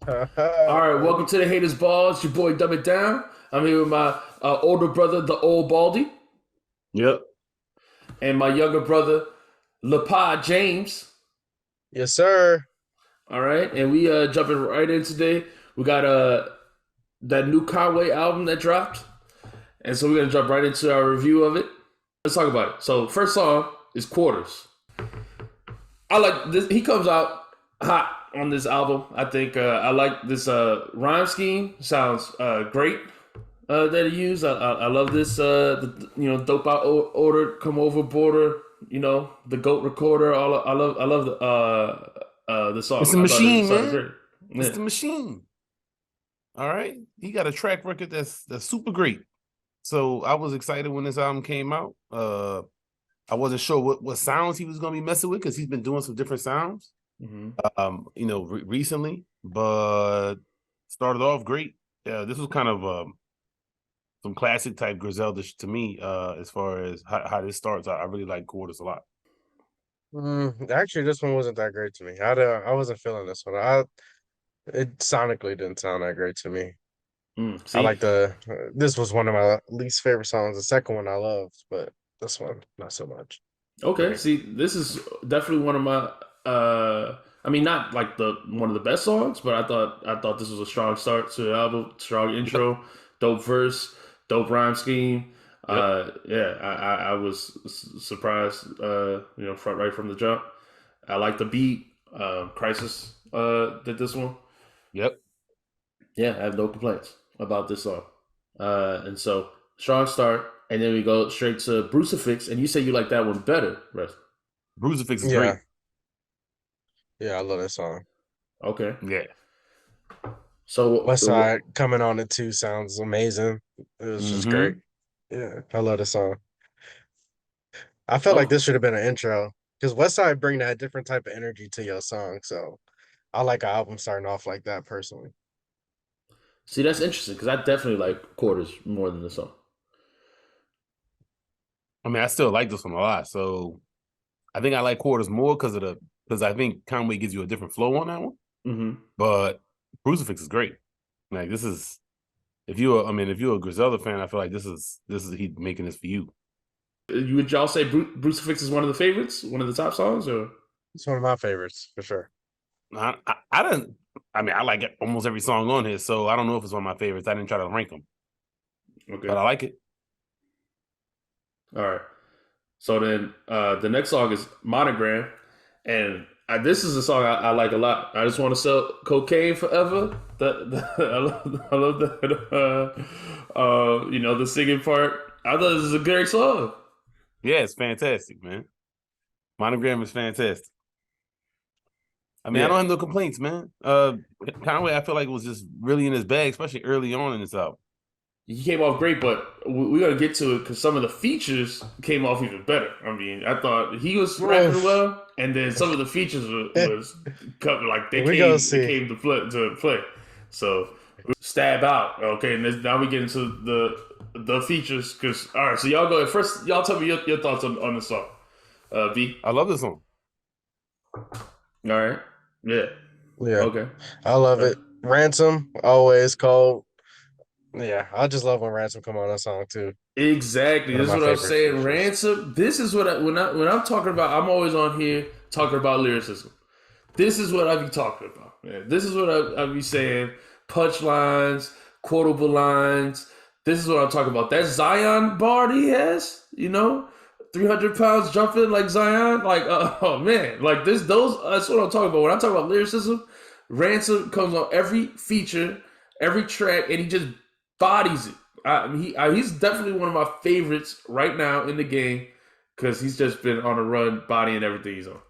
All right, welcome to the Haters Ball. It's your boy Dumb It Down. I'm here with my older brother, the old Baldy, Yep. and my younger brother, LePod James. Yes, sir. All right, and we jumping right in today. We got that new Conway album that dropped, and so we're gonna jump right into our review of it. Let's talk about it. So first song is Quarters. I like this. He comes out hot on this album. I think I like this rhyme scheme. Sounds great. That he used. I love this. Dope out order, come over border. The goat recorder. I love the It's song. the I thought it machine, sounded man. great. It's Yeah. the machine. All right. He got a track record that's super great. So I was excited when this album came out. I wasn't sure what sounds he was gonna be messing with because he's been doing some different sounds Mm-hmm. recently, but started off great. This was kind of some classic type Griselda to me, as far as how this starts. I really like Quarters a lot. Actually, this one wasn't that great to me. I wasn't feeling this one. It sonically didn't sound that great to me. I See, like this was one of my least favorite songs. The second one I loved, but this one not so much. okay. Right. See, this is definitely one of my. I mean, not like the one of the best songs, but I thought this was a strong start to the album. Strong Yep. intro, dope verse, dope rhyme scheme. Yep. Yeah, I was surprised. Right from the jump. I like the beat. Crisis did this one. Yep. Yeah, I have no complaints about this song. And so strong start, and then we go straight to Brucifix, and you say you like that one better, right? Brucifix is great. Yeah, yeah, I love this song. Okay. Yeah. So West Side coming on it too sounds amazing. It was just great. Mm-hmm. Yeah, I love the song. I felt like oh, this should have been an intro because West Side bring that different type of energy to your song. So I like an album starting off like that personally. see, that's interesting because I definitely like Quarters more than the song. I mean, I still like this one a lot. So I think I like Quarters more because I think Conway gives you a different flow on that one. Mm-hmm. But Crucifix is great. Like this is if you're a Griselda fan, I feel like this is he making this for you. Would y'all say Brucifix is one of the favorites, one of the top songs, or It's one of my favorites for sure. I don't. I mean, I like almost every song on here, so I don't know if it's one of my favorites. I didn't try to rank them, okay? but I like it. All right. So then the next song is Monogram, and this is a song I like a lot. I just want to sell cocaine forever. I love that. The singing part. I thought this is a great song. Yeah, it's fantastic, man. Monogram is fantastic. I mean, I don't Yeah, have no complaints, man. Conway, I feel like it was just really in his bag, especially early on in this album. he came off great, but we're gonna get to it because some of the features came off even better. I mean, I thought he was rapping Oof. well, and then some of the features was covered like they We gonna came see. came to play. So stab out. Okay, and now we get into the features because all right. So y'all go ahead. First. Y'all tell me your thoughts on the song. B. I love this song. All right. Yeah. Yeah, Okay. I love Uh, it. Ransom always cold. Yeah, I just love when Ransom come on that song too. Exactly. One of This is my what I'm favorite saying. features. Ransom. This is what when I'm talking about. I'm always on here talking about lyricism. This is what I be talking about. Man. This is what I be saying. Punchlines, quotable lines. This is what I'm talking about. That Zion bar he has, 300 pounds jumping like Zion. Like, oh man, like this. Those. That's what I'm talking about. When I talk about lyricism, Ransom comes on every feature, every track, and he just bodies it. He's definitely one of my favorites right now in the game because he's just been on a run, bodying everything he's on.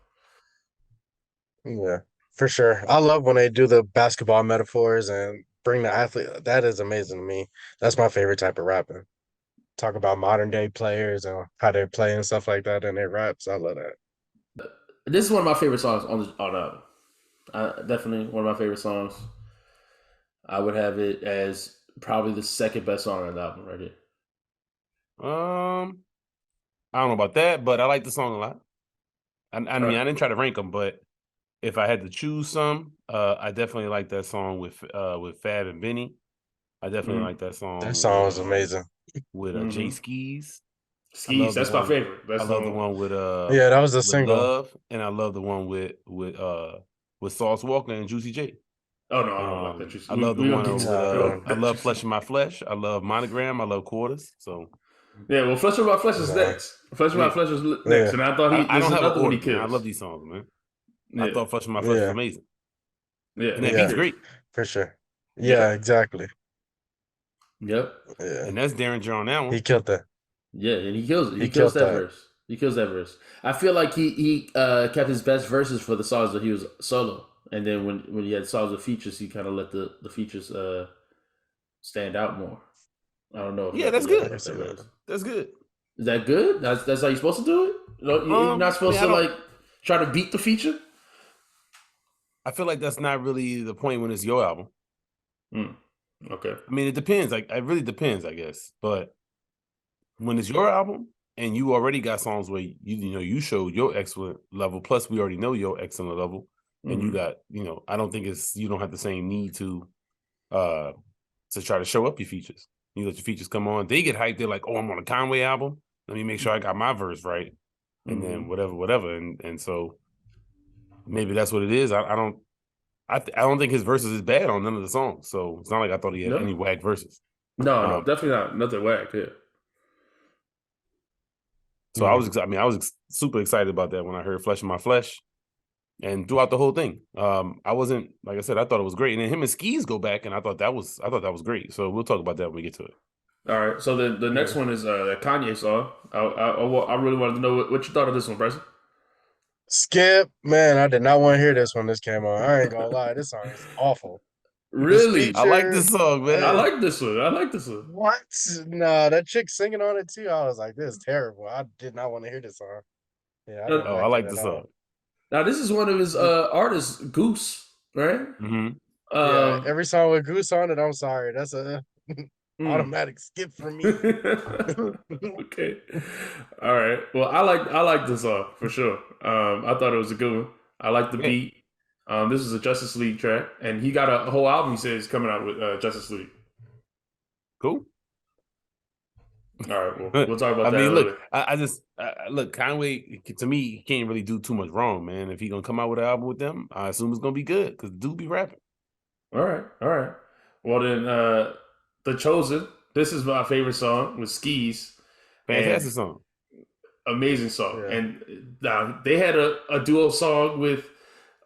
Yeah, for sure. I love when they do the basketball metaphors and bring the athlete. That is amazing to me. That's my favorite type of rapping. Talk about modern day players and how they play and stuff like that in their raps. I love that. This is one of my favorite songs on the album. Definitely one of my favorite songs. I would have it as probably the second best song on the album right here. Um, I don't know about that, but I like the song a lot. I All mean, right. I didn't try to rank them, but if I had to choose some, I definitely like that song with Fab and Benny. I definitely like that song. That song was amazing. With Jay Skis. Skis, that's my favorite. I love the one with Yeah, that was a with single. Love, and I love the one with Sauce Walker and Juicy J. Oh no, I don't like that. I love the one with I love Flesh in My Flesh. I love Monogram. I love Quarters. So yeah, well, Flesh of My Flesh is next. Flesh of My Flesh is next, and I thought I don't have another one he man. I kills. love these songs, man. Yeah. I thought Flesh of My Flesh was amazing. Yeah, and that beat's great for sure. Yeah, exactly. Yep. Yeah, and that's Derringer on that one. He killed that. Yeah, and he kills it. He kills that verse. He kills that verse. I feel like he kept his best verses for the songs that he was solo, and then when he had songs with features, he kind of let the features stand out more. I don't know. Yeah, that's good. That's good. Is that good? That's how you're supposed to do it. You're not supposed to like try to beat the feature. I feel like that's not really the point when it's your album. Okay. I mean, it depends. Like, it really depends, I guess. But when it's your album and you already got songs where you showed your excellent level, plus we already know your excellent level, and you got I don't think you don't have the same need to try to show up your features. You let your features come on. They get hyped. They're like, oh, I'm on a Conway album. Let me make sure I got my verse right, and then whatever. And so maybe that's what it is. I don't think his verses is bad on none of the songs. So it's not like I thought he had any whack verses. No, definitely not. Nothing whack. Yeah. So I was super excited about that when I heard Flesh in My Flesh, and throughout the whole thing. I wasn't, like I said, I thought it was great. And then him and Skis go back, and I thought that was great. So we'll talk about that when we get to it. All right. So the next one is that Kanye song. I really wanted to know what you thought of this one, Bryson. Skip, man, I did not want to hear this when this came on. I ain't gonna lie, this song is awful. Really? I like this song, man. I like this one. What? No, that chick singing on it too. I was like, this is terrible. I did not want to hear this song. Yeah, I like the song. Now this is one of his artists, Goose, right? Yeah, every song with Goose on it, I'm sorry. That's a automatic skip for me. Okay. All right. Well, I like this song for sure. I thought it was a good one. I like the beat. This is a Justice League track, and he got a whole album. He says coming out with Justice League. Cool. All right. Well, we'll talk about that. I mean, look, I just look, Conway. To me, he can't really do too much wrong, man. If he gonna come out with an album with them, I assume it's gonna be good because dude be rapping. All right. Well then, The Chosen. This is my favorite song with Skis. Fantastic song. Amazing song. Yeah. And they had a duo song with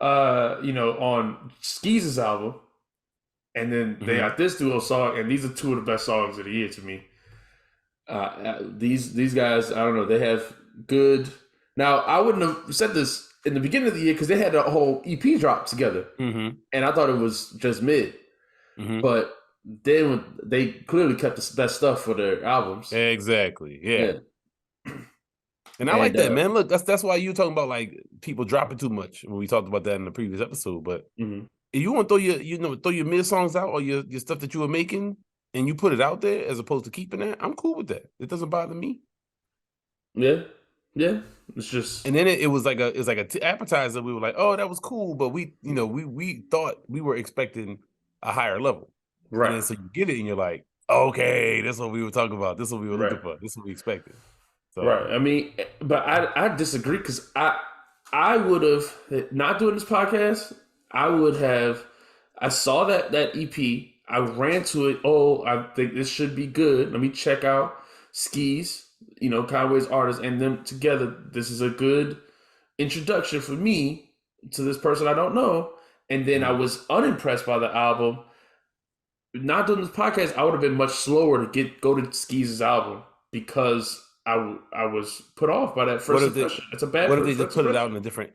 on Skis' album, and then they got this duo song, and these are two of the best songs of the year to me. These guys, I don't know, they have good. Now, I wouldn't have said this in the beginning of the year because they had a whole EP drop together, and I thought it was just mid. But then they clearly kept the best stuff for their albums. Exactly. Yeah. And I like that, man. Look, that's why you talking about like people dropping too much when we talked about that in the previous episode. But if you want to throw your mid songs out or your stuff that you were making and you put it out there as opposed to keeping that, I'm cool with that. It doesn't bother me. Yeah. It's just, and then it was like a appetizer. We were like, oh, that was cool, but we thought we were expecting a higher level, right? And then so you get it, and you're like, okay, this is what we were talking about. This is what we were looking for. This is what we expected. So, right. I mean, but I disagree because I would have not doing this podcast. I saw that EP. I ran to it. Oh, I think this should be good. Let me check out Skis, Conway's artist, and them together. This is a good introduction for me to this person I don't know. And then I was unimpressed by the album. Not doing this podcast, I would have been much slower to go to Skis' album because I was put off by that first impression. It's a bad. What if they just put it out in a different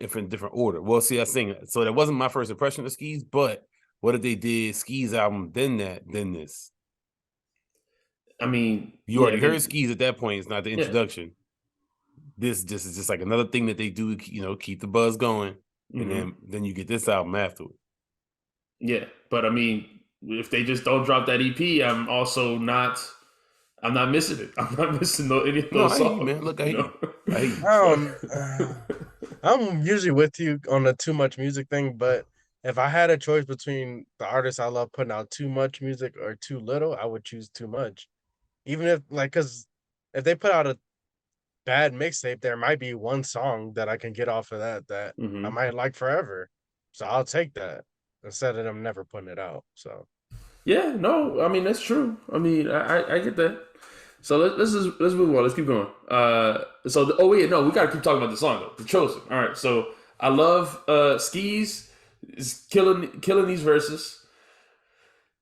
order? Well, see, I think so. That wasn't my first impression of Skis, but what if they did Skis' album, then this? I mean, you already heard Skis at that point. It's not the introduction. This just is just like another thing that they do, keep the buzz going, and then you get this album afterward. Yeah, but I mean, if they just don't drop that EP, I'm also not. I'm not missing it. I'm not missing any of No, those I hear you, songs. man. Look, I You hear you. know? I hear you. Um, I'm usually with you on the too much music thing, but if I had a choice between the artists I love putting out too much music or too little, I would choose too much. Even if like, cause if they put out a bad mixtape, there might be one song that I can get off of that I Hmm. might like forever. So I'll take that instead of them never putting it out. So Yeah, no, I mean that's true. I mean, I get that. So let's move on. Let's keep going. Oh wait, no, we gotta keep talking about the song though. The Chosen. All right. So I love Skis is killing these verses.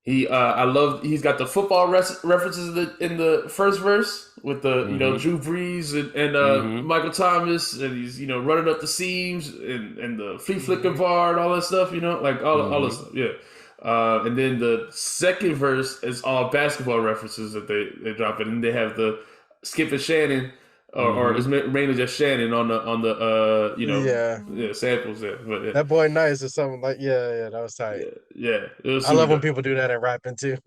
I love he's got the football references in the first verse with the Mm-hmm. Drew Brees and Mm-hmm. Michael Thomas, and he's running up the seams and the flea flicker mhm. bar and all that stuff, like all this Mm-hmm. stuff, yeah. And then the second verse is all basketball references that they drop it, and they have the Skip and Shannon, or Mm-hmm. it's mainly just Shannon on the Yeah, yeah, samples there, but yeah, that boy nice or something like yeah, that was tight. yeah, yeah, it was I super love when dope. people do that in rapping too.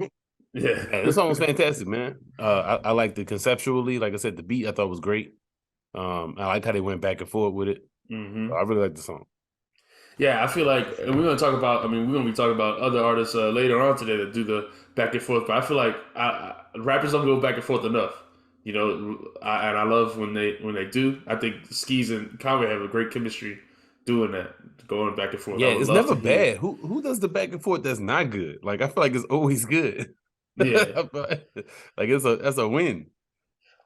Yeah. Yeah, this song was fantastic, man. I liked it conceptually. Like I said, the beat I thought was great. I like how they went back and forth with it. Hmm. I really like the song. Yeah, I feel like, and we're gonna talk about. I mean, we're gonna be talking about other artists later on today that do the back and forth. But I feel like rappers don't go back and forth enough. And I love when they do. I think Skis and Conway have a great chemistry doing that, going back and forth. I Yeah, would it's love never to hear. bad. Who does the back and forth that's not good? Like I feel like it's always good. Yeah, Like that's a win.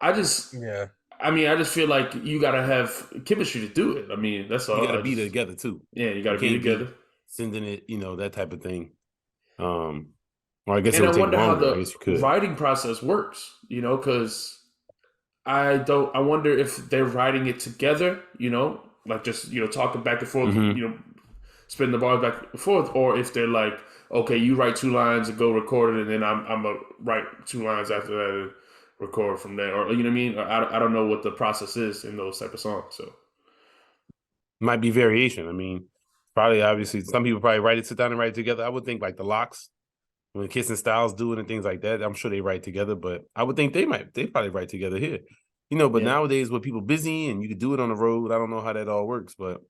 I just, Yeah, I mean, I just feel like you gotta have chemistry to do it. I mean, that's You got all. to be together too. Yeah, you You gotta be can't be together. sending it, that type of thing. Or I guess it And I would take wonder how longer. I the guess you could. writing process works. Because I don't. I wonder if they're writing it together. Like just talking back and forth. Mm-hmm. Spinning the bars back and forth, or if they're like, okay, you write 2 lines and go record it, and then I'm gonna write 2 lines after that and record from there, or you know what I mean? Or I don't know what the process is in those type of songs. So Might be variation. I mean, probably obviously some people probably sit down and write it together. I would think like the Locks when Kiss and Styles do it and things like that. I'm sure they write together, but I would think they probably write together here. But yeah. nowadays with people busy and you could do it on the road, I don't know how that all works, but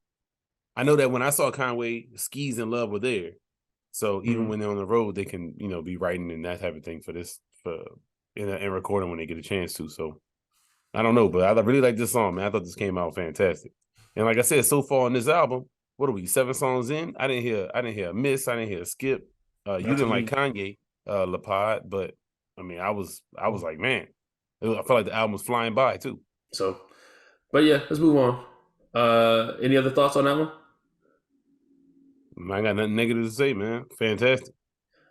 I know that when I saw Conway, Skis and Love were there. So even Mhm. when they're on the road, they can, be writing and that type of thing and recording when they get a chance to. So I don't know, but I really like this song, man. I thought this came out fantastic. And like I said, so far on this album, what are we, 7 songs in? I didn't hear a miss, I didn't hear a skip. You Not to didn't like me. Kanye, Lapod, but I mean, I was like, man, I felt like the album was flying by too. So, but yeah, let's move on. Any other thoughts on that one? I ain't got nothing negative to say, man. Fantastic.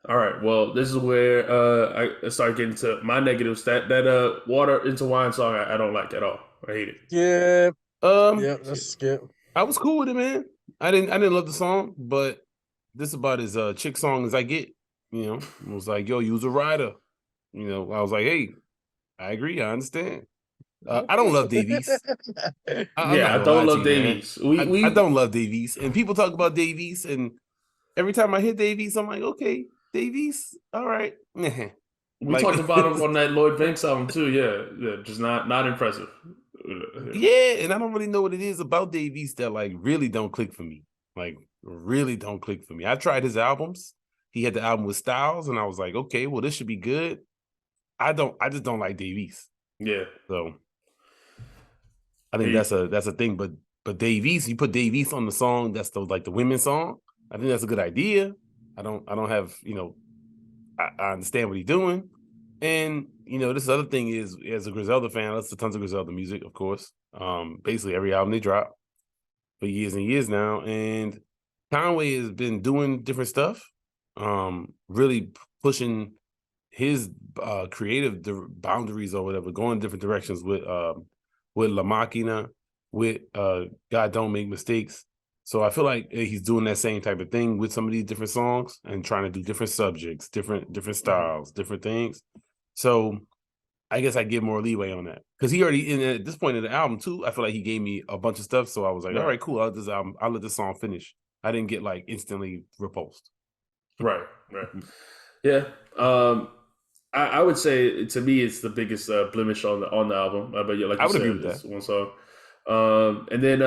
All right. Well, this is where I start getting to my negatives. That water into wine song I don't like at all. I hate it. yeah, Um, yeah. That's skip. I was cool with it, man. I didn't love the song, but this is about as chick song as I get. It was like, yo, you was a rider. I was like, hey, I agree, I understand. I don't love Davies. I'm not Yeah, I gonna don't lie to love you, man. Davies. We I we don't love Davies, and people talk about Davies, and every time I hear Davies, I'm like, okay, Davies, all right. we Like, talked about him on that Lloyd Banks album too. Yeah, yeah, just not impressive. yeah, and I don't really know what it is about Davies that like really don't click for me. Like, really don't click for me. I tried his albums. He had the album with Styles, and I was like, okay, well, this should be good. I just don't like Davies. Yeah, So I think he, that's a thing. But Davies, you put Davies on the song that's the women's song. I think that's a good idea. I don't have, I understand what he's doing. And this other thing is, as a Griselda fan, I listen to tons of Griselda music, of course. Basically every album they drop for years and years now. And Conway has been doing different stuff, really pushing his creative boundaries or whatever, going different directions with La Machina, with God Don't Make Mistakes. So I feel like he's doing that same type of thing with some of these different songs and trying to do different subjects, different styles, different things. So I guess I give more leeway on that because he already at this point in the album too. I feel like he gave me a bunch of stuff, so I was like, all right, right, cool. I'll let this song finish. I didn't get like instantly repulsed. right, right. Yeah. I would say to me it's the biggest blemish on the album. But yeah, like I you would agree said, with that. it's one song. And then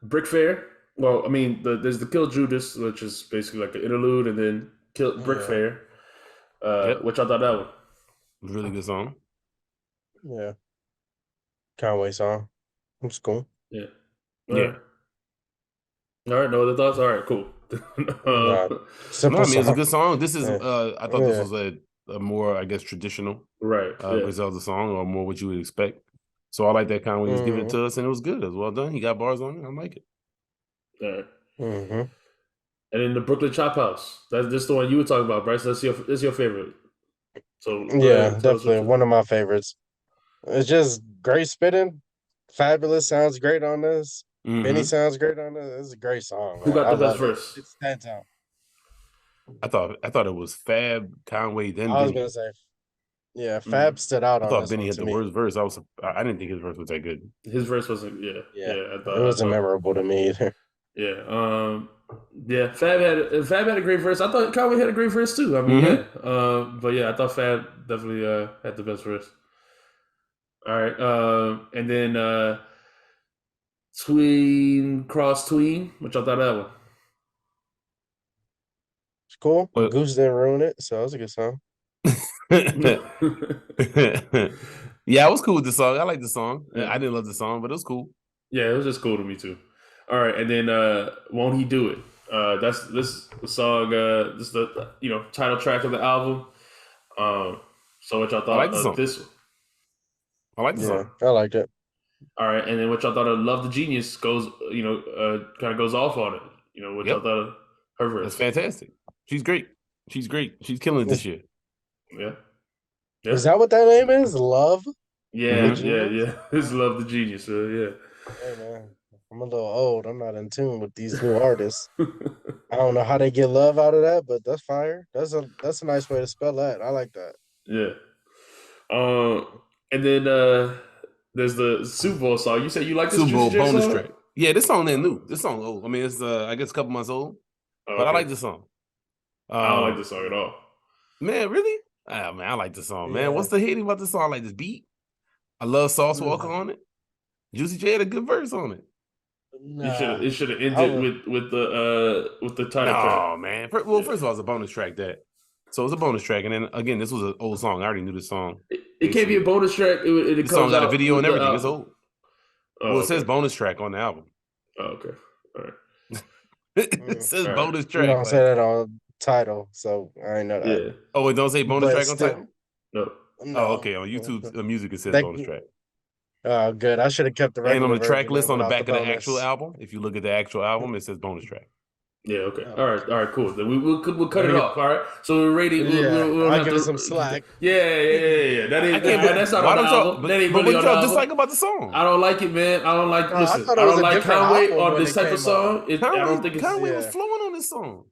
Brick Fair. Well, I mean, there's the Kill Judas, which is basically like an interlude, and then Kill Brick Yeah, Fair, Yep, which I thought that one. really good song. yeah. Conway song. It's cool. Yeah. All Yeah. right. All right. No other thoughts. All right. Cool. Nah, No, simple I mean it's a song. good song. This is Yeah, I thought this yeah. was a more, I guess, traditional right. Yeah. Griselda song, or more what you would expect. So I like that Conway was giving it Mm-hmm. to us, and it was good. It was well done. He got bars on it. I like it. All right. Mm-hmm. And then the Brooklyn Chop House. That's the one you were talking about, Bryce. That's your favorite. So go Yeah, ahead. Tell us what definitely you. one of my favorites. It's just great spitting. Fabulous sounds great on this. Benny Hmm. sounds great on this. It's a great song, Who man. got I the best love it. verse? It stands out. I thought it was Fab, Conway, then I was Benny. gonna say, yeah, Mm. Fab stood out I on thought this Benny one had to the me. worst verse. I didn't think his verse was that good. His verse wasn't. Yeah. Yeah, Yeah. I it thought. I wasn't thought. memorable to me either. Yeah. Yeah. Fab had a great verse. I thought Conway had a great verse too. I mean, Hmm. yeah. But yeah, I thought Fab definitely had the best verse. All right. And then Tween Cross Tween, which I thought that one. It's cool. But Goose didn't ruin it, so it was a good song. yeah, I was cool with the song. I like the song. Yeah. I didn't love the song, but it was cool. Yeah, it was just cool to me too. All right, and then Won't He Do It? That's this the song. This is the title track of the album. So what y'all I like thought the of song. this one? I like the Yeah, song. I liked it. All right, and then what y'all thought of Love the Genius goes kind of goes off on it. What y'all Yep, thought of her that's verse? fantastic. She's great. She's great. She's killing it this Is, year. Yeah, yeah, is that what that name is? Love the yeah, Hmm. yeah, Genius? yeah. It's Love the Genius. Yeah. Hey man, I'm a little old. I'm not in tune with these new artists. I don't know how they get love out of that, but that's fire. That's a nice way to spell that. I like that. Yeah. Um, and then there's the Super Bowl song. You said you like this Super Juicy Bowl J bonus song? track. Yeah, this song ain't new. This song old. I mean, it's I guess a couple months old, Oh, but I okay. like this song. I don't like this song at all. Man, really? Ah, man, I like this song, man. Yeah. What's the hating about this song? I like this beat. I love Sauce Walker on it. Juicy J had a good verse on it. Nah, It should have I ended would. with the title track. No, man. First of all, it's a bonus track so it's a bonus track, and then again, this was an old song. I already knew this song. It can't be a bonus track. It This song comes got a out video with and the everything. It's album. old. Oh, Well, it says okay. bonus track on the album. Oh, okay. All right. It says All right. bonus You track. don't say that on title, so I ain't know that. Yeah. Oh, it don't say bonus But track on still, title? No. no. Oh, okay. On YouTube, the music it says That, bonus track. oh, good. I should have kept the And on regular the track version list then on the without the back of the actual bonus. album, if you look at the actual album, it says bonus track. Yeah. Okay. Oh, All right. Cool. Then we'll cut Let it me off. All right. So we're rating. Yeah, We don't I'll have give to. it some slack. Yeah. That I ain't. can't. But That's not why on the don't y'all? album. That ain't But really what on did the y'all album. dislike about the song? I don't like it, man. I don't like. I Listen, thought I it was don't a like different Conway album on when this it type of came song. out. I don't think it's. Conway was Yeah. flowing on this song.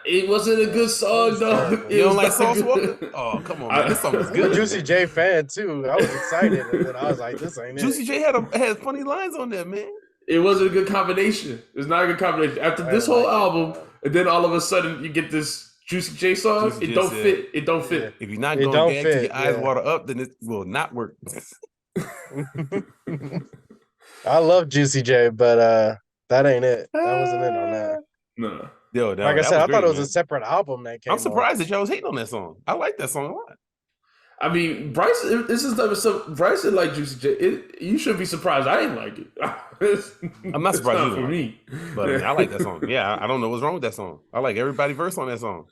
It wasn't a good It song, was dog. terrible. It You don't was like not Sauce good. Walker? Oh, come on, man. This song was I'm a good. Juicy J fan too. I was excited, and then I was like, "This ain't Juicy it." J had funny lines on there, man. It wasn't a good combination. It's not a good combination. After I this didn't whole like it, album, man. and then all of a sudden you get this Juicy J song, Juicy it J don't said, fit. It don't Yeah. fit. if you're not It gonna don't gag till fit. your eyes Yeah. water up, then it will not work. I love Juicy J, but that ain't it. That wasn't it on that. No. Yo, Like I that said, was I thought great, it was man. a separate album that I'm came on. surprised that y'all was hating on that song. I like that song a lot. I mean, Bryce, this is type of stuff. Bryce didn't like Juicy J. You should be surprised. I didn't like it. I'm not surprised you It's not didn't for like me. But I mean, I like that song. Yeah, I don't know what's wrong with that song. I like everybody's verse on that song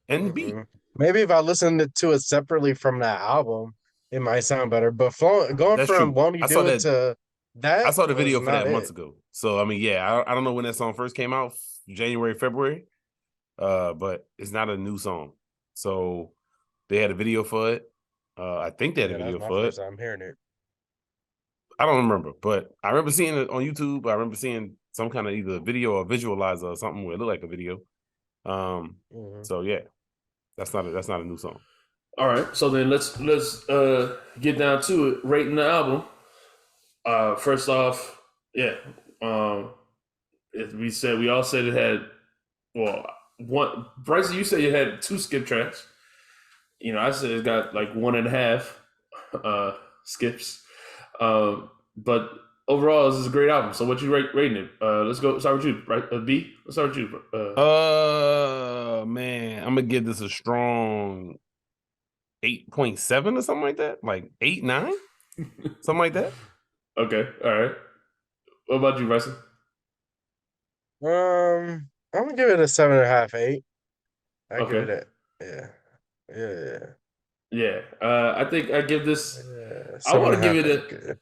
and the beat. Maybe if I listened to it separately from that album, it might sound better. But going That's from true. Won't You I saw Do It that. to that I saw the was video for not that it. months ago. So I mean, yeah, I don't know when that song first came out, January, February. But it's not a new song. So they had a video for it. I think they had a Yeah, that's video my for it. first time hearing it. I don't remember, but I remember seeing it on YouTube. I remember seeing some kind of either video or visualizer or something where it looked like a video. Mhm. So yeah, that's not a new song. All right, so then let's get down to it. Rating the album. First off, yeah. We all said it had one. Bryce, you said it had 2 skip tracks. I said it's got like 1.5 skips. But overall, this is a great album. So what you rating it? Let's go start with you, right? B. Let's start with you. Man, I'm gonna give this a strong 8.7 or something like that. Like 8, 9, something like that. Okay, all right. What about you, Bryson? I'm gonna give it a 7.5, 8. I give it Okay, a yeah, yeah, yeah. I think I give this. yeah. I Seven want and to a give half it ain't a. good.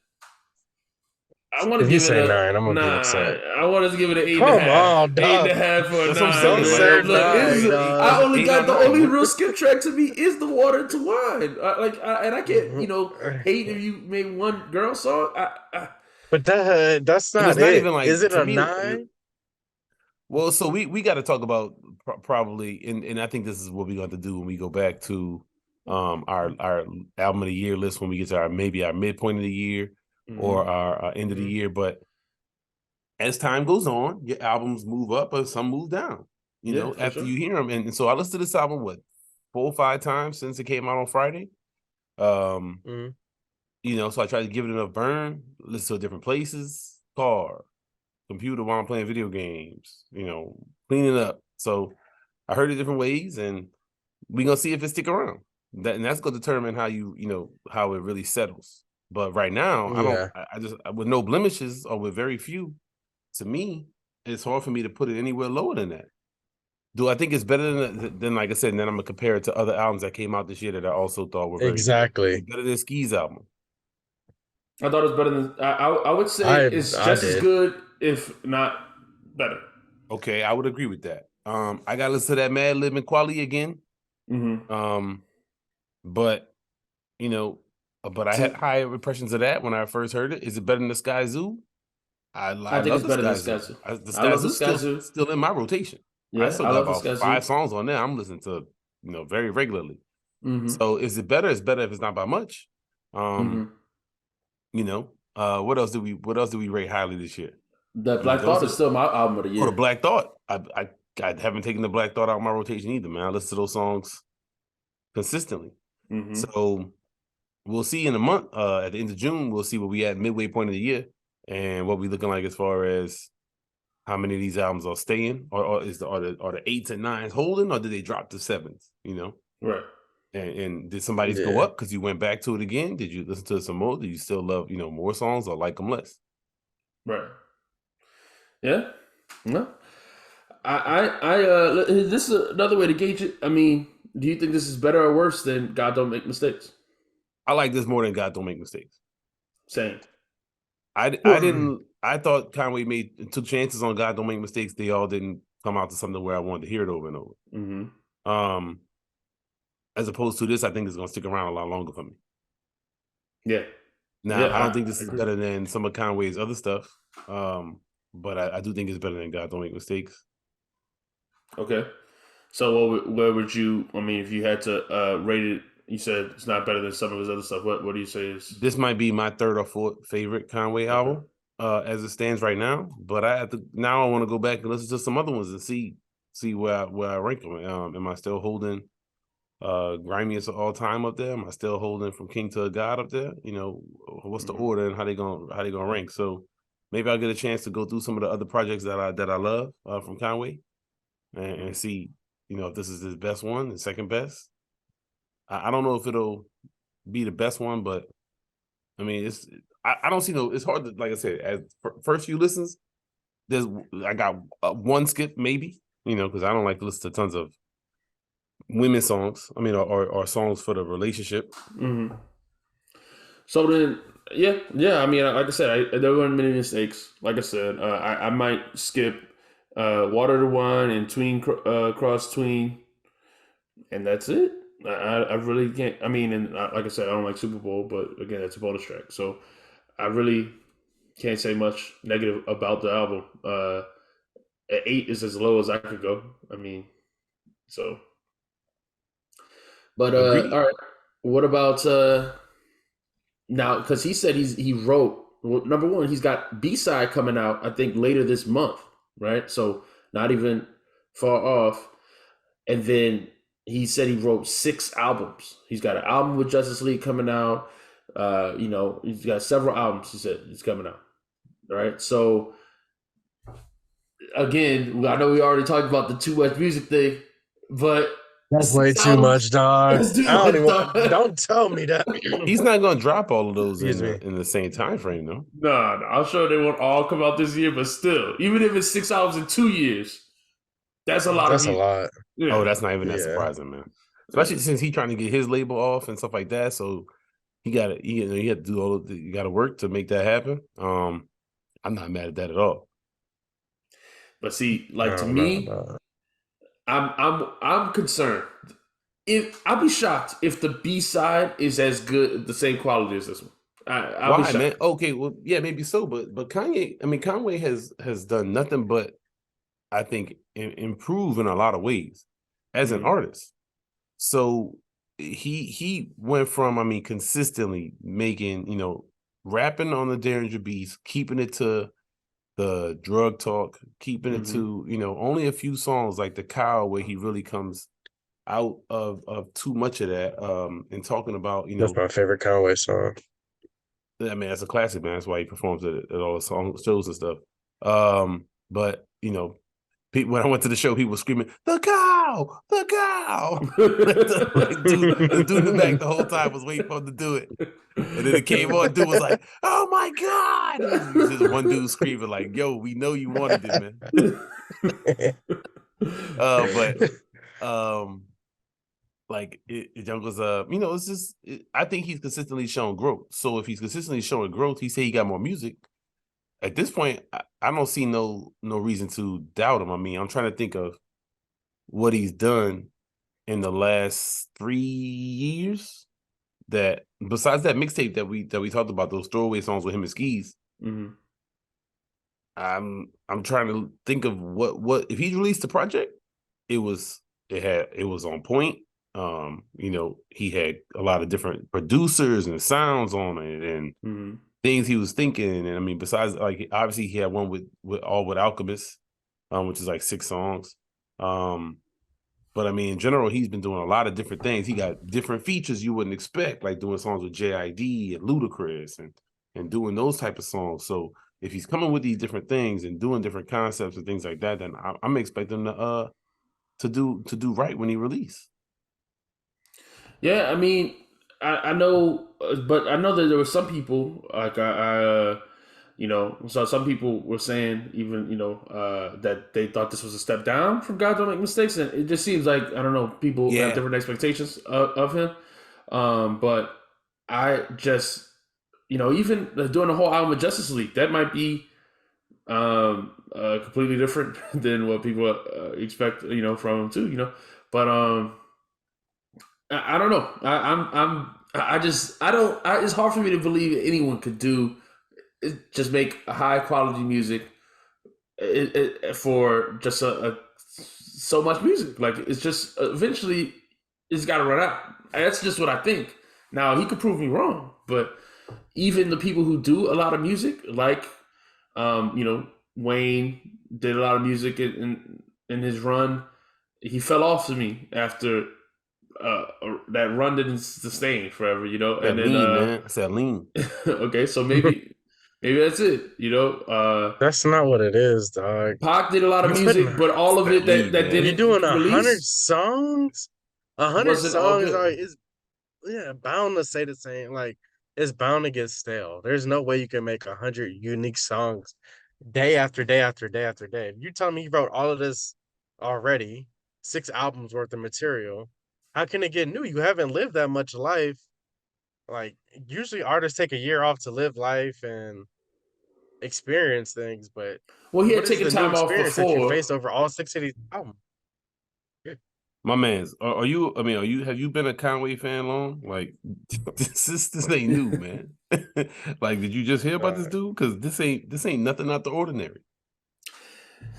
I want to If you give it say a 9, I'm gonna be nah. upset. I want us to give it an eight and a Come half. on, Eight and dog. a half or a That's what I'm nine, saying. Don't Like say man. it's Look, like nine, I dog. only eight out got of the only nine. real skip track to me is the water to wine. And I can't, hate if you made one girl song. But that's And it's not not it. even Is like it to a me. 9? Well, so we got to talk about probably, and I think this is what we're going to do when we go back to our album of the year list when we get to our midpoint of the year or Mhm. our end of the Mhm. year. But as time goes on, your albums move up or some move down. Yeah, for After sure. you hear them, and so I listened to this album 4 or 5 times since it came out on Friday. Um, Mhm. so I tried to give it enough burn, listen to different places, car, computer while I'm playing video games, cleaning up. So I heard it different ways, and we're gonna see if it stick around. That's gonna determine how it really settles. But right now, I don't. Yeah, I just with no blemishes or with very few. To me, it's hard for me to put it anywhere lower than that. Do I think it's better than like I said? And then I'm gonna compare it to other albums that came out this year that I also thought were very good. Is exactly. it better than Ski's album? I thought it was better than. I would say I it's I just as did. good, if not better. Okay, I would agree with that. I gotta listen to that Mad Lib and Quali again. Mm-hmm. Um, but you know, but I had higher impressions of that when I first heard it. Is it better than the Sky Zoo? I I think love it's the better than Sky Zoo. Skyzoo. The I Sky love the Zoo's still Skyzoo. still in my rotation. I Yeah, still I got love the about 5 Skyzoo. songs on there. I'm listening to very regularly. Mm-hmm. So is it better? It's better if it's not by much. Um, Mm-hmm. what else do we rate highly this year? The I mean, Black those Thought are is still my album of the the year. Black Thought. I haven't taken the Black Thought out of my rotation either, man. I listen to those songs consistently. Mm-hmm. So we'll see in a month. At the end of June, we'll see where we at midway point of the year and what we looking like as far as how many of these albums are staying, or are the 8s and 9s holding, or did they drop to 7s? Right. And did somebody's go Yeah. up because you went back to it again? Did you listen to some more? Do you still love more songs or like them less? Right. Yeah. No. This is another way to gauge it. I mean, do you think this is better or worse than God Don't Make Mistakes? I like this more than God Don't Make Mistakes. Same. I didn't. I thought Conway took chances on God Don't Make Mistakes. They all didn't come out to something where I wanted to hear it over and over. Mm-hmm. Um, as opposed to this, I think it's going to stick around a lot longer for me. Yeah. Now, I don't think this is better than some of Conway's other stuff, but I do think it's better than God Don't Make Mistakes. Okay. So where would you? I mean, if you had to rate it, you said it's not better than some of his other stuff. What do you say is? This might be my third or fourth favorite Conway Okay. album, as it stands right now. But I want to go back and listen to some other ones and see where I rank them. Am I still holding Grimiest of All Time up there? Am I still holding From King to a God up there? What's the order and how they gonna rank? So maybe I'll get a chance to go through some of the other projects that I love from Conway and see if this is his best one, the second best. I don't know if it'll be the best one, but I mean I don't see it's hard to, like I said, as first few listens. I got one skip maybe, because I don't like to listen to tons of women songs. I mean, or songs for the relationship. Mm-hmm. So then, yeah. I mean, like I said, there weren't many mistakes. Like I said, I might skip Water to Wine and Tween Cross Tween, and that's it. I really can't. I mean, and like I said, I don't like Super Bowl, but again, it's a bonus track, so I really can't say much negative about the album. At 8 is as low as I could go. I mean, so. But Agreed. all right. What about now? Because he said he wrote, well, number one, he's got B-side coming out, I think, later this month, right? So not even far off. And then he said he wrote 6 albums. He's got an album with Justice League coming out. He's got several albums. He said it's coming out. All right. So again, I know we already talked about the too much music thing, but That's way 6 too much, dog. That's too I don't much, even. dog. Don't tell me that. He's not gonna drop all of those Excuse me. in the same time frame, though. No, I'm sure they won't all come out this year, but still, even if it's 6 albums in 2 years, that's a lot That's of a music. lot. Yeah. Oh, that's not even that Yeah. surprising, man. Especially since he's trying to get his label off and stuff like that. So he got to, you have to do you got to work to make that happen. I'm not mad at that at all. But see, like to No, me, no. I'm concerned. If I'll be shocked if the B side is as good, the same quality as this one. I'll be Why, shocked. man? Okay, well, yeah, maybe so, but Kanye, I mean, Conway has done nothing but, I think, improve in a lot of ways as an Mhm. artist. So he went from, I mean, consistently making, rapping on the Derringer beats, keeping it to the drug talk, keeping it to, only a few songs like The Cow where he really comes out of too much of that, and talking about, That's my favorite Conway song. I mean, that's a classic, man. That's why he performs at all the shows and stuff. But people, when I went to the show, people were screaming, "The cow, the cow!" The dude in the back the whole time was waiting for him to do it, and then it came on. Dude was like, "Oh my god!" And just one dude screaming like, "Yo, we know you wanted it, man." Like Young was it's just I think he's consistently shown growth. So if he's consistently showing growth, he said he got more music. At this point, I don't see no reason to doubt him. I mean, I'm trying to think of what he's done in the last 3 years. That besides that mixtape that we talked about, those throwaway songs with him and Skis. Mm-hmm. I'm trying to think of what if he released a project, it was on point. He had a lot of different producers and sounds on it and things he was thinking. And I mean, besides, like, obviously he had one with Alchemist, which is like 6 songs. But I mean, in general, he's been doing a lot of different things. He got different features you wouldn't expect, like doing songs with JID and Ludacris and doing those type of songs. So if he's coming with these different things and doing different concepts and things like that, then I'm expecting him to do right when he release. Yeah, I mean, I know, but I know that there were some people like so some people were saying even that they thought this was a step down from God Don't Make Mistakes, and it just seems like I don't know, people have different expectations of him. But I just even doing the whole album of Justice League, that might be completely different than what people expect from him too. But I don't know. It's hard for me to believe that anyone could just make a high quality music for just so much music. Like, it's just eventually it's got to run out. That's just what I think. Now he could prove me wrong, but even the people who do a lot of music, like Wayne did a lot of music in his run. He fell off to me after. That run didn't sustain forever, and then man. I said lean. Okay, so maybe that's it, That's not what it is, dog. Pac did a lot of music, but all of it that didn't You're doing 100 release songs. 100 wasn't all songs good. is bound to say the same. Like, it's bound to get stale. There's no way you can make 100 unique songs day after day after day after day. If you tell me you wrote all of this already, 6 albums worth of material, how can it get new? You haven't lived that much life. Like, usually artists take a year off to live life and experience things, but Well, he had what is taken the new time off experience that you before. faced over all 6 of these albums? My man's, are you? I mean, have you been a Conway fan long? Like, this ain't new, man. Like, did you just hear about this dude? Because this ain't nothing out the ordinary.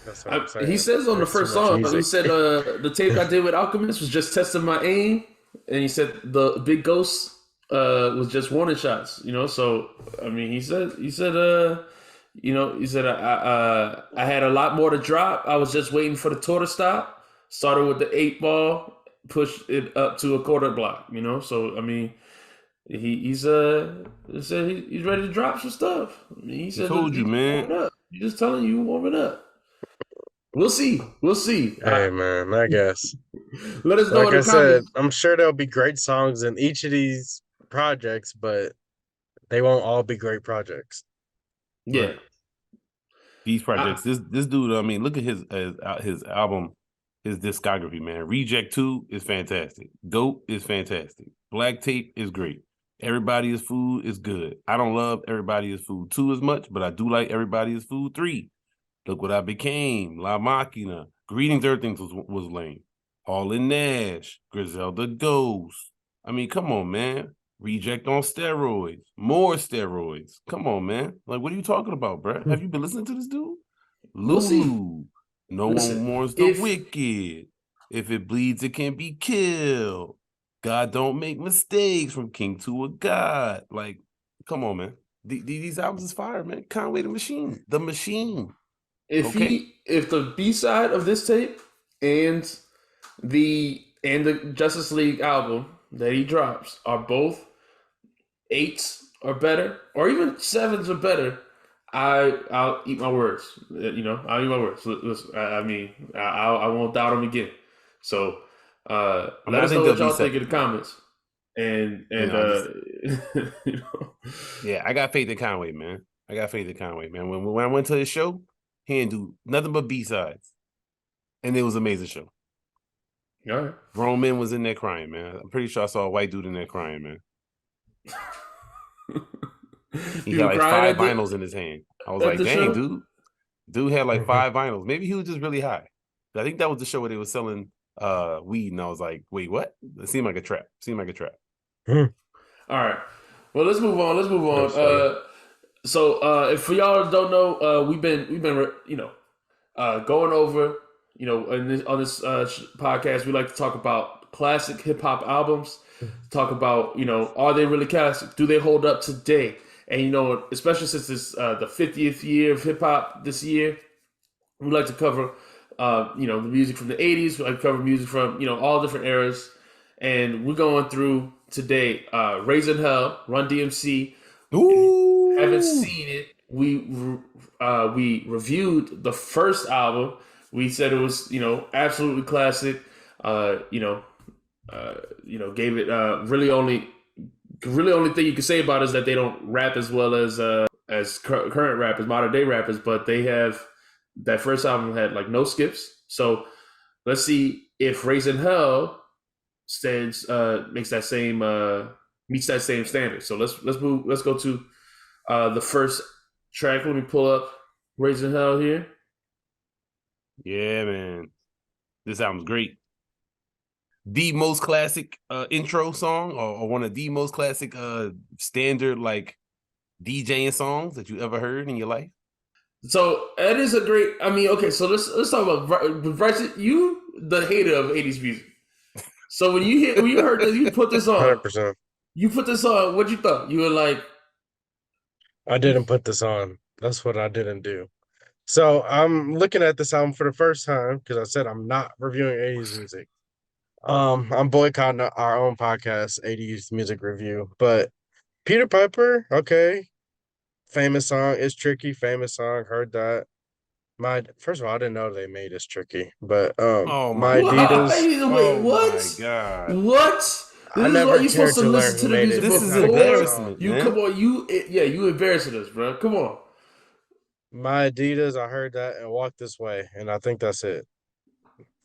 That's what I'm saying. He says on the There's too first much song, music. he said the tape I did with Alchemist was just testing my aim, and he said the Big Ghost was just warning shots. So I mean, he said I had a lot more to drop. I was just waiting for the tour to stop. Started with the 8 Ball, push it up to a quarter block. You know, so I mean, he's said he's ready to drop some stuff. I mean, he said told you, he's man. warming up. He's just telling you warming up. We'll see. We'll see. Hey man, I guess. Let us know Like in I the said, comments. I'm sure there'll be great songs in each of these projects, but they won't all be great projects. Yeah. These projects, this dude. I mean, look at his album, his discography, man. Reject 2 is fantastic. Dope is fantastic. Black Tape is great. Everybody is Food is good. I don't love Everybody is Food 2 as much, but I do like Everybody is Food 3. Look What I Became, La Machina, Greetings, Everything was lame. All in Nash, Griselda Ghost. I mean, come on, man. Reject on steroids, more steroids. Come on, man. Like, what are you talking about, bro? Have you been listening to this dude? We'll see. Lulu. No Listen, one warns the wicked. If it bleeds, it can be killed. God don't make mistakes, from king to a god. Like, come on, man. These albums is fire, man. Conway the Machine. The Machine. If Okay. if the B side of this tape and the Justice League album that he drops are both 8s or better, or even 7s or better, I'll eat my words. You know, I'll eat my words. Listen, I mean, I won't doubt him again. So let us know what y'all think in the comments. And you know, yeah, I got faith in Conway, man. When I went to his show, he didn't do nothing but B-sides. And it was an amazing show. all right. Grown men was in there crying, man. I'm pretty sure I saw a white dude in there crying, man. He had like 5 vinyls in his hand. I was like, dang, dude. Dude had like 5 vinyls. Maybe he was just really high. I think that was the show where they were selling weed, and I was like, wait, what? It seemed like a trap. All right. Well, let's move on. So if for y'all who don't know, we've been going over, on this podcast, we like to talk about classic hip hop albums. Talk about, are they really classic? Do they hold up today? And especially since it's the 50th year of hip hop this year, we like to cover the music from the 80s. We like to cover music from all different eras. And we're going through today Raising Hell, Run DMC. Ooh. Haven't seen it. We reviewed the first album. We said it was absolutely classic. Gave it really only thing you can say about it is that they don't rap as well as current rappers, modern day rappers, but they have that first album had like no skips. So let's see if Raising Hell meets that same standard. So let's go to the first track. Let me pull up Raising Hell here. Yeah, man. This album's great. The most classic intro song, or one of the most classic standard like DJing songs that you ever heard in your life. So it is a great. I mean, okay. So let's talk about Bryson. You, the hater of 80s music. So when you heard this, you put this on. 100%. You put this on. What you thought? You were like, I didn't put this on. That's what I didn't do. So I'm looking at this album for the first time because I said I'm not reviewing 80s music. I'm boycotting our own podcast, 80s music review. But Peter Piper, okay. Famous song. It's tricky. Famous song. Heard that. First of all, I didn't know they made It's Tricky. But my Adidas. Wait, what? My God. What? I never you're supposed to listen to the music. This is before. embarrassment. You man. come on, you embarrassing us, bro. Come on. My Adidas, I heard that and Walk This Way, and I think that's it.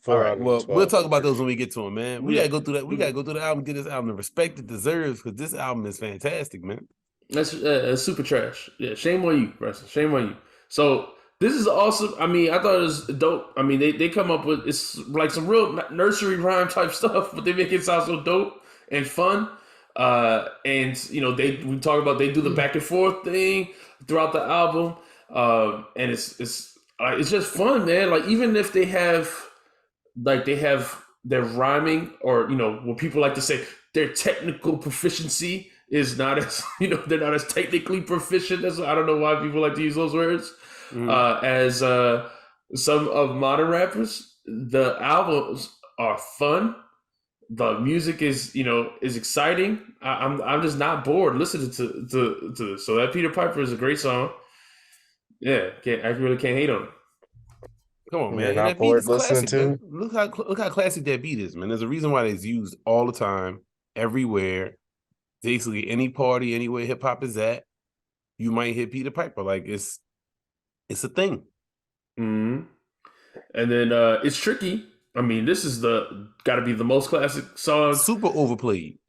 All right. Well, we'll talk about those when we get to them, man. We gotta go through that. We gotta go through the album, get this album the respect it deserves, because this album is fantastic, man. That's super trash. Yeah, shame on you, Preston. Shame on you. So this is awesome. I mean, I thought it was dope. I mean, they come up with it's like some real nursery rhyme type stuff, but they make it sound so dope and fun. And we talk about they do the back and forth thing throughout the album, and it's just fun, man. Like even if they have their rhyming, or what people like to say, their technical proficiency is not as they're not as technically proficient as, I don't know why people like to use those words, as some of modern rappers. The albums are fun. The music is, is exciting. I'm just not bored listening to this. So that Peter Piper is a great song. Yeah, I really can't hate on it. Come on, You're man. And not that beat bored is listening classic, man. to. Look how classic that beat is, man. There's a reason why it's used all the time, everywhere. Basically, any party, anywhere hip hop is at, you might hit Peter Piper. Like it's a thing. Hmm. And then it's tricky. I mean, this is the got to be the most classic song. Super overplayed.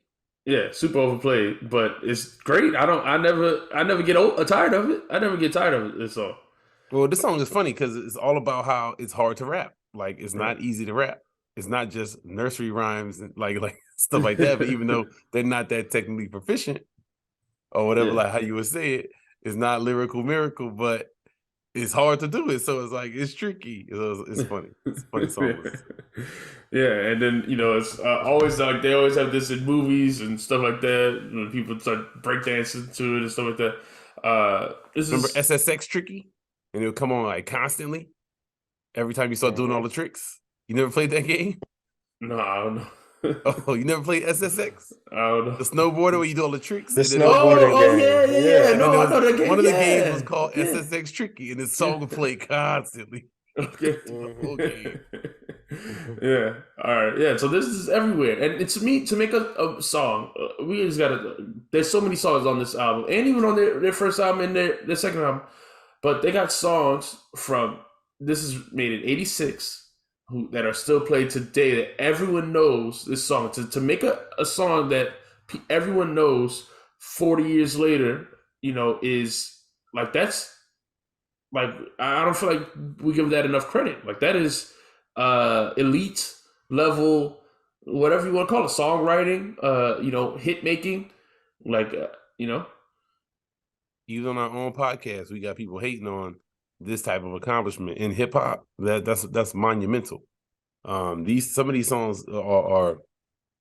Yeah, super overplayed, but it's great. I never get tired of it. I never get tired of it. This song. Well, this song is funny because it's all about how it's hard to rap. Like it's not easy to rap. It's not just nursery rhymes and like stuff like that. But even though they're not that technically proficient or whatever, Yeah. like how you would say it, it's not lyrical miracle, but it's hard to do it. So it's like it's tricky. It's funny. It's a funny song. Yeah, and then it's always like they always have this in movies and stuff like that. When people start breakdancing to it and stuff like that. This Remember is SSX Tricky? And it would come on like constantly every time you start doing all the tricks. You never played that game? no, I don't know. Oh, you never played SSX? I don't know. The snowboarder where you do all the tricks? The and then- snowboarding Oh, game. yeah. No, I And know that game. one of the Yeah. games was called Yeah. SSX Tricky, and this song would play constantly. Okay. Okay. Yeah. All right. Yeah. So this is everywhere, and it's me to make a song. We just gotta. There's so many songs on this album, and even on their first album and their second album, but they got songs from. This is made in '86 that are still played today. That everyone knows this song. To make a song that everyone knows 40 years later, is like that's. Like I don't feel like we give that enough credit. Like that is elite level, whatever you want to call it, songwriting, hit making. Like Even on our own podcast, we got people hating on this type of accomplishment in hip hop. That's monumental. Some of these songs are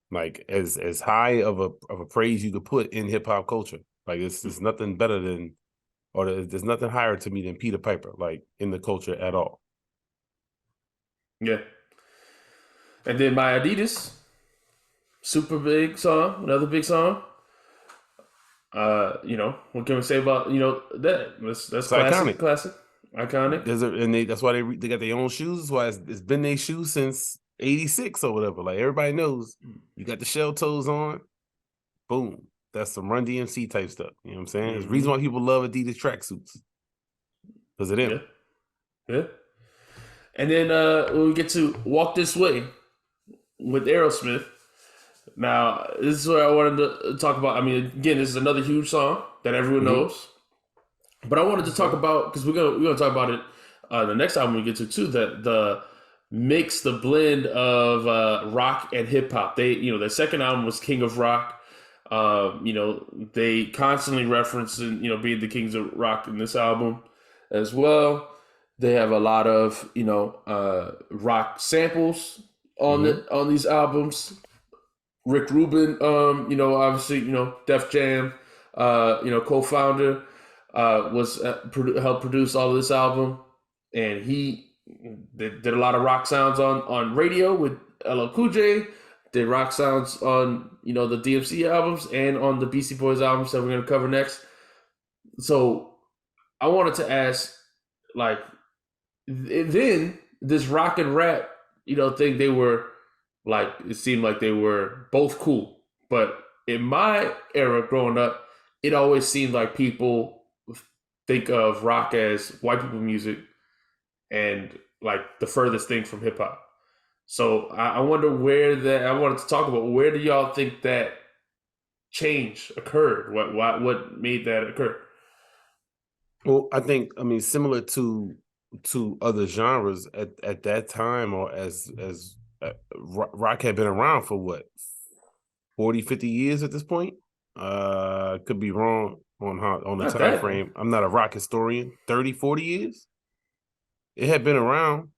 like as high of a praise you could put in hip hop culture. Like it's nothing better than, or there's nothing higher to me than Peter Piper, like in the culture at all. Yeah. And then my Adidas, super big song, another big song. What can we say about that? That's classic, iconic. classic, iconic. That's why they got their own shoes. That's why it's been their shoes since '86 or whatever. Like everybody knows, you got the shell toes on, boom. That's some Run DMC type stuff. You know what I'm saying? There's a reason why people love Adidas tracksuits because of them. Yeah. And then when we get to Walk This Way with Aerosmith. Now, this is what I wanted to talk about. I mean, again, this is another huge song that everyone knows. But I wanted to talk about, because we're gonna talk about it the next album we get to too, that the mix, the blend of rock and hip hop. Their second album was King of Rock. They constantly reference being the kings of rock in this album as well. They have a lot of rock samples on these albums. Rick Rubin, obviously, Def Jam, co-founder, helped produce all of this album, and he did a lot of rock sounds on radio with LL Cool J. Did rock sounds on the DMC albums and on the Beastie Boys albums that we're gonna cover next. So I wanted to ask, like, then this rock and rap, thing, they were like, it seemed like they were both cool. But in my era growing up, it always seemed like people think of rock as white people music and like the furthest thing from hip hop. So I wonder I wanted to talk about, where do y'all think that change occurred? What made that occur? Well, I mean, similar to other genres at that time, or as rock had been around for what, 40, 50 years at this point. Could be wrong on the time frame. I'm not a rock historian. 30, 40 years. It had been around,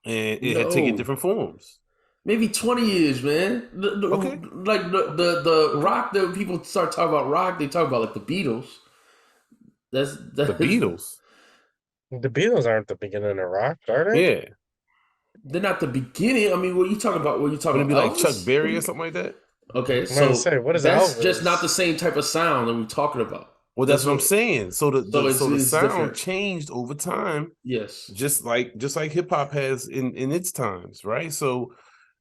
and it had taken different forms. Maybe 20 years, man. Okay. Like the rock that people start talking about rock, they talk about like the Beatles. That's the Beatles. The Beatles aren't the beginning of rock, are they? Yeah. They're not the beginning. I mean, what are you talking about? What are you talking Wouldn't it be about? like Chuck Elvis? What Berry are or you? something like that? Okay, I'm gonna so say, what is that's just not the Elvis? same type of sound that we're talking about. Well, that's That's what I'm what. saying. So So the it's sound different. changed over time, Yes. just like hip hop has in its times, right? So,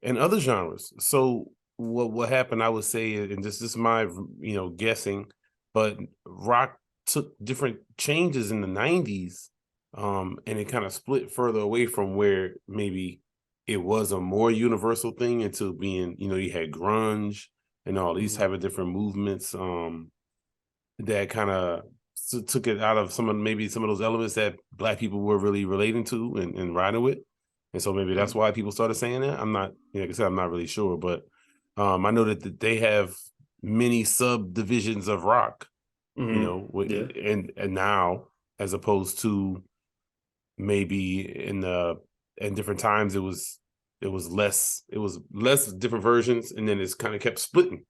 and other genres. So what happened? I would say, and this is my guessing, but rock took different changes in the '90s, and it kind of split further away from where maybe it was a more universal thing into being, you had grunge and all these Mhm. type of different movements. That kind of took it out of maybe some of those elements that Black people were really relating to and riding with, and so maybe that's Mhm. why people started saying that. I'm not, like I said, I'm not really sure, but I know that they have many subdivisions of rock, Mhm. Yeah. and now, as opposed to maybe in different times, it was less different versions, and then it's kind of kept splitting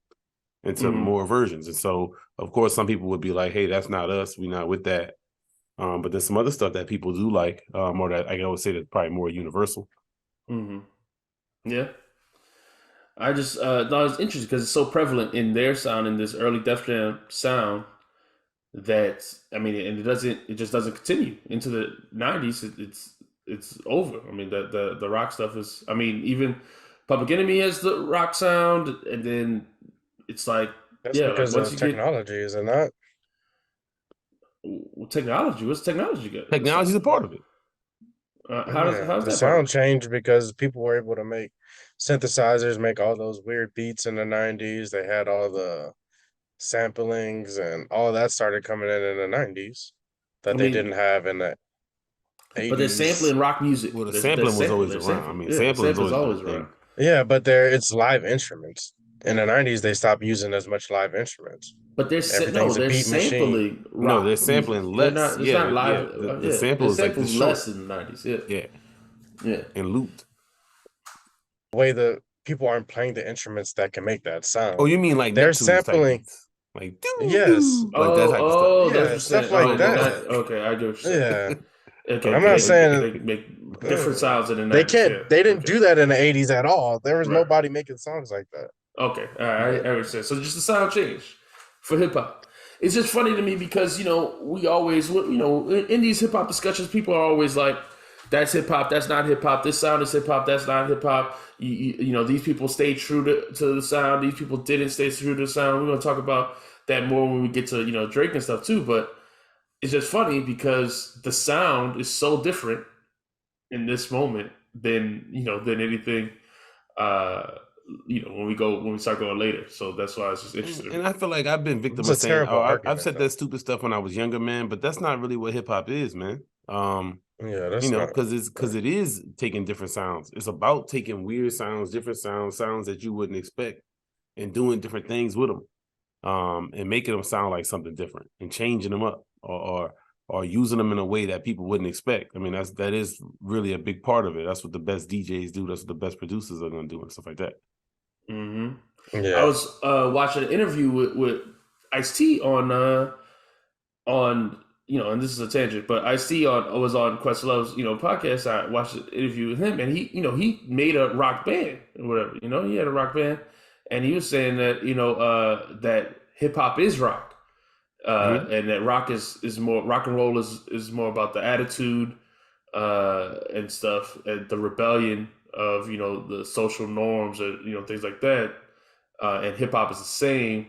into Mhm. more versions. And so, of course, some people would be like, "Hey, that's not us. We're not with that." But there's some other stuff that people do like, or that I would say that's probably more universal. Mhm. Yeah. I just thought it was interesting because it's so prevalent in their sound, in this early Def Jam sound, that I mean, and it just doesn't continue into the '90s. It's over. I mean, the rock stuff is. I mean, even Public Enemy has the rock sound, and then it's like, That's yeah, like because once of you get technology, is it not? technology, what's technology got? That's Technology is not. a part of it. Yeah, How's the that part of sound it? changed because people were able to make synthesizers, make all those weird beats in the 90s. They had all the samplings and all of that started coming in the 90s I that they mean, didn't have in the but they're 80s. sampling rock music. Well, the They're sampling was sampling. always They're around. I sampling. mean, Yeah, the sampling has sampling's always been a always thing. rock. Yeah, but it's live instruments. In the 90s, they stopped using as much live instruments. But no, Everything's a they're beat machine. sampling No, they're rock music. sampling They're less. not. It's Yeah, not live. yeah. The Yeah, they're sample is like this sampling short. less in the '90s. Yeah, Yeah, yeah. and looped. The way the people aren't playing the instruments that can make that Oh, sound. you mean like They're Neptunes type sampling, beats, like doo yes, doo, like that type of stuff. That's what yeah, you're stuff saying. like Oh, they're that. not. Okay, I get what you're saying. Yeah. Okay, I'm okay. not They saying make different uh, sounds in the '90s. Yeah. they didn't Okay. do that in the 80s at all. There was Right. nobody making songs like that. Okay. All right. I understand. So just the sound change for hip hop. It's just funny to me because we always in these hip hop discussions, people are always like, "That's hip hop. That's not hip hop. This sound is hip hop. That's not hip hop." These people stay true to the sound. These people didn't stay true to the sound. We're gonna talk about that more when we get to Drake and stuff too. But it's just funny because the sound is so different in this moment than anything. Uh, when we start going later. So that's why it's just interesting to me. And I feel like I've been victim It's of a saying, terrible "Oh, I've argument said though. that stupid stuff when I was younger, man." But that's not really what hip hop is, man. Yeah, that's not. Because it is taking different sounds. It's about taking weird sounds, different sounds that you wouldn't expect, and doing different things with them, and making them sound like something different, and changing them up, or using them in a way that people wouldn't expect. I mean, that is really a big part of it. That's what the best DJs do. That's what the best producers are going to do, and stuff like that. Mm-hmm. I Yeah. was watching an interview with Ice T on and this is a tangent, but Ice T was on Questlove's podcast. I watched an interview with him, and he made a rock band or whatever. He had a rock band, and he was saying that that hip hop is rock, Mhm. and that is more rock and roll is more about the attitude and stuff, and the rebellion of the social norms and things like that. And hip hop is the same,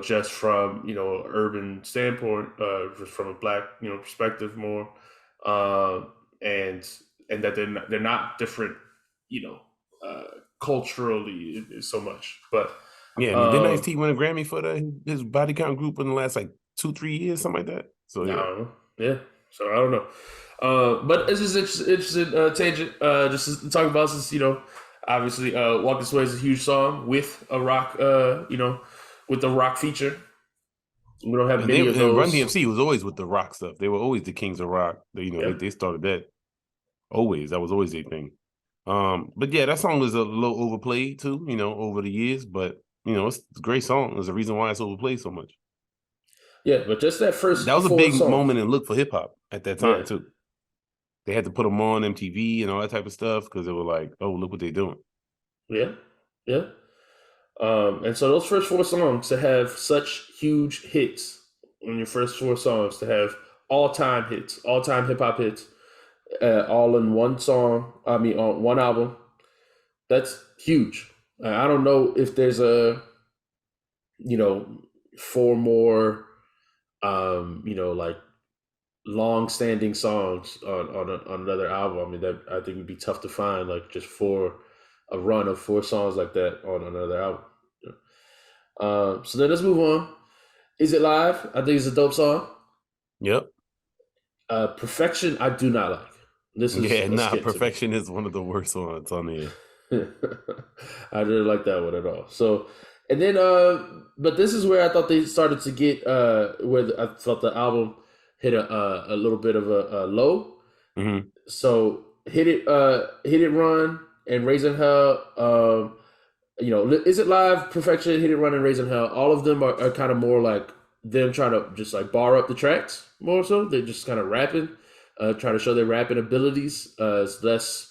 just from urban standpoint, just from a black perspective more, uh, and that they're not different, you know, uh, culturally so much. But Yeah, I mean, didn't Ice um, T win a Grammy for his body count group in the last like 2-3 years, something like that? So I yeah, don't know. Yeah, so I don't know. But it's just interesting tangent. Just to talk about since obviously, "Walk This Way" is a huge song with a rock. With the rock feature. We don't have and they many of and Run those. DMC was always with the rock stuff. They were always the kings of rock. They Yeah. they started that always. That was always their thing. But yeah, that song was a little overplayed too. Over the years, but it's a great song. There's a reason why it's overplayed so much. Yeah, but just that That first was a four big songs. moment and look for hip hop at that Yeah. time too. they had to put them on MTV and all that type of stuff because they were like, oh, look what they're doing. Yeah, yeah. And so those first 4 songs to have such huge hits on your first 4 songs, to have all-time hits, all-time hip hop hits, all in one song. I mean, on one album. That's huge. I don't know if there's you know, 4 more, like long-standing songs on another album. I mean, that I think would be tough to find, like just a run of 4 songs like that on another album. So then let's move on. Is It Live? I think it's a dope song. Yep. Perfection, I do not like. Let's get to it. Perfection is one of the worst ones on here. I didn't like that one at all. So, and then, but this is where I thought they started to get, where I thought the album hit a little bit of a low. Mm-hmm. So Hit It Run, and Raising Hell. Is It Live, Perfection, Hit It Run, and Raising Hell. All of them are kind of more like them trying to just like bar up the tracks more so. They're just kind of rapping, trying to show their rapping abilities. It's less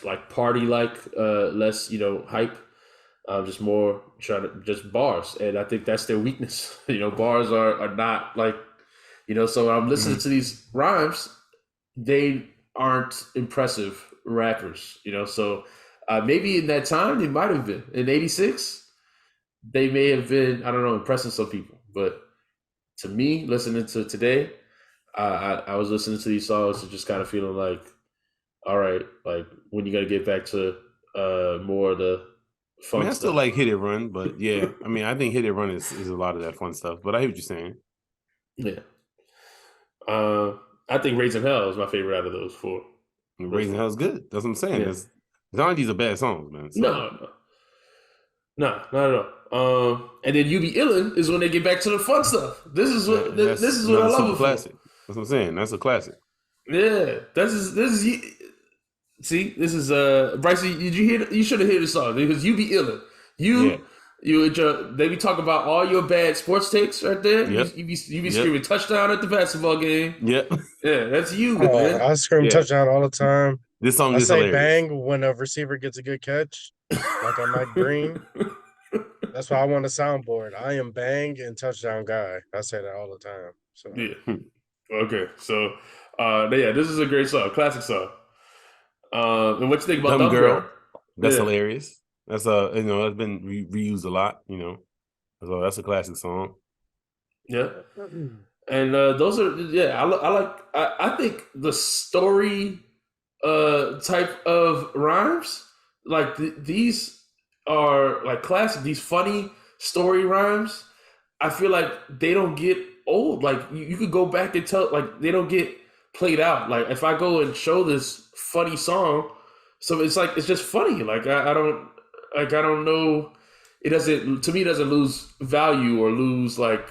like party like, less hype. Just more trying to just bars, and I think that's their weakness. Bars are not like, So when I'm listening to these rhymes, they aren't impressive rappers. So maybe in that time they might have been in '86. They may have been, I don't know, impressing some people, but to me, listening to today, I was listening to these songs and just kind of feeling like, all right, like when you got to get back to more of the fun I stuff. still like Hit It Run, but yeah, I mean, I think Hit It Run is a lot of that fun stuff. But I hear what you're saying. Yeah. I think Raising Hell is my favorite out of those 4. Raising Hell is good. That's what I'm saying. Yeah. None of these are bad songs, man. So. No, not at all. And then You Be Illin' is when they get back to the fun stuff. This is what I love it classic. for. That's what I'm saying. That's a classic. Yeah, this is. See, this is Bryce. Did you hear? You should have heard the song because You Be Illin'. They be talking about all your bad sports takes right there. Yep. You be screaming touchdown at the basketball game. Yep. Yeah, that's you, man. I scream touchdown all the time. This song I is say hilarious. bang when a receiver gets a good catch, like on Mike Green. That's why I want a soundboard. I am bang and touchdown guy. I say that all the time. So yeah. Okay, so this is a great song, classic song. And what you think about Dumb Girl? That's hilarious. That's that's been reused a lot. So that's a classic song. Yeah, and those are I think the story type of rhymes, like these are like classic. These funny story rhymes, I feel like they don't get old. Like you could go back and tell, like they don't get played out. Like if I go and show this funny song, so it's like it's just funny. Like I don't know. It doesn't lose value or lose like,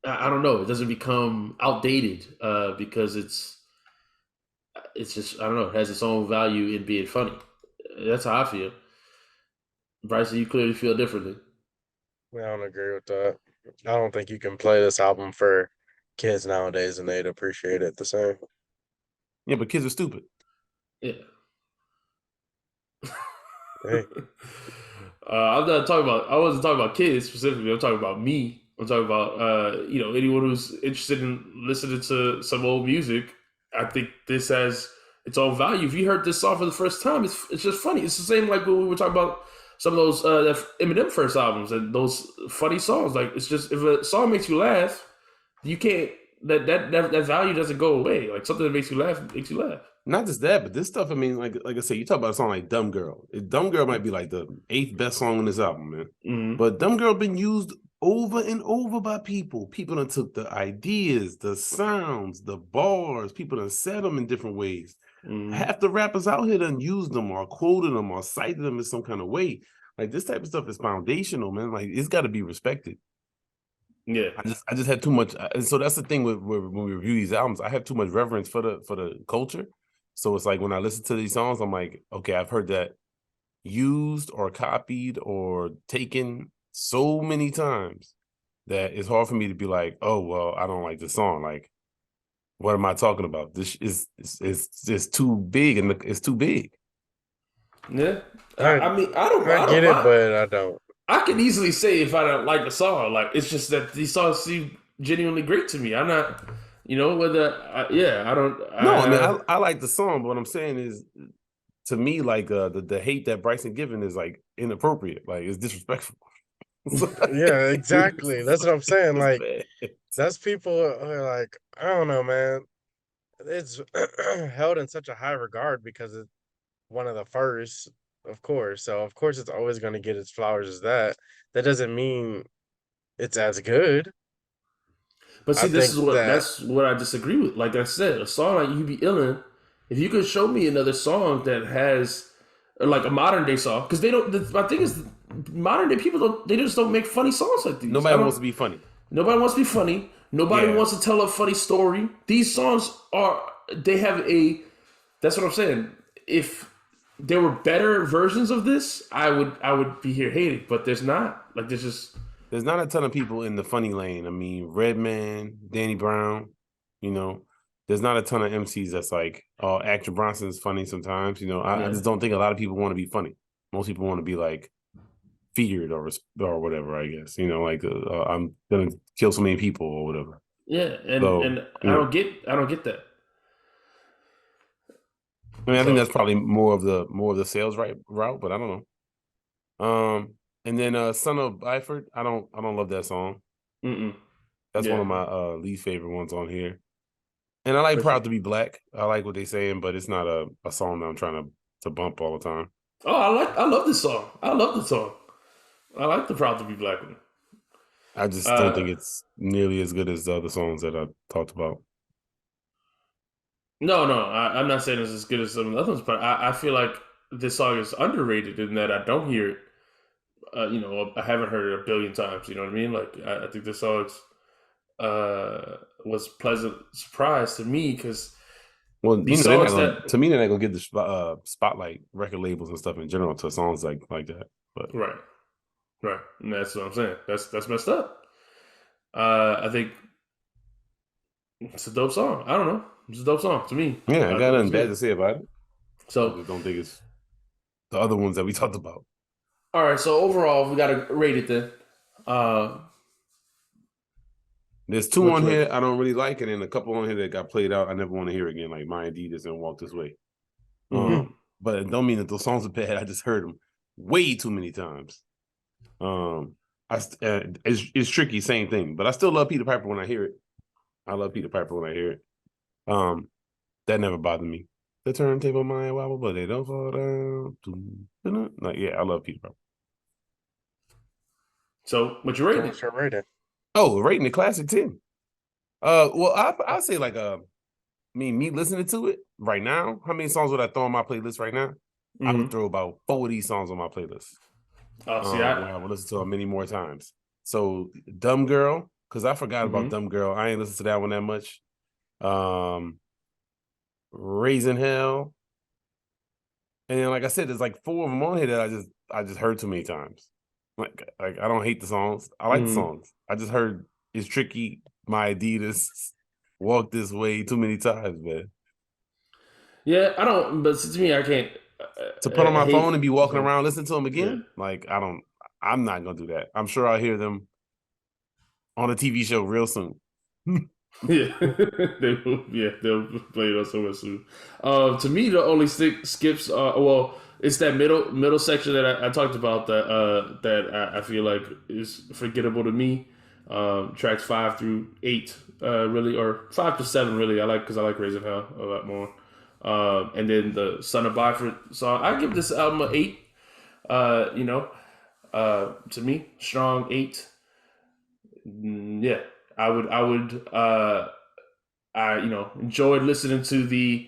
I don't know. It doesn't become outdated because it's just, I don't know. It has its own value in being funny. That's how I feel. Bryson, you clearly feel differently. I don't agree with that. I don't think you can play this album for kids nowadays and they'd appreciate it the same. Yeah, but kids are stupid. Yeah. Hey. I wasn't talking about kids specifically. I'm talking about me. I'm talking about anyone who's interested in listening to some old music. I think this has its own value. If you heard this song for the first time, it's just funny. It's the same like when we were talking about some of those Eminem first albums and those funny songs. Like it's just, if a song makes you laugh, you can't that value doesn't go away. Like something that makes you laugh makes you laugh. Not just that, but this stuff, I mean, like I said, you talk about a song like Dumb Girl. Dumb Girl might be like the 8th best song on this album, man. Mm-hmm. But Dumb Girl been used over and over by people. People done took the ideas, the sounds, the bars. People done said them in different ways. Mm-hmm. Half the rappers out here done used them or quoted them or cited them in some kind of way. Like this type of stuff is foundational, man. Like it's got to be respected. Yeah, I just had too much, and so that's the thing with when we review these albums. I have too much reverence for the culture. So it's like when I listen to these songs, I'm like, okay, I've heard that used or copied or taken so many times that it's hard for me to be like, oh, well, I don't like this song. Like What am I talking about? This is it's too big and it's too big. Yeah, I I mean, I I don't get it, mind. but I don't. I could easily say if I don't like the song, like it's just that these songs seem genuinely great to me. I'm not, whether I don't. No, I mean I like the song, but what I'm saying is to me, like the hate that Bryson given is like inappropriate, like it's disrespectful. Yeah, exactly. That's what I'm saying. It's Like, bad. that's people who are like, I don't know, man. It's held in such a high regard because it's one of the first, of course. So of course it's always going to get its flowers as that. That doesn't mean it's as good. But I see, think that that's what I disagree with. Like I said, a song like "You Be Illin," if you could show me another song that has like a modern day song, because they don't. My thing is, modern day people don't. They just don't make funny songs like these. I Nobody wants don't. to be funny. Nobody wants to be funny. Nobody Yeah. wants to tell a funny story. These songs are. They have a. That's what I'm saying. If there were better versions of this, I would be here hating. But there's not. Like there's just. There's not a ton of people in the funny lane. I mean, Redman, Danny Brown, there's not a ton of MCs that's like, oh, Action Bronson is funny sometimes. I just don't think a lot of people want to be funny. Most people want to be like feared or whatever, I guess. Like I'm gonna kill so many people or whatever. Yeah, and So, and I don't get that. I mean, I think So that's probably more of the sales route, but I don't know. And then Son of Byford, I don't love that song. mm-mm. That's one Yeah, of my least favorite ones on here. And I like for Proud sure. to Be Black. I like what they're saying, but it's not a song that I'm trying to bump all the time. Oh, I love this song. I love the song. I like the Proud to Be Black one. I just don't think Uh, it's nearly as good as the other songs that I talked about. no, I'm not saying it's as good as some of the others, but I feel like this song is underrated in that I don't hear it. I haven't heard it a billion times. You know what I mean? Like I think this song was pleasant surprise to me because Well, these they're not songs gonna. that To me, they're not gonna give the spotlight record labels and stuff in general to songs like that. But right, right, and that's what I'm saying. That's messed up. I think it's a dope song. I don't know. It's a dope song to me. yeah, I I got think it's nothing bad good. to say about it. I So, just don't think it's the other ones that we talked about. all right. So overall, we got to rate it then. Uh, There's two what on you rate here it? I don't really like, and then a couple on here that got played out. I never want to hear again, like My Adidas and Walk This Way. Mm-hmm. But it don't mean that those songs are bad. I just heard them way too many times. It's tricky, same thing. But I still love Peter Piper when I hear it. I love Peter Piper when I hear it. That never bothered me. The turntable might wobble, but they don't fall down. Like, yeah, I love Peter Piper. So, what you rate so it? what's your rating? Oh, rating the classic 10. Well, I'll say like me listening to it right now. How many songs would I throw on my playlist right now? I would Mm-hmm. throw about 4 of these songs on my playlist. Oh, see, Where I would listen to them many more times. So Dumb Girl, because I forgot about mm-hmm. Dumb Girl. I ain't listened to that one that much. Raising Hell. And then, like I said, there's like 4 of them on here that I just heard too many times. Like I don't hate the songs. I like the Mm-hmm. songs. I just heard It's Tricky, My Adidas, Walk This Way too many times, man. Yeah, I don't. But to me, I can't To put on my phone hate. and be walking So, around listening to them yeah, again, like I'm not gonna do that. I'm sure I'll hear them on a TV show real soon. yeah, they'll play it on somewhere soon. To me, the only skips are it's that middle section that I talked about that I feel like is forgettable to me. Tracks 5 through 8, really, or 5 to 7, really. I like because I like Raising Hell a lot more. And then the Son of Byford song, I give this album an 8. To me, strong 8. Yeah, I enjoyed listening to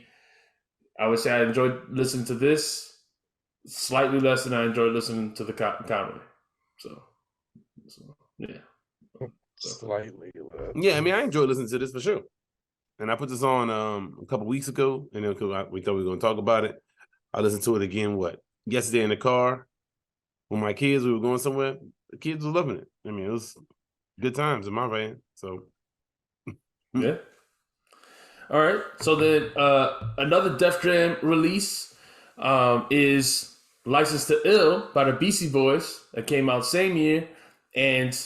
I would say I enjoyed listening to this slightly less than I enjoyed listening to the comedy. So yeah. Slightly less. Yeah, I mean, I enjoyed listening to this for sure. And I put this on a couple weeks ago, and then we thought we were going to talk about it. I listened to it again, yesterday in the car with my kids. We were going somewhere. The kids were loving it. I mean, it was good times in my van. So, Yeah. All right. So then another Def Jam release is License to Ill by the Beastie Boys that came out same year. And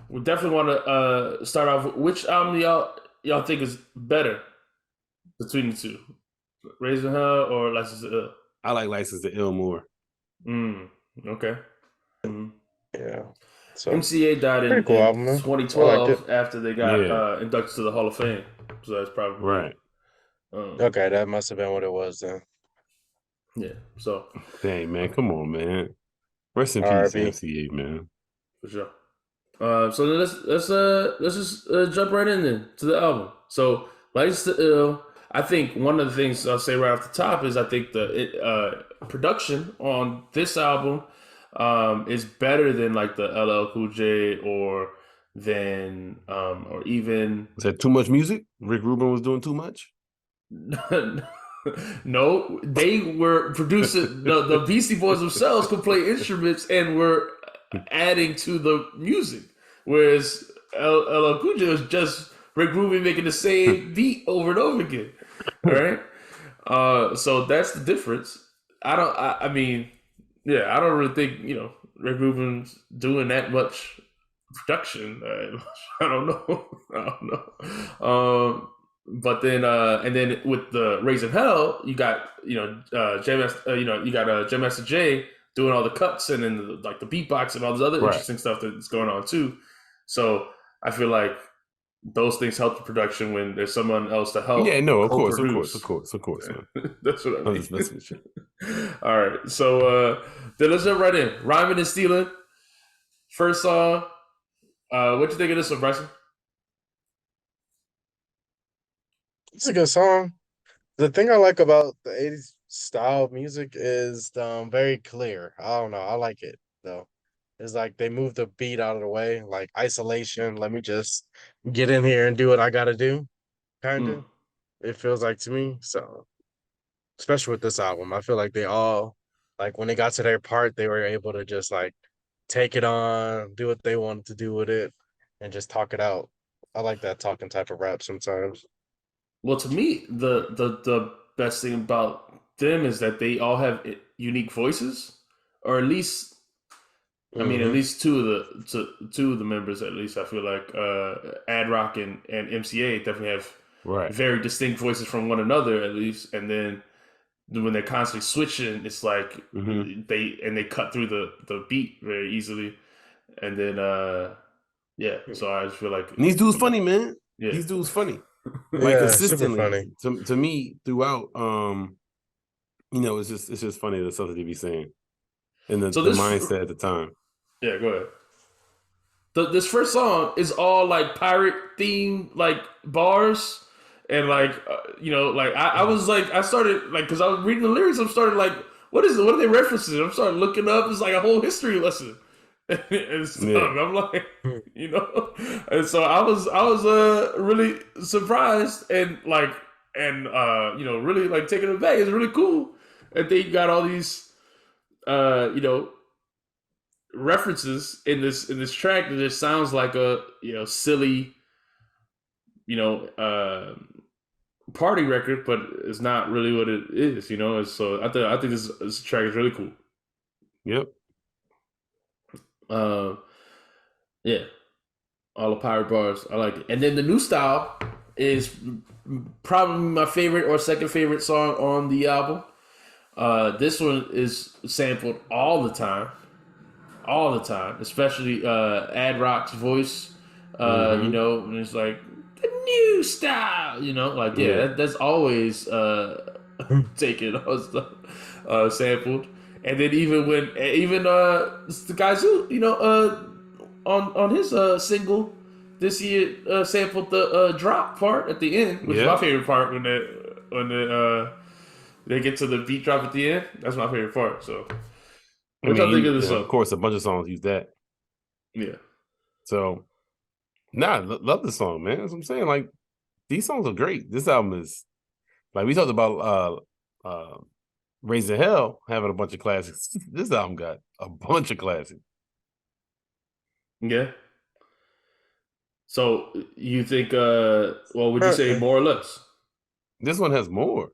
we definitely want to start off with which album y'all think is better between the two? Raising Hell or License to Ill? I like License to Ill more. Okay. Yeah. So MCA died in, pretty cool album, man. 2012 after they got Yeah. inducted to the Hall of Fame. So that's probably Right. Okay, that must have been what it was then. Yeah. So Dang, man, come on, man. Rest in peace, R.I.P. MCA, man. for sure. So then let's just jump right in then to the album. So License to Ill. I think one of the things I'll say right off the top is I think the production on this album is better than like the LL Cool J or even Is that too much music? Rick Rubin was doing too much? no, they were producing the Beastie Boys themselves could play instruments and were adding to the music, whereas LL Cool J was just Rick Rubin making the same beat over and over again. All right, so that's the difference. I mean, yeah, I don't really think Rick Rubin's doing that much production. I don't know. But then and then with the Raising Hell, you got Jam Master Jay doing all the cuts and then the beatbox and all this other interesting stuff that's going on too. So I feel like those things help the production when there's someone else to help. Yeah, no, of course. Man. That's what I mean. All right, so then let's jump right in. Rhyming and Stealing. First song. What you think of this one, Bryson? It's a good song. The thing I like about the 80s style of music is very clear. I don't know. I like it though. It's like they move the beat out of the way, like isolation. Let me just get in here and do what I gotta do. Kind of. It feels like to me. So especially with this album, I feel like they all like when they got to their part, they were able to just like take it on, do what they wanted to do with it, and just talk it out. I like that talking type of rap sometimes. Well, to me, the best thing about them is that they all have unique voices, or at least, I mean, at least two of the members. At least I feel like Ad Rock and MCA definitely have very distinct voices from one another. At least, and then when they're constantly switching, it's like they cut through the beat very easily, and then yeah. So I just feel like and these dudes funny, man. Yeah, these dudes funny. Like consistently to me throughout it's just funny the stuff that they be saying and the mindset at the time. Yeah, go ahead. This first song is all like pirate theme like bars and like I was like I started like because I was reading the lyrics, I'm started like what are they referencing? I'm starting looking up, it's like a whole history lesson. And stuff. Yeah. I'm like, and so I was really surprised and really like taken aback. It's really cool that they got all these references in this track that just sounds like a silly party record, but it's not really what it is. And so I think this track is really cool. Yep. Yeah, all the pirate bars, I like it. And then the New Style is probably my favorite or second favorite song on the album. This one is sampled all the time, especially Ad Rock's voice. And it's like the New Style, that's always taken sampled. And then even the guys who on his single this year sampled the drop part at the end, which is my favorite part when they get to the beat drop at the end. That's my favorite part. So what y'all think of this song? Of course, a bunch of songs use that. Yeah. So love the song, man. That's what I'm saying. Like these songs are great. This album is like we talked about Raising Hell having a bunch of classics. This album got a bunch of classics. Yeah. So you think would you say more or less? This one has more.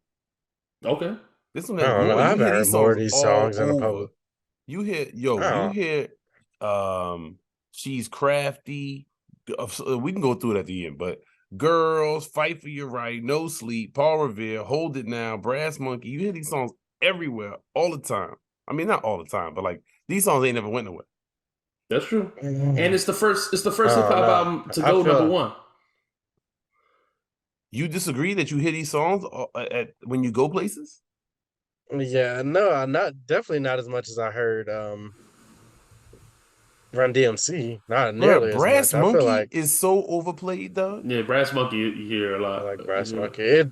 Okay. This one I has don't know. more. I You haven't hear heard these more songs of these all songs in the over. public. You hear, Oh, She's Crafty. We can go through it at the end, but Girls, Fight for Your Right, No Sleep, Paul Revere, Hold It Now, Brass Monkey. You hear these songs everywhere all the time. I mean, not all the time, but like these songs ain't never went nowhere. That's true. And it's the first I hip don't hop know. album to I go number feel one. You disagree that you hear these songs when you go places? yeah, no, I'm not definitely not as much as I heard Run DMC. Not Bruh, nearly as Brass much. I feel Monkey like is so overplayed, dog. Yeah, Brass Monkey you hear a I lot. like You Brass hear- Monkey.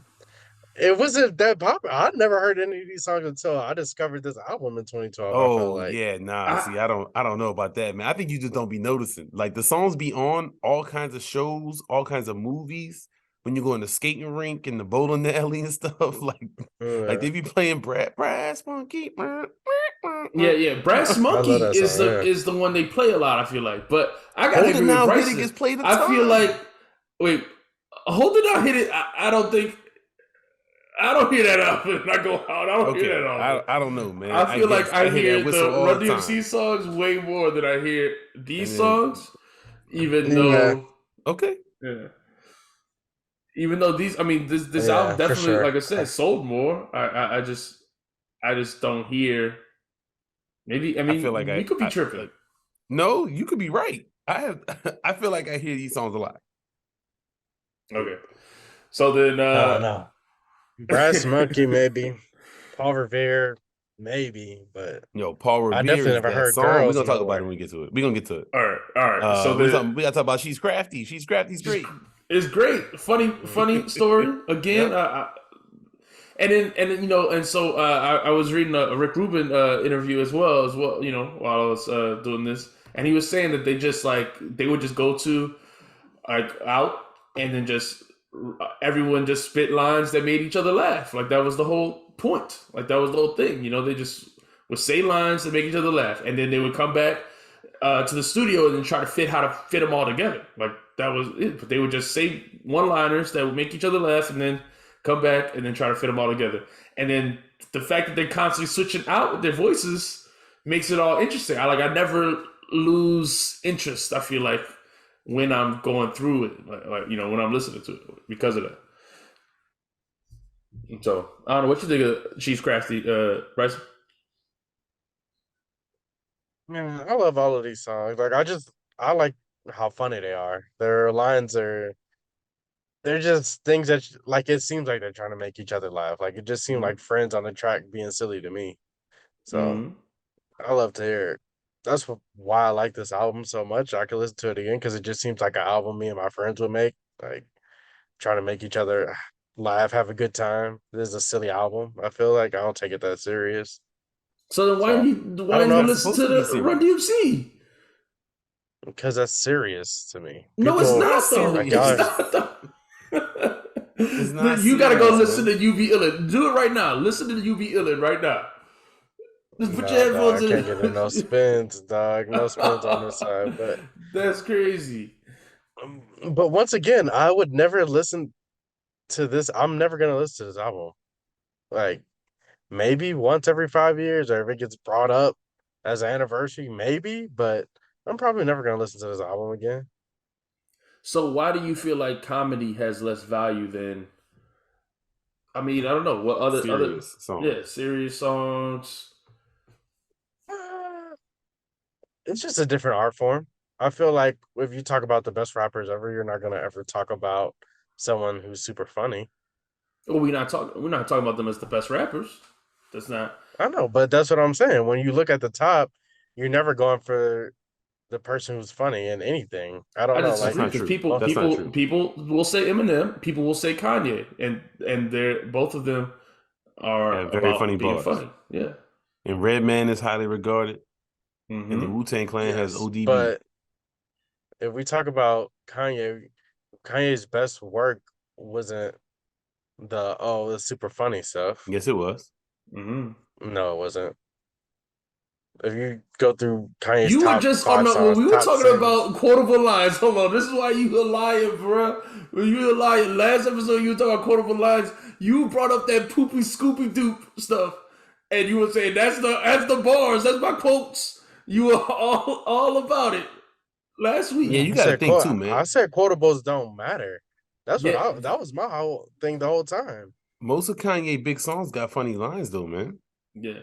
It wasn't that popular. I'd never heard any of these songs until I discovered this album in 2012. I felt Oh like yeah, nah. I, See, I don't know about that, man. I think you just don't be noticing. Like the songs be on all kinds of shows, all kinds of movies. When you go in the skating rink and the bowling alley and stuff, like they be playing Brass Monkey. yeah. Brass I love Monkey that song. Yeah. is the one they play a lot. I feel like, but I gotta Hold It agree with Now Hit It Bryson. gets played a I feel ton. like wait, Hold It Now Hit It. I don't think. I don't hear that often. I go out. I don't Okay, hear that often. I don't know, man. I feel like guess I hear hear that whistle the all Run the DMC time. songs way more than I hear these And then- songs. Even Yeah. though, Okay, yeah. Even though these, I mean, this Yeah, album for definitely, sure. like I said, sold more. I just don't hear. Maybe I mean feel like we could be I- tripping. no, you could be right. I feel like I hear these songs a lot. Okay, so then No. Brass Monkey, maybe. Paul Revere, maybe, but Yo, Paul Revere I definitely is never that heard song. We're Girls gonna talk about nowhere. it when we get to it. We're gonna get to it. all right. So we then gotta talk about She's Crafty. She's Crafty's great. it's great, funny story again. Yep. And then and so I was reading a Rick Rubin interview as well while I was doing this, and he was saying that they would just go to like out and then just everyone just spit lines that made each other laugh. Like that was the whole point. Like that was the whole thing. They just would say lines that make each other laugh, and then they would come back to the studio and then try to fit them all together. Like that was it. But they would just say one-liners that would make each other laugh, and then come back and then try to fit them all together. And then the fact that they're constantly switching out with their voices makes it all interesting. I never lose interest. I feel like when I'm going through it, when I'm listening to it because of that. So I don't know what you think of She's Crafty, Bryson. Man, I love all of these songs. Like I like how funny they are. Their lines they're just things that like it seems like they're trying to make each other laugh. Like it just seemed like friends on the track being silly to me. So Mhm. I love to hear it. That's why I like this album so much. I could listen to it again because it just seems like an album me and my friends would make. Like trying to make each other laugh, have a good time. This is a silly album. I feel like I don't take it that serious. So then why So, didn't you I don't know. listen to It's supposed to the be Run DMC? Because that's serious to me. No, it's People- not though. like, It's y'all- not though. It's not You gotta go serious, listen to UV Illin. Do it right now. Listen to the UV Illin right now. Just put Nah, your headphones dog, I in. can't get in no spins, dog. No spins on this side. But That's crazy. once again, I would never listen to this. I'm never gonna listen to this album. Like maybe once every 5 years, or if it gets brought up as an anniversary, maybe. But I'm probably never gonna listen to this album again. So why do you feel like comedy has less value than? I mean, I don't know what other Serious song. serious songs. It's just a different art form. I feel like if you talk about the best rappers ever, you're not gonna ever talk about someone who's super funny. Well, we're not talking about them as the best rappers. That's not. I know, but that's what I'm saying. When you look at the top, you're never going for the person who's funny in anything. I don't I know. disagree Like, because true. That's not true. people will say Eminem, people will say Kanye, and they're both of them are Yeah, very about funny being bars. funny. Yeah. And Redman is highly regarded, Mhm. and the Wu-Tang Clan has yes, ODB. but if we talk about Kanye's best work wasn't the super funny stuff. Yes, it was. Mhm. No, it wasn't. If you go through Kanye's You were top just five on the, when songs, we were top talking singles- about quotable lines. Hold on, this is why you a liar, bro. When you a liar, last episode you were talking about quotable lines. you brought up that poopy scoopy doop stuff, and you were saying that's the bars, that's my quotes. You were all about it last week. Yeah, you got to think too, man. I said quotables don't matter. That's what Yeah. that was my whole thing the whole time. Most of Kanye big songs got funny lines though, man. Yeah.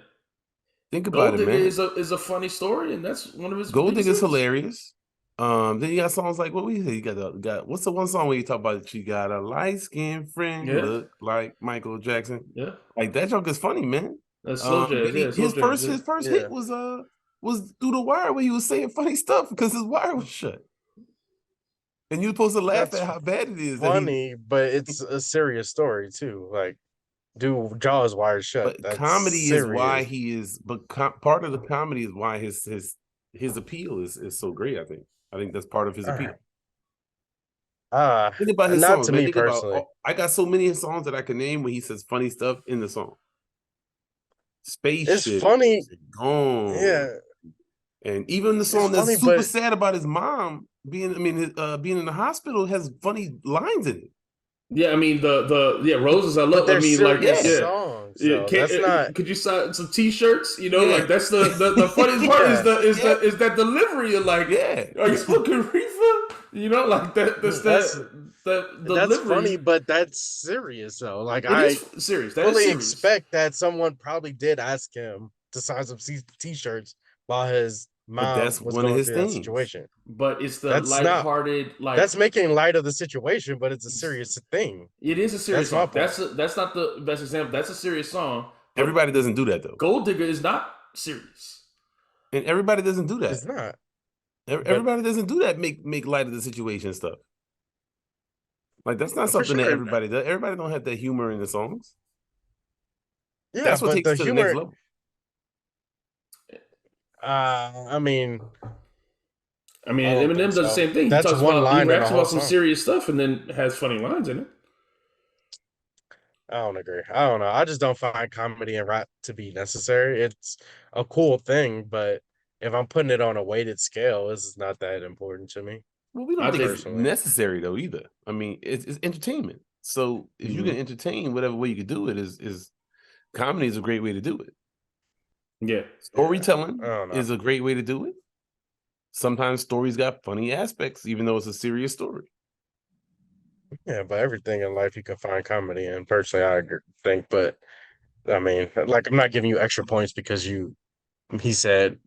Think about Gold it, Digger man. is a funny story, and that's one of his Gold biggest Digger's hits. hilarious. Then you got songs like what we say. You got what's the one song where you talk about that you got a light skinned friend Yeah. look like Michael Jackson. Yeah. Like that joke is funny, man. That's slow jazz. Then Yeah, slow jazz, his first Yeah. hit was Through the Wire where he was saying funny stuff because his wire was shut. And you're supposed to laugh That's at how bad it is. funny, but it's a serious story too. Like, dude, jaws wired shut. But That's comedy serious. is why he is. But part of the comedy is why his appeal is so great. I think that's part of his appeal. Think about his not songs. to Man. me Think about, personally. I got so many songs that I can name where he says funny stuff in the song. Spaceship. It's funny. Gone. Yeah. And even the song It's that's funny, super but- sad about his mom being in the hospital has funny lines in it. Yeah, I mean the roses I love. But they're I mean, like serious yeah. songs. Yeah, So that's not. Could you sign some T-shirts? You know, Yeah. like that's the funniest part Yeah. is that delivery of like, Yeah. are you smoking reefer? You know, like That's delivery. funny, but that's serious though. Like It I is serious. That is fully serious. expect that someone probably did ask him to sign some T-shirts while his mom that's was one of going his through that things. situation. But it's the That's not- lighthearted, like That's making light of the situation, but it's a serious thing. it is a serious That's my song. point. That's not the best example. That's a serious song. But Everybody doesn't do that though. Gold Digger is not serious. And everybody doesn't do that. It's not. Everybody doesn't do that. Make light of the situation and stuff. Like that's not For something that sure. everybody does. Everybody don't have that humor in the songs. Yeah, That's what but takes the it to humor. the next level. I mean, I mean, I don't Eminem think does the so. same thing. That's he talks one about, line he in raps the about whole some song. serious stuff and then has funny lines in it. I don't agree. I don't know. I just don't find comedy and rap to be necessary. It's a cool thing, but if I'm putting it on a weighted scale, this is not that important to me. Well, we don't I think it's personally. necessary though either. I mean, it's entertainment. So if you can entertain, whatever way you can do it is comedy is a great way to do it. Yeah. Storytelling I don't know. is a great way to do it. Sometimes stories got funny aspects, even though it's a serious story. Yeah, but everything in life you can find comedy in. Personally, I think, but I mean, like, I'm not giving you extra points because he said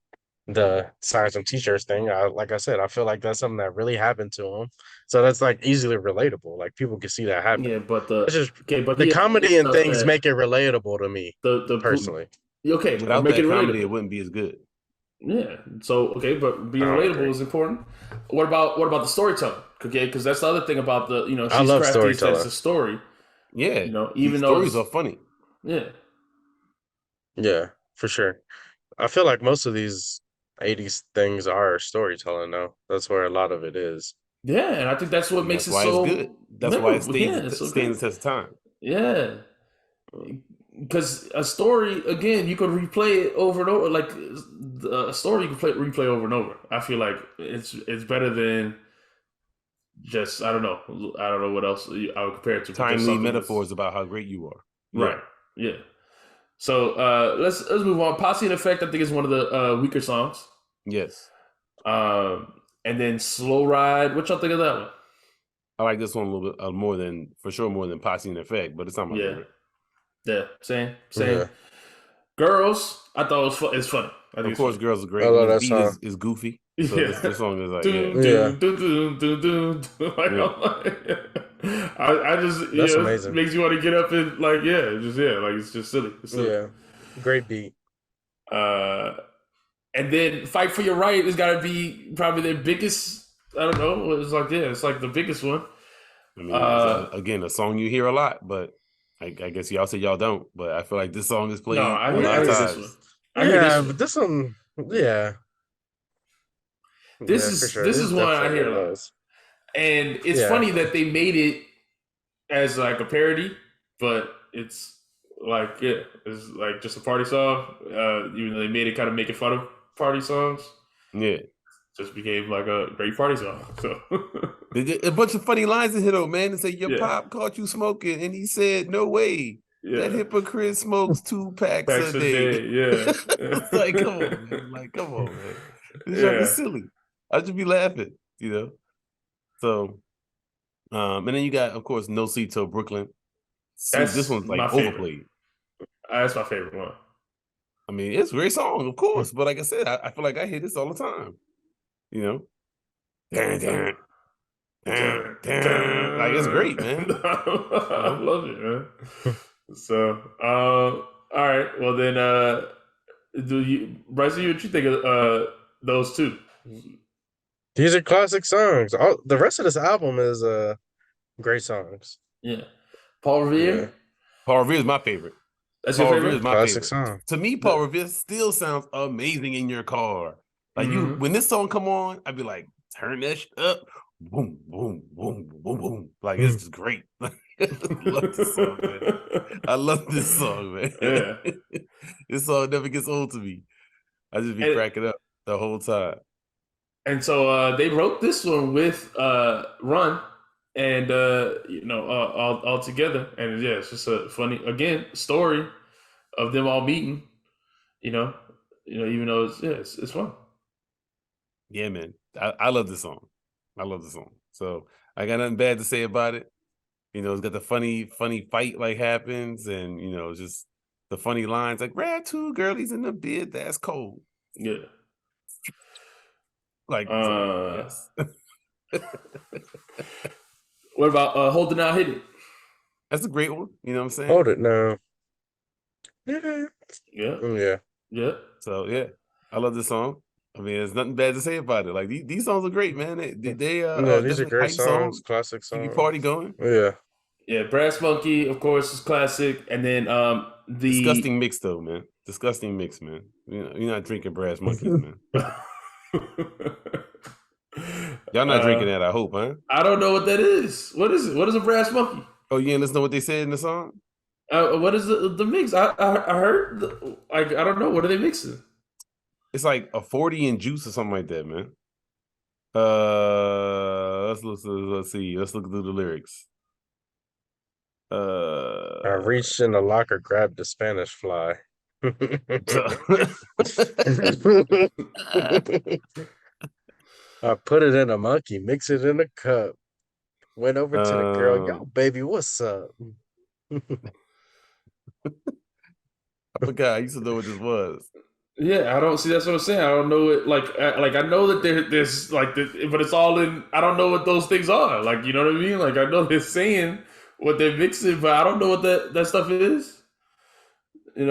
the sign some T-shirts thing. Like I said, I feel like that's something that really happened to him. So that's like easily relatable. Like people can see that happen. Yeah, but It's just but the he- comedy and stuff things that- make it relatable to me the personally. Okay, but Without make that it comedy, relatable. it wouldn't be as good. Yeah. So but being I don't relatable agree. is important. What about the storytelling? Okay, because that's the other thing about the I she's love crafty. storytelling. That's a story. Yeah, You know, these even though stories it's- are funny. Yeah. Yeah, for sure. I feel like most of these 80s things are storytelling though. That's where a lot of it is. Yeah, and I think that's what makes That's it why so it's good. That's why it memorable. Yeah, stays it's so stands good. the test of time. Yeah. Because a story, again, you could replay it over and over. Like a story, you can replay over and over. I feel like it's better than just I don't know what else I would compare it to. but just Timely something that's- metaphors about how great you are. right? Yeah. So let's move on. Posse in Effect, I think, is one of the weaker songs. Yes. And then Slow Ride. What y'all think of that one? I like this one a little bit more than Posse in Effect, but it's not my Yeah. favorite. Yeah, same. Yeah. Girls, I thought it's funny. I think Of it's course, funny. girls are great. I love The that beat song. is goofy. So Yeah. this song is like, Dun, yeah. Yeah. dun, dun, dun, dun, dun. Like, Yeah. I'm like- I just That's it amazing. makes you want to get up and like like it's just silly. It's silly. Yeah. Great beat. And then Fight for Your Right has got to be probably their biggest. I don't know. It's like the biggest one. I mean, again, a song you hear a lot, but I guess y'all say y'all don't. But I feel like this song is played No, I a hear lot of this times. one. I hear Yeah, this but this one, yeah. This Yeah, is- for sure. this is one I definitely hear a lot. was. And it's Yeah. funny that they made it as like a parody, but it's like it's like just a party song. Even though they made it kind of making fun of party songs. Yeah. just became like a great party song. So They did a bunch of funny lines in here though, man. They say your yeah, pop caught you smoking, and he said, "No way, that yeah, hypocrite smokes 2 packs packs a a day." day. Yeah, It's like, come on, man. Like, come on, man. This junk is yeah. silly. I just be laughing, you know. So, and then you got, of course, No Sleep Till Brooklyn. This That's one's like my favorite. overplayed. That's my favorite one. I mean, it's a great song, of course, but like I said, I feel like I hear this all the time. You know, dun, dun, dun, Dun, dun. Like it's great, man. dun. I love it, man. So, all right. Well, then, do you, Bryson? What you think of those two? These are classic songs. All the rest of this album is great songs. Yeah, Paul Revere. Yeah. Paul Revere is my favorite. That's your Paul Revere favorite. is my Classic favorite. song. To me, Paul Revere still sounds amazing in your car. Like you, Mhm. when this song come on, I'd be like, turn that shit up, boom, boom, boom, boom, boom. Like it's just great. I love this song, man. I love this song, man. Yeah. This song never gets old to me. I just be And- cracking up the whole time. And so they wrote this one with Run and all together. And yeah, it's just a funny story of them all meeting. Even though it's fun. Yeah, man. I love this song. I love the song. So I got nothing bad to say about it. It's got the funny fight like happens, and just the funny lines like "Grab 2 girlies in the bed, that's cold." Yeah. Like, yes. What about Holding Out Hit It? That's a great one. You know what I'm saying? Hold it now. Yeah. Yeah. Yeah. Yeah. So yeah, I love this song. I mean, there's nothing bad to say about it. Like these songs are great, man. They Yeah, these are definitely great hype songs, classic Keep your songs. party going. Yeah. Yeah. Brass Monkey, of course, is classic. And then the Disgusting mix though, man. Disgusting mix, man. You're not drinking Brass Monkeys, man. Y'all not drinking that, I hope, huh? I don't know what that is. What is it? What is a Brass Monkey? Oh, you ain't listen to what they said in the song? What is the mix? I heard I don't know. What are they mixing? It's like a 40 and juice or something like that, man. Let's see. Let's look through the lyrics. I reached in the locker, grabbed the Spanish fly. I put it in a monkey, mix it in a cup. Went over to the girl, yo, baby, what's up? I forgot. I used to know what this was. Yeah, I don't see. That's what I'm saying. I don't know it. Like I know that there's like, but it's all in. I don't know what those things are. Like, you know what I mean? Like, I know they're saying what they're mixing, but I don't know what that stuff is. Put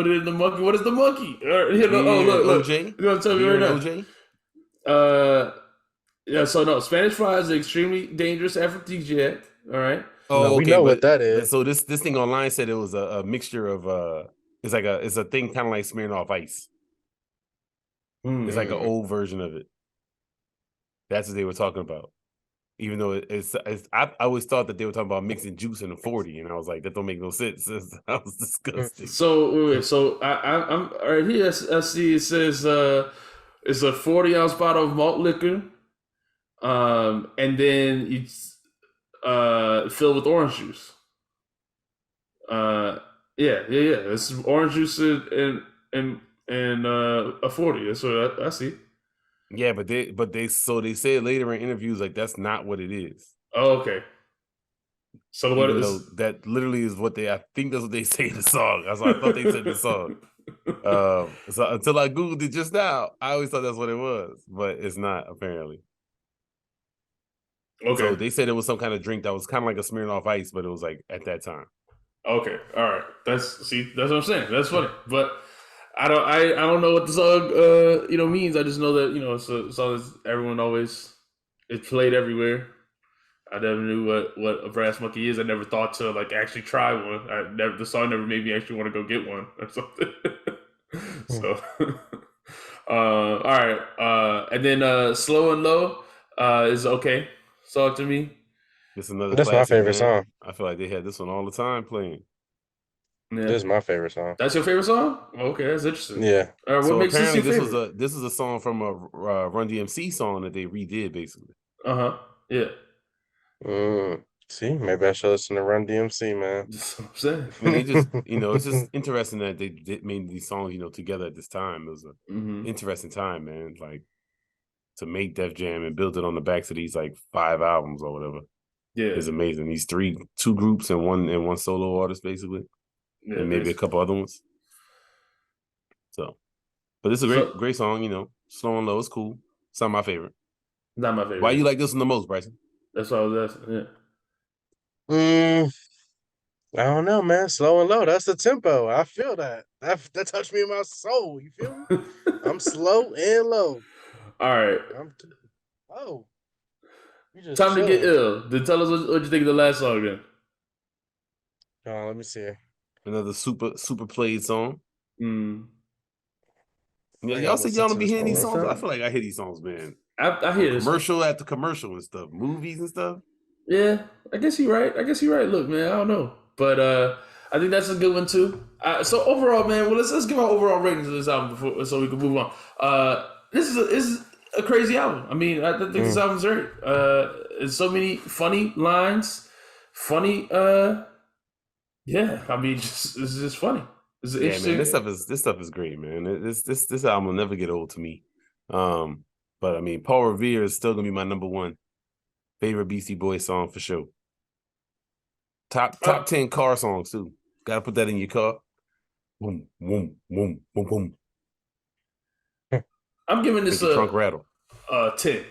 it in the monkey. What is the monkey? Oh, look. OJ? You know what I'm telling you right now? OJ? Yeah. So no, Spanish fly is an extremely dangerous aphrodisiac. All right. Oh, No, we know what that is. So this thing online said it was a mixture of it's a thing kind of like Smirnoff Ice. It's like an old version of it. That's what they were talking about. Even though I always thought that they were talking about mixing juice in a 40, and I was like, that don't make no sense. That was disgusting. So I'm right here. I see it says it's a 40-ounce bottle of malt liquor, and then it's filled with orange juice. Yeah. It's orange juice and a 40. That's what I see. Yeah, but they said later in interviews like that's not what it is. Oh, okay. So what Even is though that literally is what I think that's what they say in the song. That's what I thought they said in the song. So until I Googled it just now, I always thought that's what it was, but it's not apparently. Okay. So they said it was some kind of drink that was kind of like a Smirnoff Ice, but it was like at that time. Okay. All right. That's what I'm saying. That's funny, but I don't know what the song means. I just know that it's a song that everyone always it's played everywhere. I never knew what a Brass Monkey is. I never thought to like actually try one. The song never made me actually want to go get one or something. So all right. And then Slow and Low is okay. Song to me. It's another That's classic, my favorite man. song. I feel like they had this one all the time playing. Yeah. This is my favorite song. That's your favorite song? Okay, that's interesting. Yeah. All right, what So makes this apparently your favorite? this is a song from a Run DMC song that they redid basically. Uh-huh. Yeah. See, maybe I should listen to Run DMC, man. That's what I'm saying. I mean, they just it's just interesting that they made these songs together at this time. It was an Mm-hmm. interesting time, man. Like to make Def Jam and build it on the backs of these like 5 albums or whatever Yeah. is amazing. These two groups and one solo artist basically, Yeah, and maybe a couple other ones. So, but this is a great song. Slow and Low is cool. It's not my favorite. Not my favorite. Why you like this one the most, Bryson? That's what I was asking. Yeah. I don't know, man. Slow and low. That's the tempo. I feel that. That touched me in my soul. You feel me? I'm slow and low. All right. You just Time to get chilling. ill. Then tell us what you think of the last song then. Let me see. Another super played song. Mm. Yeah, I y'all gotta say listen y'all to don't be this hearing one these more songs. I time. feel like I hear these songs, man. I hear this. Commercial after commercial and stuff, movies and stuff. Yeah, I guess you're right. Look, man, I don't know, but I think that's a good one too. So overall, man, well, let's give our overall ratings of this album so we can move on. This is a crazy album. I mean, I think this album's great. There's so many funny lines, yeah. I mean, it's just funny. It's interesting. Man, this stuff is great, man. This album will never get old to me. But I mean, Paul Revere is still gonna be my number one favorite Beastie Boys song for sure. Top 10 car songs too. Got to put that in your car. Boom, boom, boom, boom, boom. I'm giving this a trunk rattle. 10.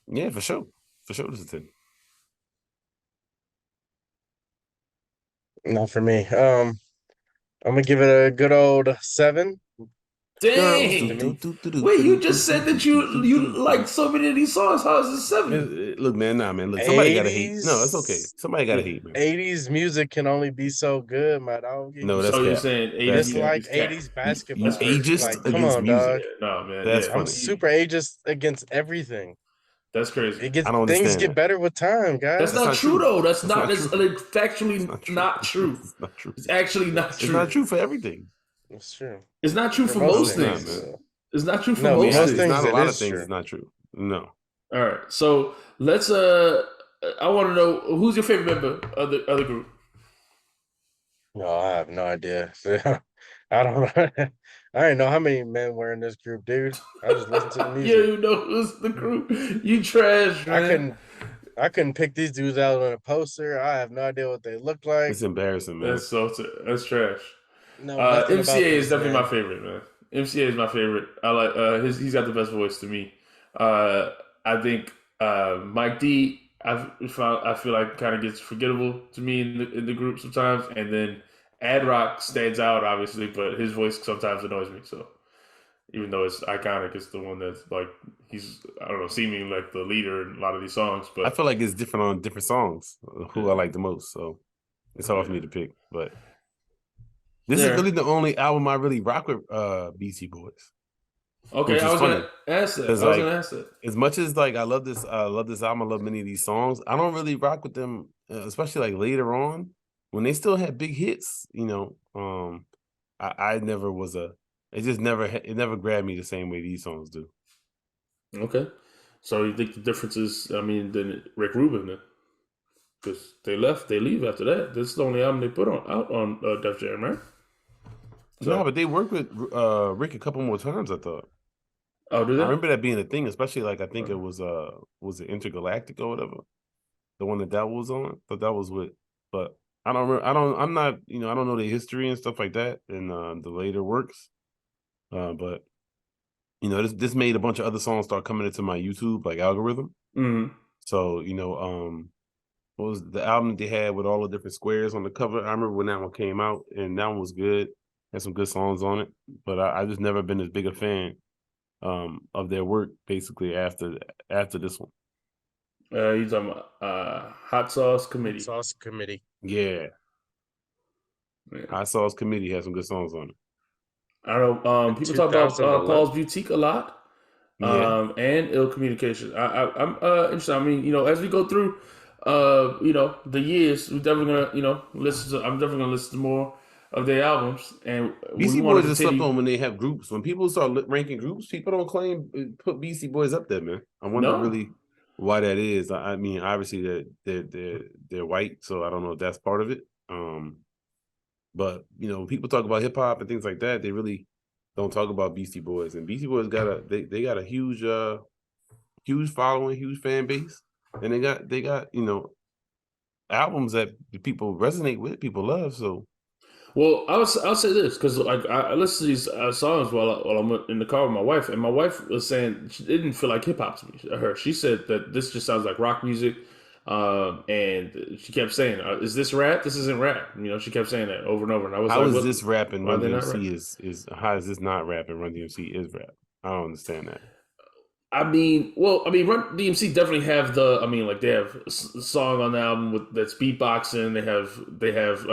Yeah, for sure. This is 10. Not for me. I'm gonna give it a good old 7. Dang! Wait, you just said that you like so many of these songs. How is it 7? Look, man, look. Somebody gotta hate. No, it's okay. Somebody gotta hate, man. 80s music can only be so good, my dog. No, that's so you're saying 80s. It's like 80s basketball. Ageist like, come on, music. dog. No, man. That's I'm super ageist against everything. That's crazy. Things get better with time, guys. That's not true, though. That's factually not true. It's not true. It's actually not true. It's not true for everything. It's true. It's not true for most things. It's not true for most things. It's not a lot of things. It's not true. No. All right. So let's. I want to know who's your favorite member of the other group. No, I have no idea. I don't know. I didn't know how many men were in this group, dude. I just listened to the music. Yeah, you know who's the group. You trash, man. I couldn't pick these dudes out on a poster. I have no idea what they look like. It's embarrassing, man. That's trash. No, MCA is definitely my favorite, man. MCA is my favorite. I like he's got the best voice to me. I think Mike D. I feel like kind of gets forgettable to me in the group sometimes, and then Ad Rock stands out obviously, but his voice sometimes annoys me. So even though it's iconic, it's the one that's like he's seeming like the leader in a lot of these songs. But I feel like it's different on different songs. Who I like the most, so it's hard for me to pick. But this is really the only album I really rock with Beastie Boys. Okay, I was gonna ask that. As much as like I love this album, I love many of these songs. I don't really rock with them, especially like later on when they still had big hits. I never was it never grabbed me the same way these songs do. Okay, so you think the difference is, than Rick Rubin then? Because they leave after that. This is the only album they put out on Def Jam, right? So, no, but they worked with Rick a couple more times, I thought. Oh, did they? I remember that being a thing, especially like I think it was it Intergalactic or whatever, the one that was on. But that was with, but I don't remember. I'm not, I don't know the history and stuff like that in the later works. But this made a bunch of other songs start coming into my YouTube like algorithm. Mm-hmm. So what was the album that they had with all the different squares on the cover? I remember when that one came out, and that one was good. Had some good songs on it, but I just never been as big a fan of their work basically after this one. You talking about Hot Sauce Committee? Hot Sauce Committee. Yeah. Hot Sauce Committee has some good songs on it. I know people talk about Paul's Boutique a lot, and Ill Communication. I'm interested. As we go through, the years, we're definitely gonna, I'm definitely gonna listen to more of their albums, and we BC want to Boys is slept continue. on when they have groups. When people start ranking groups, people don't claim put BC Boys up there, man. I wonder No, really why that is. I mean, obviously they're white, so I don't know if that's part of it. But when people talk about hip hop and things like that, they really don't talk about Beastie Boys. And Beastie Boys they got a huge following, huge fan base, and they got albums that people resonate with, people love. So well, I'll say this because like I listen to these songs while I'm in the car with my wife, and my wife was saying it didn't feel like hip hop to me. Her, she said that this just sounds like rock music, and she kept saying, "Is this rap? This isn't rap." She kept saying that over and over, and I was how like, is "What? this rap and Why are Run they not DMC rap?" is how is this not rap and Run DMC is rap? I don't understand that. Run DMC definitely have like they have a song on the album that's beatboxing. They have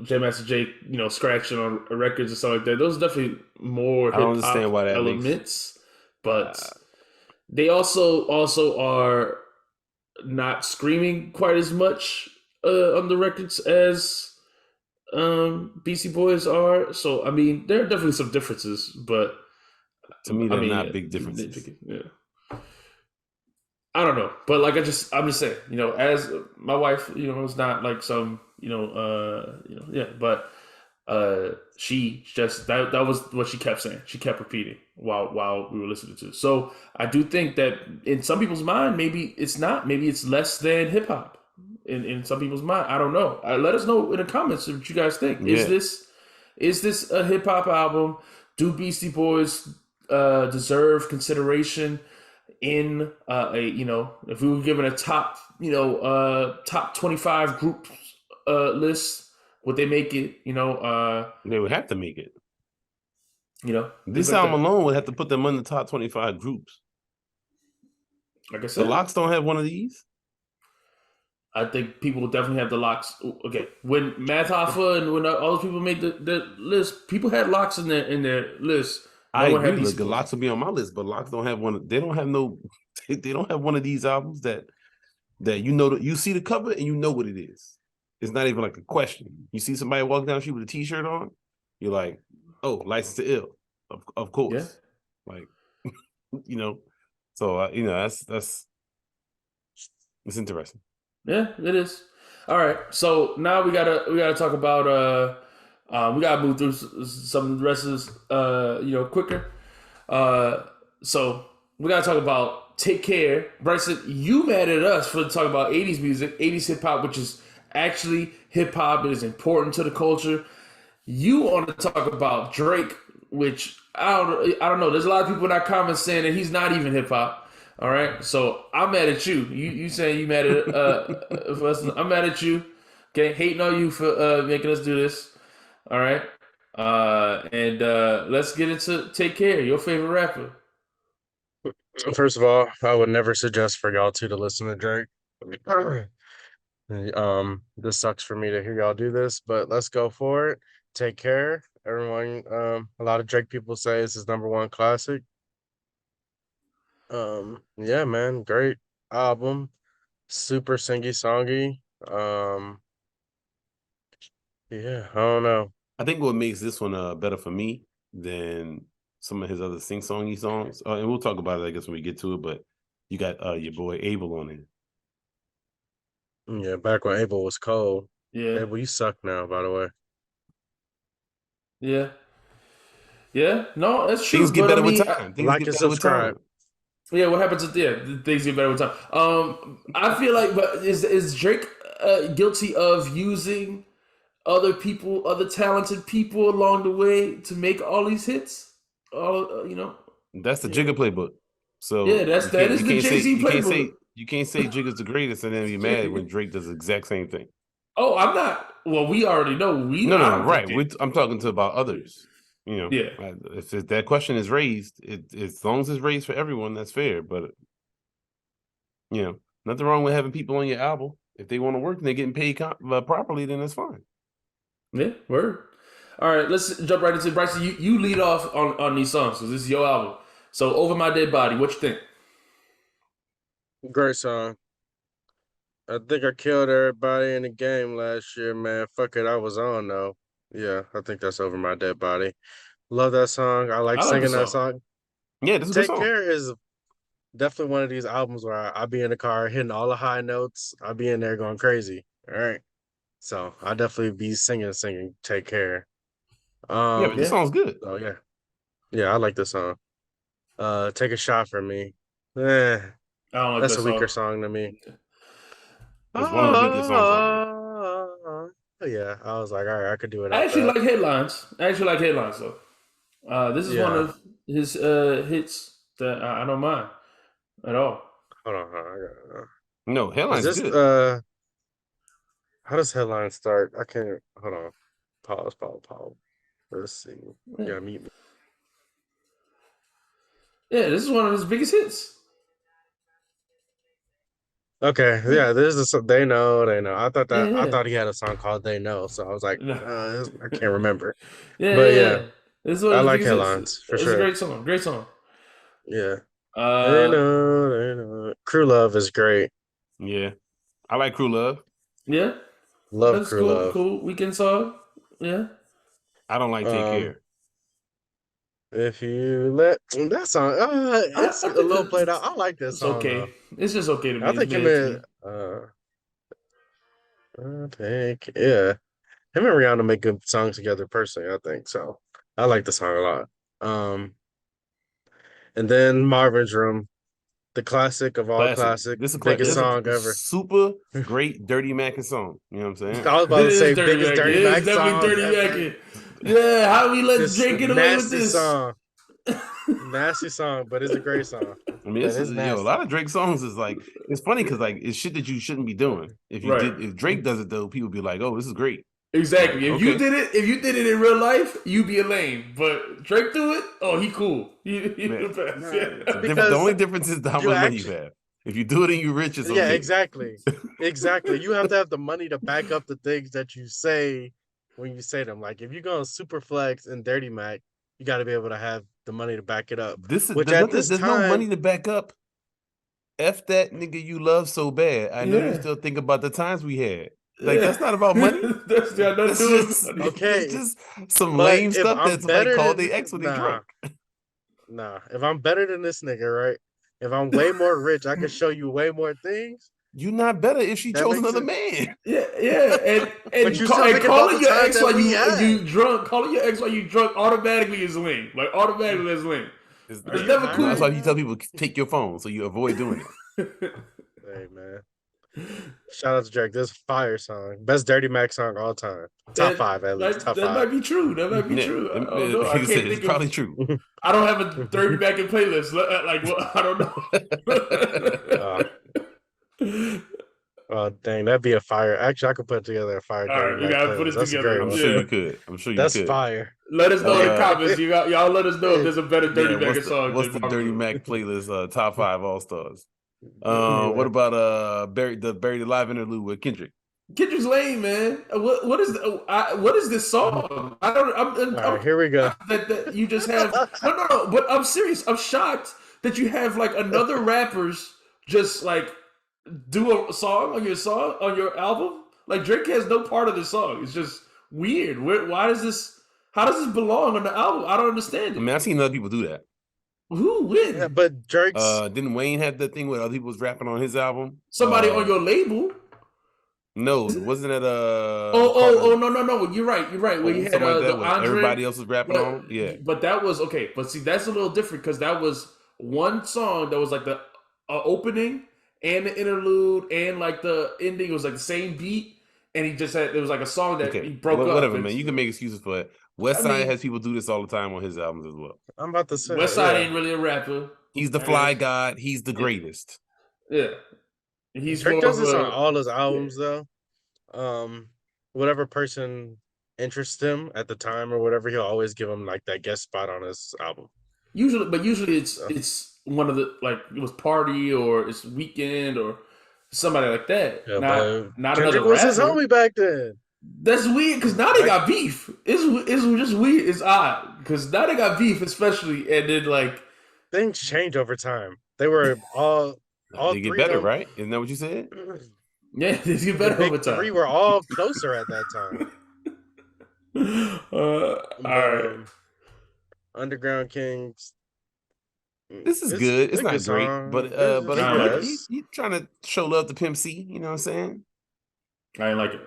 J Master Jake, scratching on records and stuff like that. Those are definitely more I don't hip understand hop why that makes elements, but uh, they also are not screaming quite as much on the records as BC Boys are. So there are definitely some differences, but to me they're not big differences. yeah. I don't know, but like I'm just saying, as my wife, is not like some, yeah, but she just that was what she kept saying. She kept repeating while we were listening to it. So I do think that in some people's mind, maybe it's not, maybe it's less than hip hop. In some people's mind, I don't know. Let us know in the comments what you guys think. Yeah. Is this a hip hop album? Do Beastie Boys deserve consideration in if we were given a top top 25 group list, would they make it? They would have to make it. Things This like album that. alone would have to put them in the top 25 groups. Like I The said, Locks don't have one of these. I think people will definitely have the locks. Okay, when Math Hoffa and when all those people made the list, people had locks in their list. I No one had agree. these. Look, the Locks will be on my list, but Locks don't have one. They don't have no. They don't have one of these albums that you see the cover and you know what it is. It's not even like a question. You see somebody walk down the street with a T-shirt on, you're like, "Oh, License to Ill," of course. Yeah. Like, So that's it's interesting. Yeah, it is. All right, so now we gotta talk about we gotta move through some of the rest of this quicker. So we gotta talk about Take Care. Bryson, you mad at us for talking about 80s music, 80s hip hop, which is actually hip hop. It is important to the culture. You want to talk about Drake, which I don't know. There's a lot of people in our comments saying that he's not even hip hop. All right, so I'm mad at you. You saying you mad at us? I'm mad at you. Okay, hating on you for making us do this. All right, and let's get into Take Care. Your favorite rapper. First of all, I would never suggest for y'all to listen to Drake. This sucks for me to hear y'all do this, but let's go for it. Take Care. Everyone, a lot of Drake people say it's his number one classic. Yeah, man, great album. Super singy songy. Yeah, I don't know. I think what makes this one better for me than some of his other sing-songy songs, and we'll talk about it, I guess, when we get to it. But you got your boy Abel on it. Yeah, back when Abel was cold. Yeah, Abel, you suck now, by the way. yeah, yeah. No, that's true. Things get But better with time. Things Like get and better with time. subscribe. Yeah, what happens at the end? Things get better with time. I feel like, but is Drake guilty of using other people, other talented people along the way to make all these hits? That's the Jigga playbook. So Yeah, that is the Jay-Z playbook. You can't say Jigga's the greatest and then be mad when Drake does the exact same thing. Oh, I'm not. Well, we already know. No, right. I'm talking about others. Yeah. If that question is raised, as long as it's raised for everyone, that's fair. But nothing wrong with having people on your album. If they want to work and they're getting paid properly, then that's fine. Yeah, word. All right, let's jump right into it. Bryson. You lead off on these songs because this is your album. So, Over My Dead Body, what you think? Great song. I think I killed everybody in the game last year, man. Fuck it, I was on though. Yeah, I think that's over my dead body. Love that song. I like I like the singing that song. song. Yeah, this is a good Take song. Care is definitely one of these albums where I be in the car hitting all the high notes. I'll be in there going crazy. All right. So I definitely be singing Take Care. Yeah, but this Yeah, song's good. Oh yeah. Yeah, I like this song. Take a Shot from Me. Eh, I don't like that's that a weaker song. song to me. It's one of the weakest songs on there. Yeah, I was like, all right, I could do I without actually that. like headlines. I actually like headlines though. This is one Yeah, of his hits that I don't mind at all. hold on. I got, No, is Headline's this good. how does headline start? I can't. Hold on. Pause. Let's see. Yeah, Yeah, meet me. yeah, this is one of his biggest hits. Okay, Yeah, yeah, this is They Know, They Know. I yeah, thought he had a song called They Know, so I was like, yeah. I can't remember. Yeah, But yeah, yeah, yeah. This is one I of his like biggest hits. headlines for It's a sure. great song. Great song. Yeah. Uh, They know. Crew Love is great. Yeah. I like Crew Love. yeah, Love that's Crew cool. Love. Cool weekend song. Yeah. I don't like Take Um, Care. if you let that song, it's I a think little played out. I like this it's song though. okay. It's just okay to I me. It's think him mid to and me. yeah, him and Rihanna make good songs together. Personally, I think so. I like the song a lot. And then Marvin's Room, the classic of all Classic. classic, This is biggest this is song a ever. super great Dirty Mackin song. You know what I'm saying? I was about It to is say dirty biggest Mac. It Dirty is Mac definitely song dirty ever. Mac. Yeah, how we let This Drake get away with nasty this? song, nasty song, but it's a great song. I mean, But this it's is a nasty. lot of Drake songs is like it's funny because like it's shit that you shouldn't be doing. Right. If Drake does it though, people be like, "Oh, this is great." Exactly. Like, If you okay, did it in real life, you be a lame. But Drake do it. Oh, he cool. He man. the best. Nah, Yeah. The because only difference is how you much money you actually, have. If you do it and you rich, it's yeah, okay. exactly. You have to have the money to back up the things that you say when you say them. Like if you're going super flex and Dirty Mac, you got to be able to have the money to back it up. This is Which there's at nothing. this There's no time, money to back up. F that nigga you love so bad. I know you Yeah. still think about the times we had. Like Yeah. that's not about money. That's got nothing to That's do with just money. it's okay, just some but lame if stuff I'm that's like better called than the ex when they nah, drunk. if I'm better than this nigga, right? If I'm way more rich, I can show you way more things. You're not better if she That chose makes another it. man. Yeah, yeah, But you still and think about calling the your time ex that while we had. you drunk, calling your ex while you drunk automatically is lame. Like automatically is lame. Are It's you never You know, that's high why cool. you tell people take your phone so you avoid doing it. Hey man. Shout out to Drake. This fire song. Best Dirty Mac song all time. Top That five at least. Top that five. might be true. That might be Yeah, true. I don't know. like I I said, can't it's think of. probably true. I don't have a 30 back in playlist. Like well, I uh, don't know. oh dang, that'd be a fire. Actually, I could put together a fire All Dirty right, we Mac gotta put playlist. it That's a together. great I'm one. sure Yeah. you could. I'm sure you That's could. fire. Let us know in the Uh, comments. Y'all let us know if there's a better yeah, Dirty Mac song what's than the Marvin Dirty Room. Mac playlist? Top 5 All Stars. Yeah. What about Buried Alive interlude with Kendrick? Kendrick's lame, man. What is this song? I don't. All right, here we go. That you just have. No. But I'm serious. I'm shocked that you have like another rappers just like do a song on your album. Like Drake has no part of this song. It's just weird. Why does this? How does this belong on the album? I don't understand I it. mean, I've seen other people do that. Who when? Yeah, but Drake's Didn't Wayne have that thing where other people was rapping on his album? Somebody on your label. No, wasn't it Oh, no. You're right. Where you had something like that the where Andre. everybody else was rapping on him? Yeah. But that was okay. But see, that's a little different because that was one song that was like the opening and the interlude and like the ending. It was like the same beat, and he just had it was like a song that he Okay. broke up. Whatever, and- man. You can make excuses for it. West I Side mean- has people do this all the time on his albums as well. I'm about to say West Side yeah. ain't really a rapper. He's the fly god. He's the greatest. Yeah, he's Drake more does of this a- on all his albums though. Whatever person interests him at the time or whatever, he'll always give him like that guest spot on his album. Usually it's one of the like it was Party or it's Weekend or somebody like that. Yeah, not Kendrick another was his rapper. homie back then. That's weird because now they got beef. It's just weird. It's odd because now they got beef, especially and then like Things change over time. They were all They get three better, of them. right? Isn't that what you said? Yeah, they get The better big over time. three were all closer at that time. All But right. Underground Kings, This is it's good. It's a good not great, song. but I you don't know, like it. he trying to show love to Pimp C. You know what I'm saying? I ain't like it.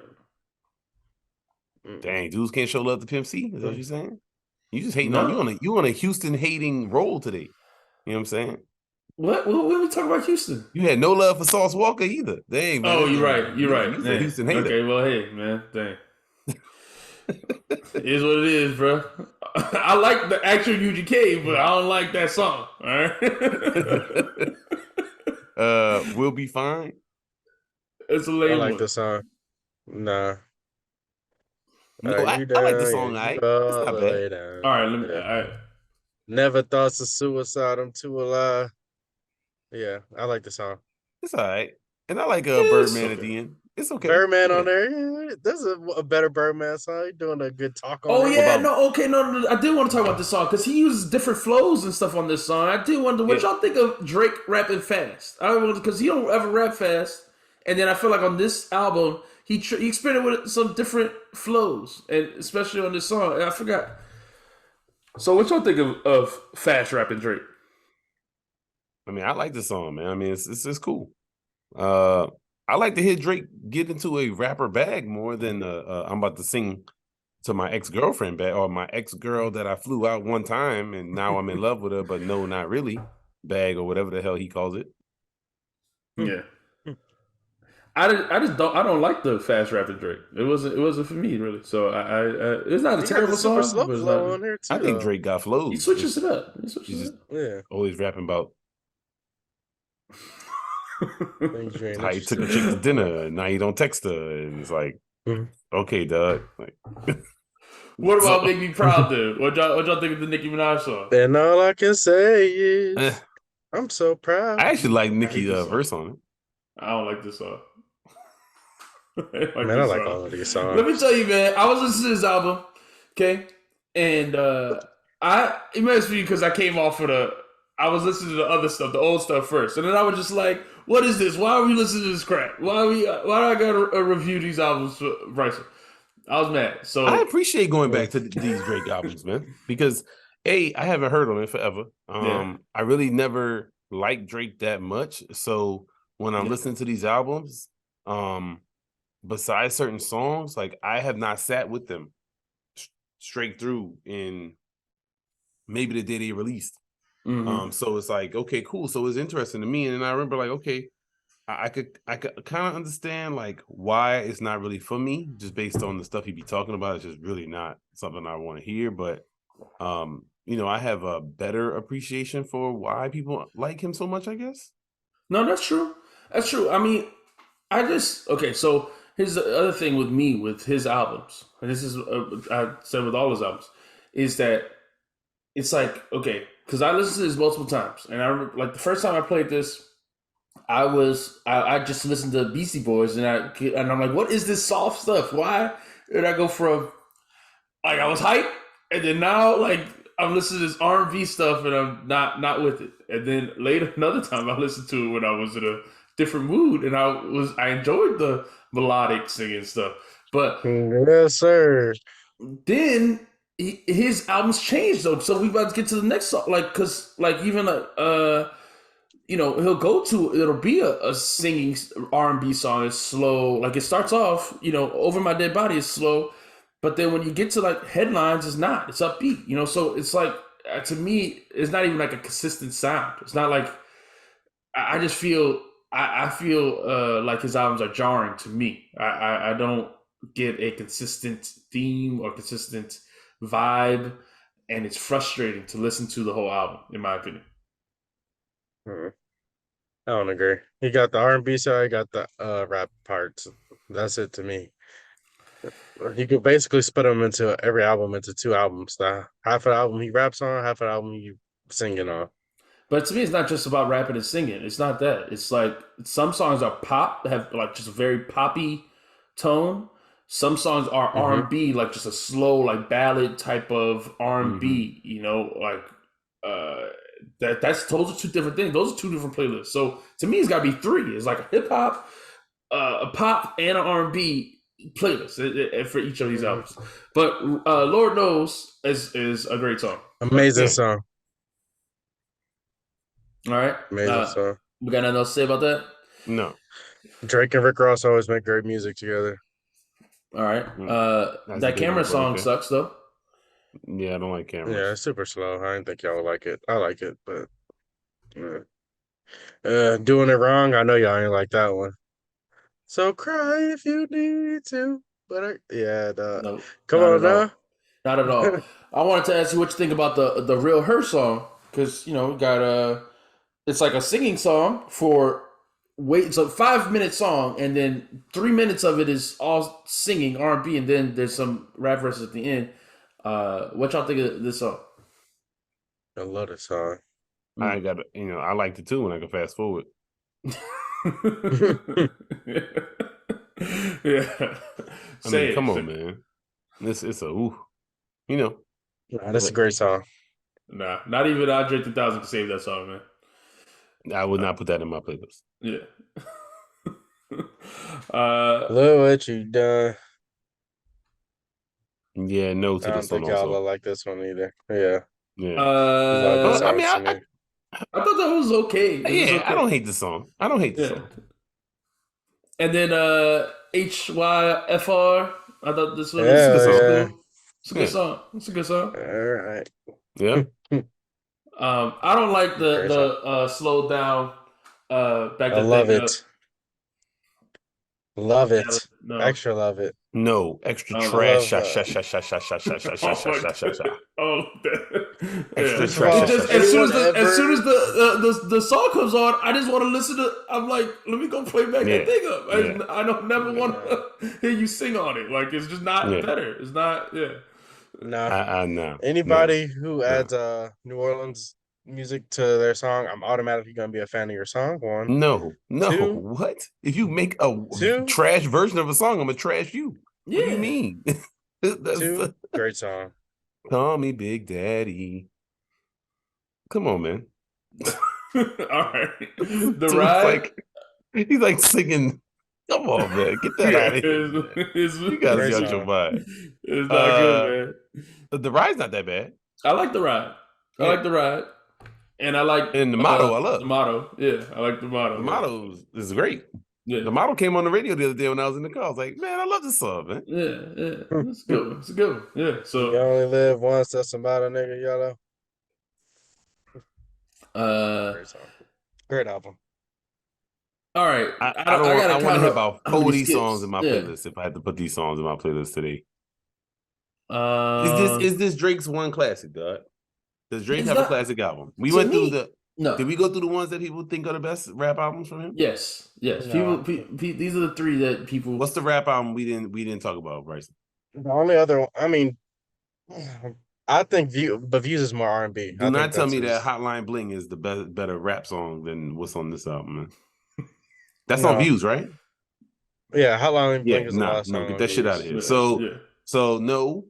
Dang, dudes can't show love to Pimp C. Is that what you're saying? You just hating No. on you on a Houston hating roll today. You know what I'm saying? What we talking about Houston? You had no love for Sauce Walker either. Dang, man. Oh, you're right. You're right. You's a Dang. Houston hater. Okay, well, hey, man, dang. It is what it is, bro. I like the actual UGK, but I don't like that song. All right. We'll be fine. It's a I lame like one. the song. Nah. No, You I like the down? song. Yeah, you It's all not the bad. way down. All right, let me. Yeah. All right. Never thoughts of suicide. I'm too alive. Yeah, I like the song. It's all right. And I like It's Birdman at okay. the end. It's okay. Birdman Yeah. on there. Yeah, this is a better Birdman song. He doing a good talk on Oh it. yeah, about- no, okay, no, I did want to talk about this song because he uses different flows and stuff on this song. I did wonder what Yeah. y'all think of Drake rapping fast. I don't because he don't ever rap fast, and then I feel like on this album he experimented with some different flows, and especially on this song. And I forgot. So what y'all think of fast rapping Drake? I mean, I like the song, man. I mean, it's cool. I like to hear Drake get into a rapper bag more than I'm about to sing to my ex-girlfriend bag or my ex-girl that I flew out one time and now I'm in love with her, but no, not really bag or whatever the hell he calls it. Yeah. I don't like the fast rapping Drake. It wasn't for me really. So I it's not a He got terrible the super song. slow But it's flow not, on there too. I think though. Drake got flows. he switches Just it up. He he's switches just it up. Yeah. always rapping about Things you ain't how he took a interested chick to dinner and now he don't text her. And it's like, Mhm. okay, Doug. Like, What about So- Make Me Proud then? What y'all think of the Nicki Minaj song? in. And all I can say is, eh, I'm so proud. I actually like hate Nicki's this song. verse on it. I don't like this song. Man, I like all of these songs. Let me tell you, man. I was listening to this album, okay, and it messed with me because I came off of I was listening to the other stuff, the old stuff first, and then I was just like, "What is this? Why are we listening to this crap? Why do I gotta review these albums for Bryson?" I was mad. So I appreciate going back to these Drake albums, man, because I haven't heard on it forever. Yeah. I really never liked Drake that much, so when I'm Yeah. listening to these albums, besides certain songs, like I have not sat with them straight through in maybe the day they released. mhm. So it's like, okay, cool. So it's interesting to me, and then I remember like, okay, I could kind of understand like why it's not really for me, just based on the stuff he be talking about. It's just really not something I want to hear. But I have a better appreciation for why people like him so much, I guess. No, that's true. That's true. I mean, okay. So here's the other thing with me with his albums, and this is I said with all his albums, is that it's like okay, because I listened to this multiple times, and I remember like the first time I played this, I just listened to Beastie Boys, and I'm like, what is this soft stuff? Why did I go from like I was hyped, and then now like I'm listening to this R&B stuff, and I'm not with it. And then later another time I listened to it when I was in a different mood, and I enjoyed the melodic singing stuff, but Yes, sir. then his albums changed though. So we about to get to the next song, like because like even he'll go to it'll be a singing R&B song. It's slow, like it starts off, Over My Dead Body is slow, but then when you get to like Headlines, it's not. It's upbeat, So it's like to me, it's not even like a consistent sound. It's not like I just feel I feel like his albums are jarring to me. I don't get a consistent theme or consistent vibe, and it's frustrating to listen to the whole album, in my opinion. I don't agree. He got the R&B side, he got the rap parts. That's it to me. You could basically split them into every album into two albums. Now, half of the album he raps on, half of the album you singing on. But to me, it's not just about rapping and singing. It's not that. It's like some songs are pop, have like just a very poppy tone. Some songs are R&B, like just a slow, like ballad type of R&B. That's those are two different things. Those are two different playlists. So to me, it's got to be three. It's like a hip hop, a pop and an R&B playlist for each of these albums. But Lord Knows is a great song. Amazing Yeah. song. All right. Amazing song. We got nothing else to say about that? No. Drake and Rick Ross always make great music together. All right. That's That good, Camera bro, song okay. sucks though. Yeah, I don't like cameras. Yeah, it's super slow. I didn't think y'all would like it. I like it, but doing it wrong. I know y'all ain't like that one. So cry if you need to. But No, come not on at all. now. Not at all. I wanted to ask you what you think about the Real Her song, because we got it's like a singing song for it's a 5-minute song, and then 3 minutes of it is all singing R&B, and then there's some rap verses at the end. What y'all think of this song? I love this song. I got I liked it too when I could fast forward. Yeah. I mean, come on, man. It's a ooh. Nah, that's a great song. Nah, not even Andre 3000 can save that song, man. I would not put that in my playlist. Yeah. Look what you done. Yeah, no to I this don't one think y'all also. will like this one either. Yeah. Yeah. Love I mean, songs to me. I thought that was okay. It was yeah, okay. I don't hate the song. I don't hate the Yeah. song. And then HYFR. I thought this was Yeah, cool. It's a good Yeah. song. It's a good song. All right. Yeah. I don't like the slow down back. I love it. Love Yeah, it. no. Extra love it. No, extra I trash. love, Oh, Extra yeah. trash. It just, as soon as the song comes on, I just want to listen to. I'm like, let me go play back that thing up. I don't never want to hear you sing on it. Like it's just not better. It's not. Yeah. Nah. No. Anybody who adds New Orleans music to their song, I'm automatically gonna be a fan of your song. One. No. Two. What? If you make a Two. trash version of a song, I'm gonna trash you. Yeah. What do you mean? Two. Great song. Call me Big Daddy. Come on, man. All right. The Dude's Ride. He's like singing. Come on, man. Get that out of here. You guys Great got your song. vibe. It's not good, man. The Ride's not that bad. I like The Ride. I like The Ride. And I like And the motto, I love. The motto. Yeah, I like the motto. The motto is great. Yeah. The motto came on the radio the other day when I was in the car. I was like, man, I love this song, man. Yeah. It's a good one. It's a good one. Yeah. So You only live once, that's about a nigga, yellow. Great song. Great album. All right. I want to hear about 40 songs in my playlist if I had to put these songs in my playlist today. Is this Drake's one classic, dog? Does Drake have a classic album? We went through No. Did we go through the ones that people think are the best rap albums from him? Yes. No. People, these are the three that people. What's the rap album we didn't talk about, Bryson? The only other, I mean, I think Views is more R&B. Do not tell me that Hotline Bling is the better rap song than what's on this album, man. That's on Views, right? Yeah, Hotline Bling is the last song. Get that shit out of here. So no.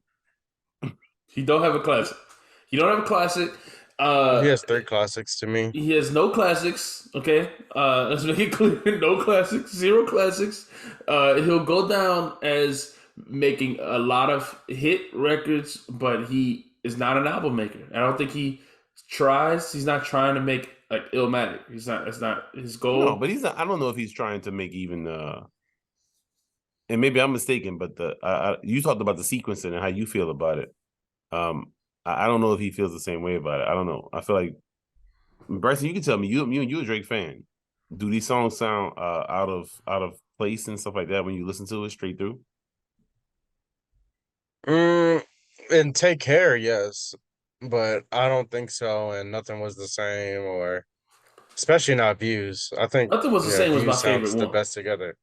He don't have a classic. He don't have a classic. He has 3 classics to me. He has no classics. Okay, let's make it clear: no classics, 0 classics. He'll go down as making a lot of hit records, but he is not an album maker. I don't think he tries. He's not trying to make like Illmatic. He's not. It's not his goal. No, but he's not. I don't know if he's trying to make even. And maybe I'm mistaken, but you talked about the sequencing and how you feel about it. I don't know if he feels the same way about it. I don't know. I feel like Bryson, you can tell me. You're a Drake fan. Do these songs sound out of place and stuff like that when you listen to it straight through? And Take Care, yes, but I don't think so. And Nothing Was the Same, or especially not Views. I think Nothing Was the Same was my Views favorite sounds one. the best together.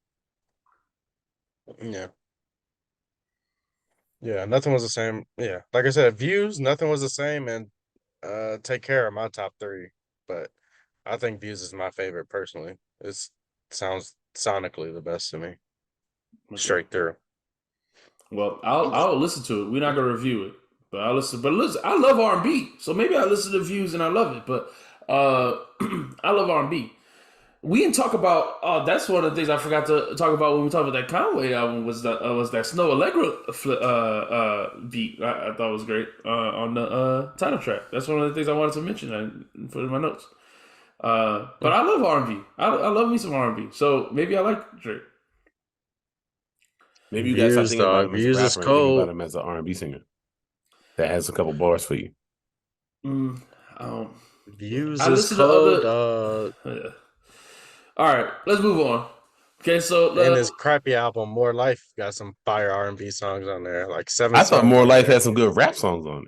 Yeah, Nothing Was the Same. Yeah, like I said, Views, Nothing Was the Same, and Take Care are my top 3. But I think Views is my favorite personally. It sounds sonically the best to me, straight through. Well, I'll listen to it. We're not gonna review it, but I'll listen. But listen, I love R&B, so maybe I listen to Views and I love it. But I love R&B. we didn't talk about. Oh, that's one of the things I forgot to talk about when we talked about that Conway album. Was that Snow Allegra beat? I thought was great on the title track. That's one of the things I wanted to mention. I put in my notes. But I love R&B. I love me some R&B. So maybe I like Drake. Maybe you guys start Views, thinking about dog. him as a Views rapper is and thinking about cold. him as an R&B singer that has a couple bars for you. Views I is listen to cold, other. dog. Yeah. All right, let's move on. Okay, so And his crappy album, More Life, got some fire R&B songs on there, like 7 I thought songs More on Life there. had some good rap songs on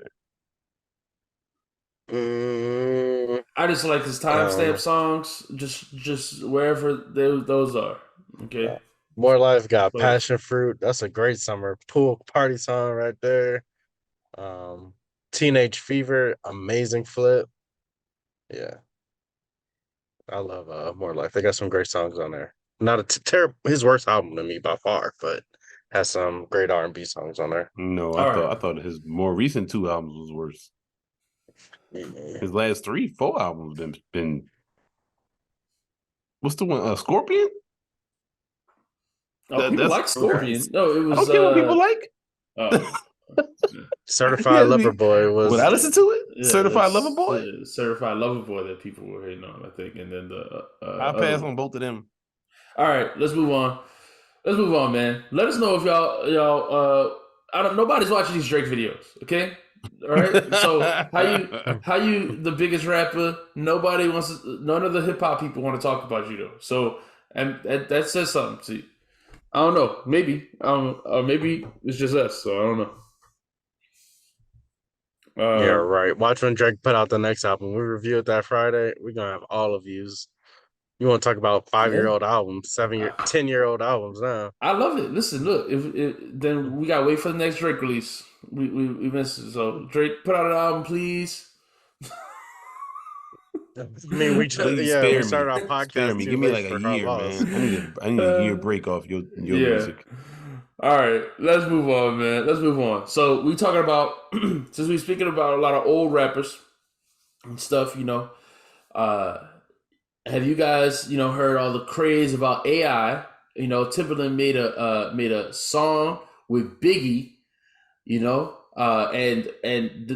there. I just like his timestamp songs, just wherever those are. Okay. More Life got So- Passion Fruit. That's a great summer pool party song right there. Teenage Fever, amazing flip. Yeah. I love More Life. They got some great songs on there. Not a terrible his worst album to me by far, but has some great R&B songs on there. No, All I thought his more recent 2 albums was worse. Yeah. His last 3-4 albums been what's the one? Scorpion? Oh, people like Scorpion. No, it I was. don't care what people like. Certified Lover Boy was. Would I listen to it? Yeah, Certified Lover Boy? Certified Lover Boy that people were hating on, I think. And then the. I'll pass on both of them. All right, let's move on. Let's move on, man. Let us know if y'all. I don't. Nobody's watching these Drake videos. Okay. All right. So how you the biggest rapper? Nobody wants. None of the hip hop people want to talk about you though. So and that says something. See, I don't know. Maybe. Maybe it's just us. So I don't know. Yeah, right. Watch when Drake put out the next album. We review it that Friday. We're gonna have all of views. You want to talk about 5-year-old albums, 10-year-old albums now. I love it. Listen, look. If then we gotta wait for the next Drake release. We missed it. So Drake, put out an album, please. I mean, we started our podcast. Spare me. Give me like a year, man. I need a year break off your music. All right, let's move on, man. Let's move on. So we talking about since we speaking about a lot of old rappers and stuff, have you guys, heard all the craze about AI? Timberland made a song with Biggie, and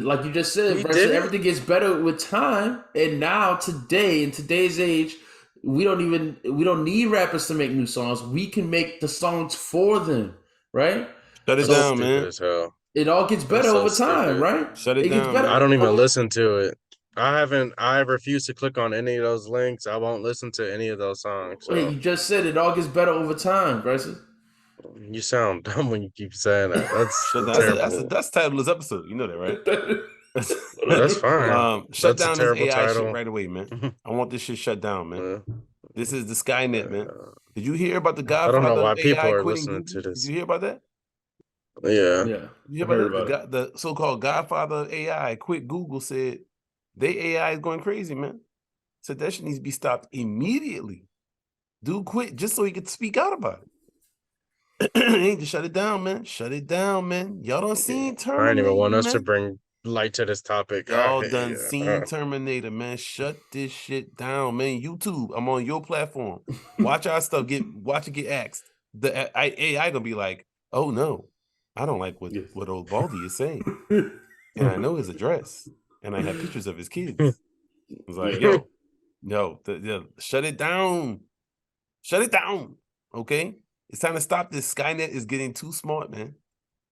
like you just said, everything gets better with time. And now in today's age, we don't need rappers to make new songs. We can make the songs for them, right? Shut it down, man. It all gets better over time, right? Shut it down. Better. I don't even listen to it. I refuse to click on any of those links. I won't listen to any of those songs. So. Wait, you just said it all gets better over time, Bryson. You sound dumb when you keep saying that. That's terrible. That's the title of this episode. You know that, right? That's fine. Shut That's down a this AI title. shit right away, man. I want this shit shut down, man. This is the Skynet, man. Did you hear about the Godfather? I don't know why people AI are quitting listening to Google? this. Did you hear about that? Yeah. Yeah. You hear about the so-called Godfather of AI quit Google, said they AI is going crazy, man. Said that shit needs to be stopped immediately. Dude quit just so he could speak out about it. Ain't to shut it down, man. Shut it down, man. Y'all done seen Terminator. I didn't even want us man. to bring light to this topic. Y'all done seen Terminator, man. Shut this shit down, man. YouTube, I'm on your platform. Watch our stuff. Watch it get axed. The AI gonna be like, oh no, I don't like what old Baldy is saying, and I know his address, and I have pictures of his kids. It's like, shut it down. Shut it down. Okay? It's time to stop this. Skynet is getting too smart, man.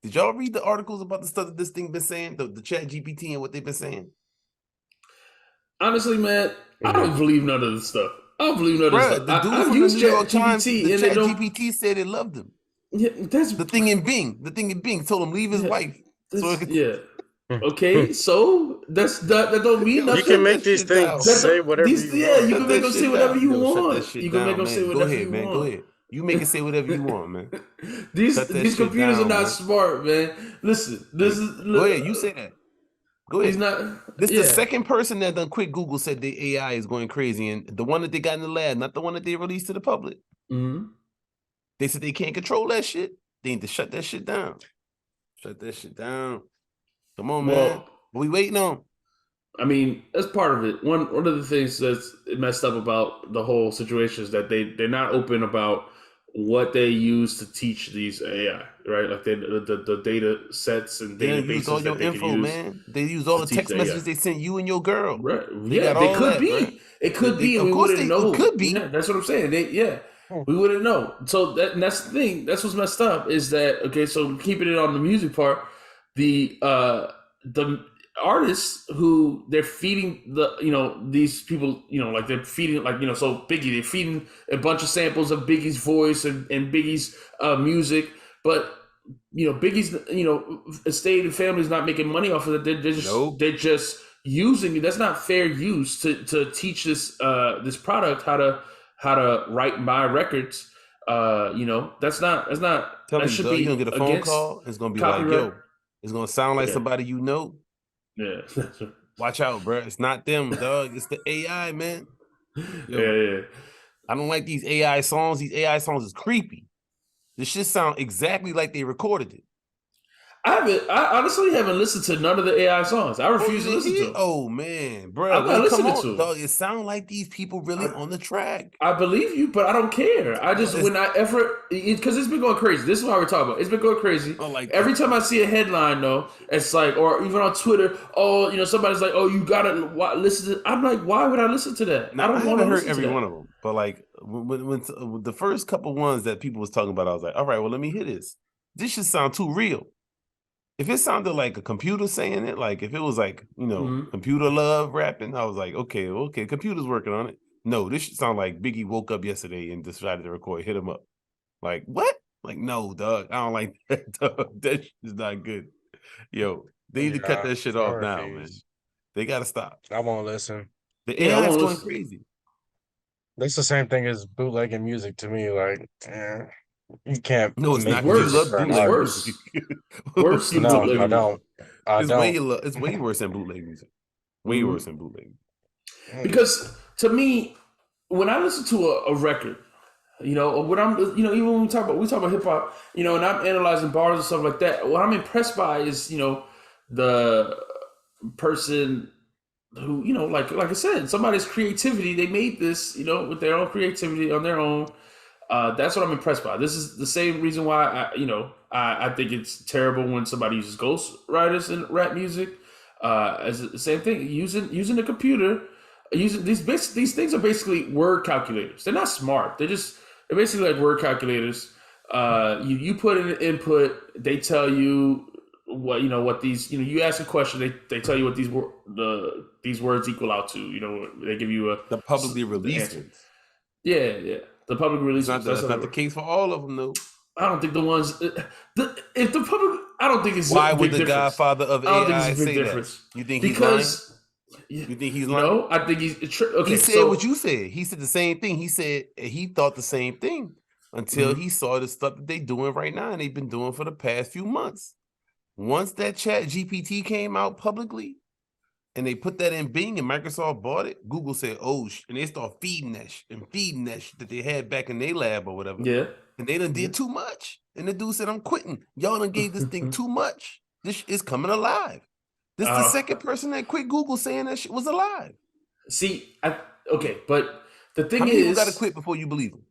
Did y'all read the articles about the stuff that this thing been saying? The Chat GPT and what they've been saying? Honestly, man, I don't believe none of this stuff. I don't believe none of this stuff. The dude from the New York Times, the Chat GPT said it loved him. Yeah, that's the thing in Bing. The thing in Bing told him leave his wife. Okay, so that don't mean nothing. You can make these things say whatever you want. Yeah, you can make them say whatever you want. You can make them say whatever you want. Go ahead. You make it say whatever you want, man. These computers are not smart, man. Listen, this is. Go ahead, you say that. Go ahead. He's not. This is the second person that done quit Google said the AI is going crazy, and the one that they got in the lab, not the one that they released to the public. Mm-hmm. They said they can't control that shit. They need to shut that shit down. Shut that shit down. Come on, man. What we waiting on? I mean, that's part of it. One of the things that's messed up about the whole situation is that they're not open about what they use to teach these AI, right? Like the data sets and They done used all databases that your they can info, use man. They used all to the teach text the AI. messages they sent you and your girl. Right? They Yeah, got they all could that, bro. be. It could be, and Of we course, wouldn't they know. it could be. Yeah, that's what I'm saying. Hmm. We wouldn't know. So that's the thing. That's what's messed up is that okay. So keeping it on the music part, the artists who they're feeding these people like they're feeding so Biggie they're feeding a bunch of samples of Biggie's voice and Biggie's music, but Biggie's estate and family's not making money off of it. Nope. They're just using it. That's not fair use to teach this product how to write my records. That's not Tell that you, should dog, you're be gonna get a phone against call. It's gonna be like, copyright. yo, it's gonna sound like Yeah. somebody you know. Yeah. Watch out, bro. It's not them, dog. It's the AI, man. Yo, Yeah. I don't like these AI songs. These AI songs is creepy. This shit sound exactly like they recorded it. I honestly haven't listened to none of the AI songs. I refuse to listen to them. Oh man, bro. I'm not listening come on, to 'em. dog. It sound like these people really on the track. I believe you, but I don't care. I just because it's been going crazy. This is what we're talking about. It's been going crazy. Oh, like Every time I see a headline, though, it's like, or even on Twitter, somebody's like, oh, you gotta listen to. I'm like, why would I listen to that? Now, I don't want to haven't heard listen every to that. one of them, but like when the first couple ones that people was talking about, I was like, all right, well, let me hear this. This should sound too real. If it sounded like a computer saying it, like if it was like, Mhm. computer love rapping, I was like, okay, computer's working on it. No, this should sound like Biggie woke up yesterday and decided to record, hit him up. Like, what? Like, no, dog. I don't like that, dog. That shit is not good. Yo, they need to cut that shit I off now, man. refuse. They gotta stop. I won't listen. The Yeah, I AI is won't going listen. crazy. That's the same thing as bootlegging music to me. Like, you can't No, it's make not. 'Cause you worse. love music for an It's bootleg worse. artist. music. Worse than You No, love bootleg I music. don't. I It's don't. it's way worse than bootleg music. Way Mhm. worse than bootleg. Because to me, when I listen to a record, or when I'm, even when we talk about hip hop, and I'm analyzing bars and stuff like that. What I'm impressed by is, the person who, like I said, somebody's creativity. They made this, with their own creativity on their own. That's what I'm impressed by. This is the same reason why I think it's terrible when somebody uses ghost writers in rap music. As the same thing, using the computer, using these things are basically word calculators. They're not smart. They're basically like word calculators. You put in an input, they tell you what these you ask a question, they tell you what these words equal out to. They give you The publicly the released answer. ones. Yeah. The public release. That's not the case for all of them, though. I don't think the ones if the public. I don't think it's Why a would big the difference. Godfather of I don't think AI it's a big say difference. that? You think he's lying? Because You think he's lying? no, I think he's okay. He said So what you said. He said the same thing. He said he thought the same thing until he saw the stuff that they doing right now and they've been doing for the past few months. Once that Chat GPT came out publicly and they put that in Bing and Microsoft bought it, Google said, oh, and they start feeding that that they had back in their lab or whatever. yeah, And they done did too much. And the dude said, I'm quitting. Y'all done gave this thing too much. This is coming alive. This is the second person that quit Google saying that shit was alive. see, okay, but the thing How many people is, got to quit before you believe them?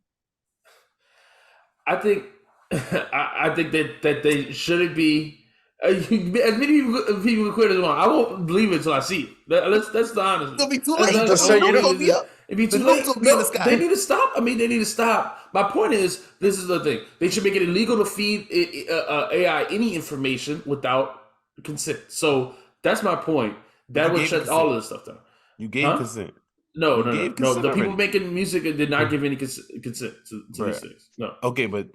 I think I think that they shouldn't be. As many people quit as well. I won't believe it until I see it. That's the honest. It'll be too That's late. the So you It'll be up. It'd be The too late. notes will be in the sky. They need to stop. I mean, they need to stop. My point is, this is the thing. They should make it illegal to feed AI any information without consent. So that's my point. That You would gave shut consent. all of this stuff down. You gave Huh? consent. No. You gave consent The people already. making music did not give any consent to these Bruh. things. No. Okay, but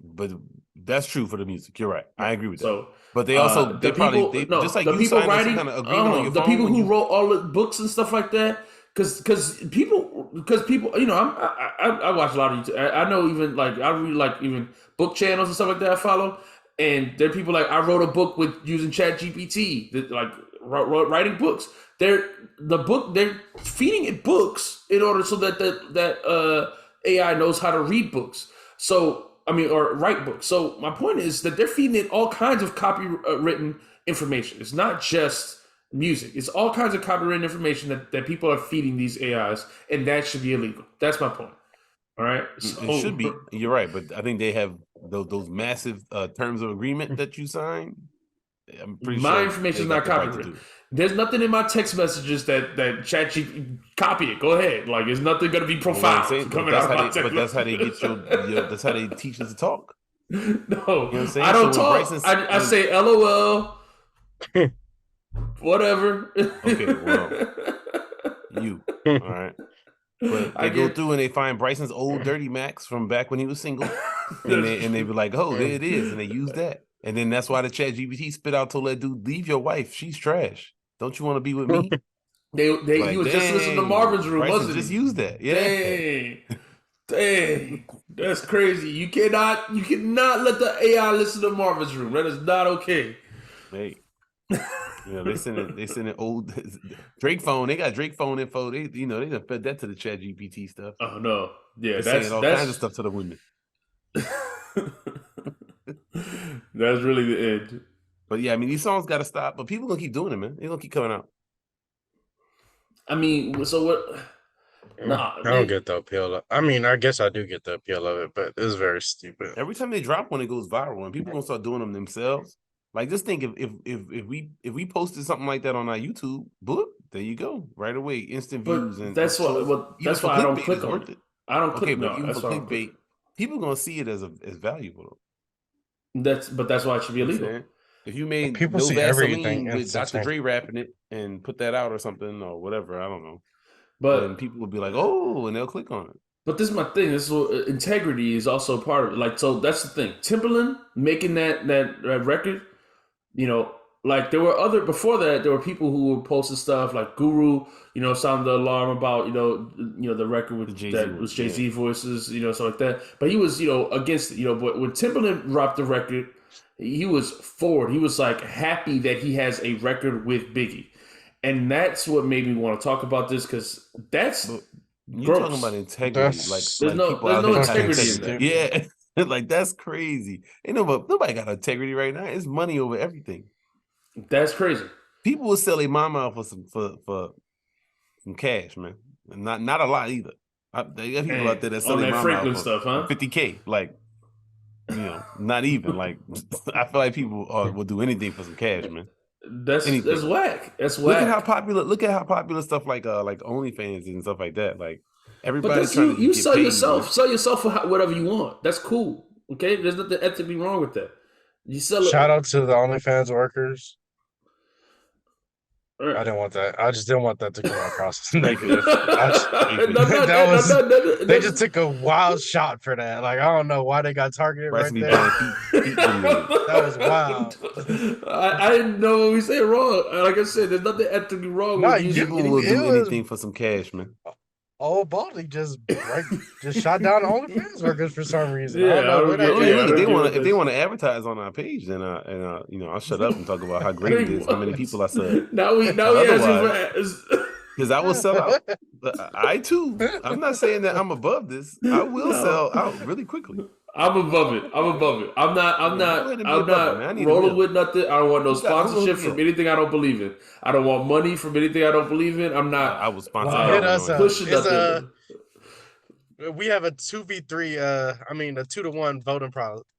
that's true for the music. You're right. I agree with that. So, But they also the they probably people, they no, just like the you people signed writing, some kind of agreement on your the phone. people when who you- wrote all the books and stuff like that, because people, I watch a lot of YouTube. I know even like I read like even book channels and stuff like that I follow, and there are people like I wrote a book with using Chat GPT that like writing books. They're feeding it books in order so that AI knows how to read books. So or write books. So my point is that they're feeding it all kinds of copywritten information. It's not just music. It's all kinds of copyrighted information that people are feeding these AIs, and that should be illegal. That's my point. All right. So, It should be. You're right, but I think they have those massive terms of agreement that you sign. I'm pretty my sure information is they not got the right to copyrighted. do it. There's nothing in my text messages that ChatGPT copy it. Go ahead. Like, it's nothing going to be You know what I'm profiled saying? coming out of my text. But that's how they get that's how they teach us to talk. No, You know what I'm saying? I don't So when talk. Bryson's- I say LOL. Whatever. Okay, well, you all right. But I they go get- through and they find Bryson's old dirty Max from back when he was single, and they be like, "Oh, there it is," and they use that, and then that's why the Chat GPT spit out told that dude, "Leave your wife, she's trash. Don't you want to be with me?" He was just listening to dang, Marvin's Room, Bryson wasn't just he? use that, yeah. Dang, that's crazy. You cannot let the AI listen to Marvin's Room. That is not okay. Hey, they send it old Drake phone. They got Drake phone info. They they done fed that to the Chat GPT stuff. Oh no, yeah, They're saying all kinds of that's stuff to the women. that's really the end. But yeah, I mean, these songs got to stop. But people gonna keep doing it, man. They gonna keep coming out. I mean, so what? Nah, I don't get the appeal. I mean, I guess I do get the appeal of it, but it's very stupid. Every time they drop one, it goes viral, and people gonna start doing them themselves. Like, just think if we posted something like that on our YouTube, boop, there you go, right away, instant views. And that's so what. even That's for why I don't clickbait, click it's on worth it. it. I don't Okay, click. but No, even that's for why I don't clickbait, click. people gonna see it as valuable. That's why it should be You know what I'm illegal. saying? If you made People No see Vaseline everything with Dr. instantaneously. Dre rapping it and put that out or something or whatever, I don't know. But Then people will be like, "Oh," and they'll click on it. But this is my thing. This is what integrity is also part of it. Like, so that's the thing. Timberland making that record, like there were before that, there were people who were posting stuff like Guru, sounded the alarm about, the record with Jay-Z that one, was Jay-Z voices, stuff like that. But he was, against it, but when Timberland dropped the record, he was forward. He was like happy that he has a record with Biggie. And that's what made me want to talk about this, because that's You're gross. talking about integrity, That's- There's no people out here having integrity in that. Yeah, like that's crazy. Ain't nobody got integrity right now. It's money over everything. That's crazy. People will sell their mama out for some cash, man. And not a lot either. They got people out there that sell on their that mama Franklin out for stuff, huh? $50K. Like, not even. Like, I feel like people will do anything for some cash, man. That's whack. That's whack. Look at how popular stuff like OnlyFans and stuff like that. Like, But everybody's that's trying to you get sell paid, yourself. man. Sell yourself for whatever you want. That's cool. Okay, there's nothing ethically wrong with that. You sell it. Shout out to the OnlyFans workers. Right. I didn't want that. I just didn't want that to come across as negative. They just took a wild shot for that. Like, I don't know why they got targeted right Bryson be there. buying feet videos. That was wild. I didn't know we said wrong. Like I said, there's nothing ethically wrong No, with using People will It do was- anything for some cash, man. Old Baldy just shot down OnlyFans workers for some reason. Yeah, I don't know where that Yeah, Oh, yeah, yeah, came I if don't they get want what if they this- want to advertise on our page, then I'll shut up and talk about how great it is, how many people I saw. Now we Otherwise- asking Because I will sell out. I too. I'm not saying that I'm above this. I will No. sell out really quickly. I'm above it. I'm not Go ahead and be I'm above not it, man. I need a rolling meal. with nothing. I don't want no Who got- who sponsorship hooked me from up? anything I don't believe in. I don't want money from anything I don't believe in. I'm not I will sponsor. Well, that. hit us up. pushing It's nothing. We have a 2v3. I mean a 2-to-1 voting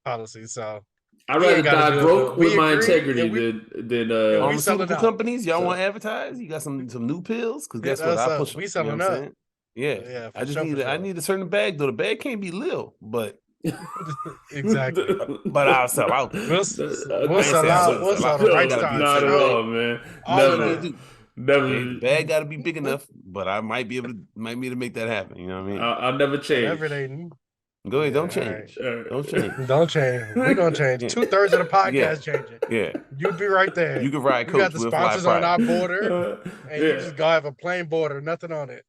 policy. So I'd we ain't rather gotta die do it, broke but with we my agree, integrity and we- than we selling Pharmaceutical out. companies, y'all So- want to advertise? You got some new pills? Because guess Hit what? us I up. push. 'em, We you know selling what I'm up. saying? Yeah. Yeah, for I just sure, need for I sure. need a certain bag though. The bag can't be lil, but Exactly. I'll sell out. We'll I ain't sell saying out. We'll sell the No, right not stocks. Not at right? all, man. All of Never. that. Hey, Never. the bag got to be big enough, but I might be able to make that happen. You know what I mean? I'll never change. Whatever they need. Go ahead, don't Yeah, all right. change. All right. Don't change. Don't change. We're gonna change. Yeah. 2/3 of the podcast Yeah. changing. Yeah, You'll be right there. you can ride You coach. got the We'll fly sponsors on our private. border, and you Yeah. just go have a plain border, nothing on it.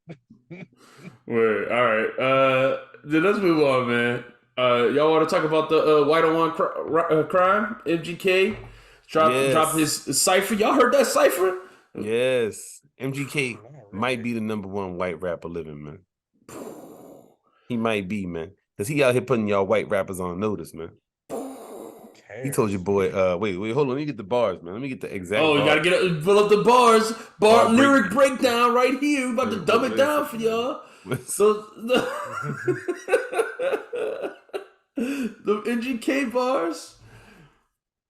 Word. All right. Then let's move on, man. Y'all want to talk about the white on one crime? MGK Yes. dropped his cipher. Y'all heard that cipher? Yes, MGK might be the #1 white rapper living, man. He might be, man, because he out here putting y'all white rappers on notice, man. Okay. He told your boy, wait, hold on, let me get the bars, man. Let me get the exact Oh, you bars. gotta pull up the bars. Bar Lyric breakdown. breakdown right here. We about to dumb it down for y'all. So the MGK bars.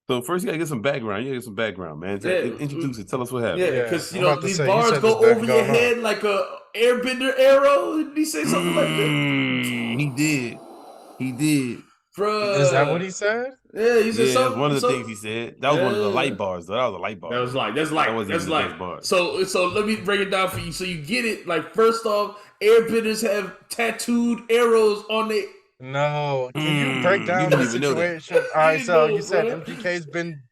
So first, you gotta get some background. You gotta get some background, man. Yeah. Introduce it. Tell us what happened. Yeah, because I'm about to these say, you bars said go this back over your going on. head like a airbender arrow. Did he say something like that? He did. He did. Bruh. Is that what he said? Yeah, he said Yeah, something. that's one of the things he said. That was one of the light Yeah. bars, though. That was a light bar. That's That like wasn't that's even the like best bar. so let me break it down for you so you get it. Like first off, airbenders have tattooed arrows on their. No. Can you break You down didn't the even know that. situation? All right, didn't so know, you said bro. MGK's been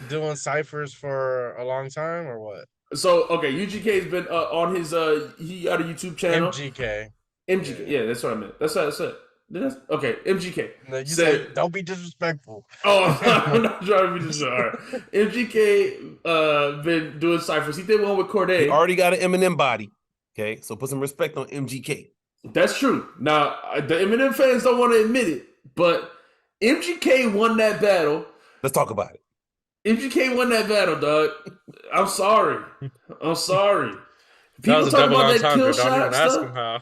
doing ciphers for a long time, or what? So okay, UGK's been on his he got a YouTube channel. MGK. MGK, yeah, that's what I meant. That's what I said. Okay, MGK. No, you Said- said don't be disrespectful. Oh, I'm not trying to be this. All right. MGK been doing ciphers. He did one with He Corday. already got an Eminem body. Okay, so put some respect on MGK. That's true. Now the Eminem fans don't want to admit it, but MGK won that battle. Let's talk about it. MGK won that battle, dog. I'm sorry. I'm sorry. That People was a talk double about that kill entendre. Don't shot even ask stuff. him how.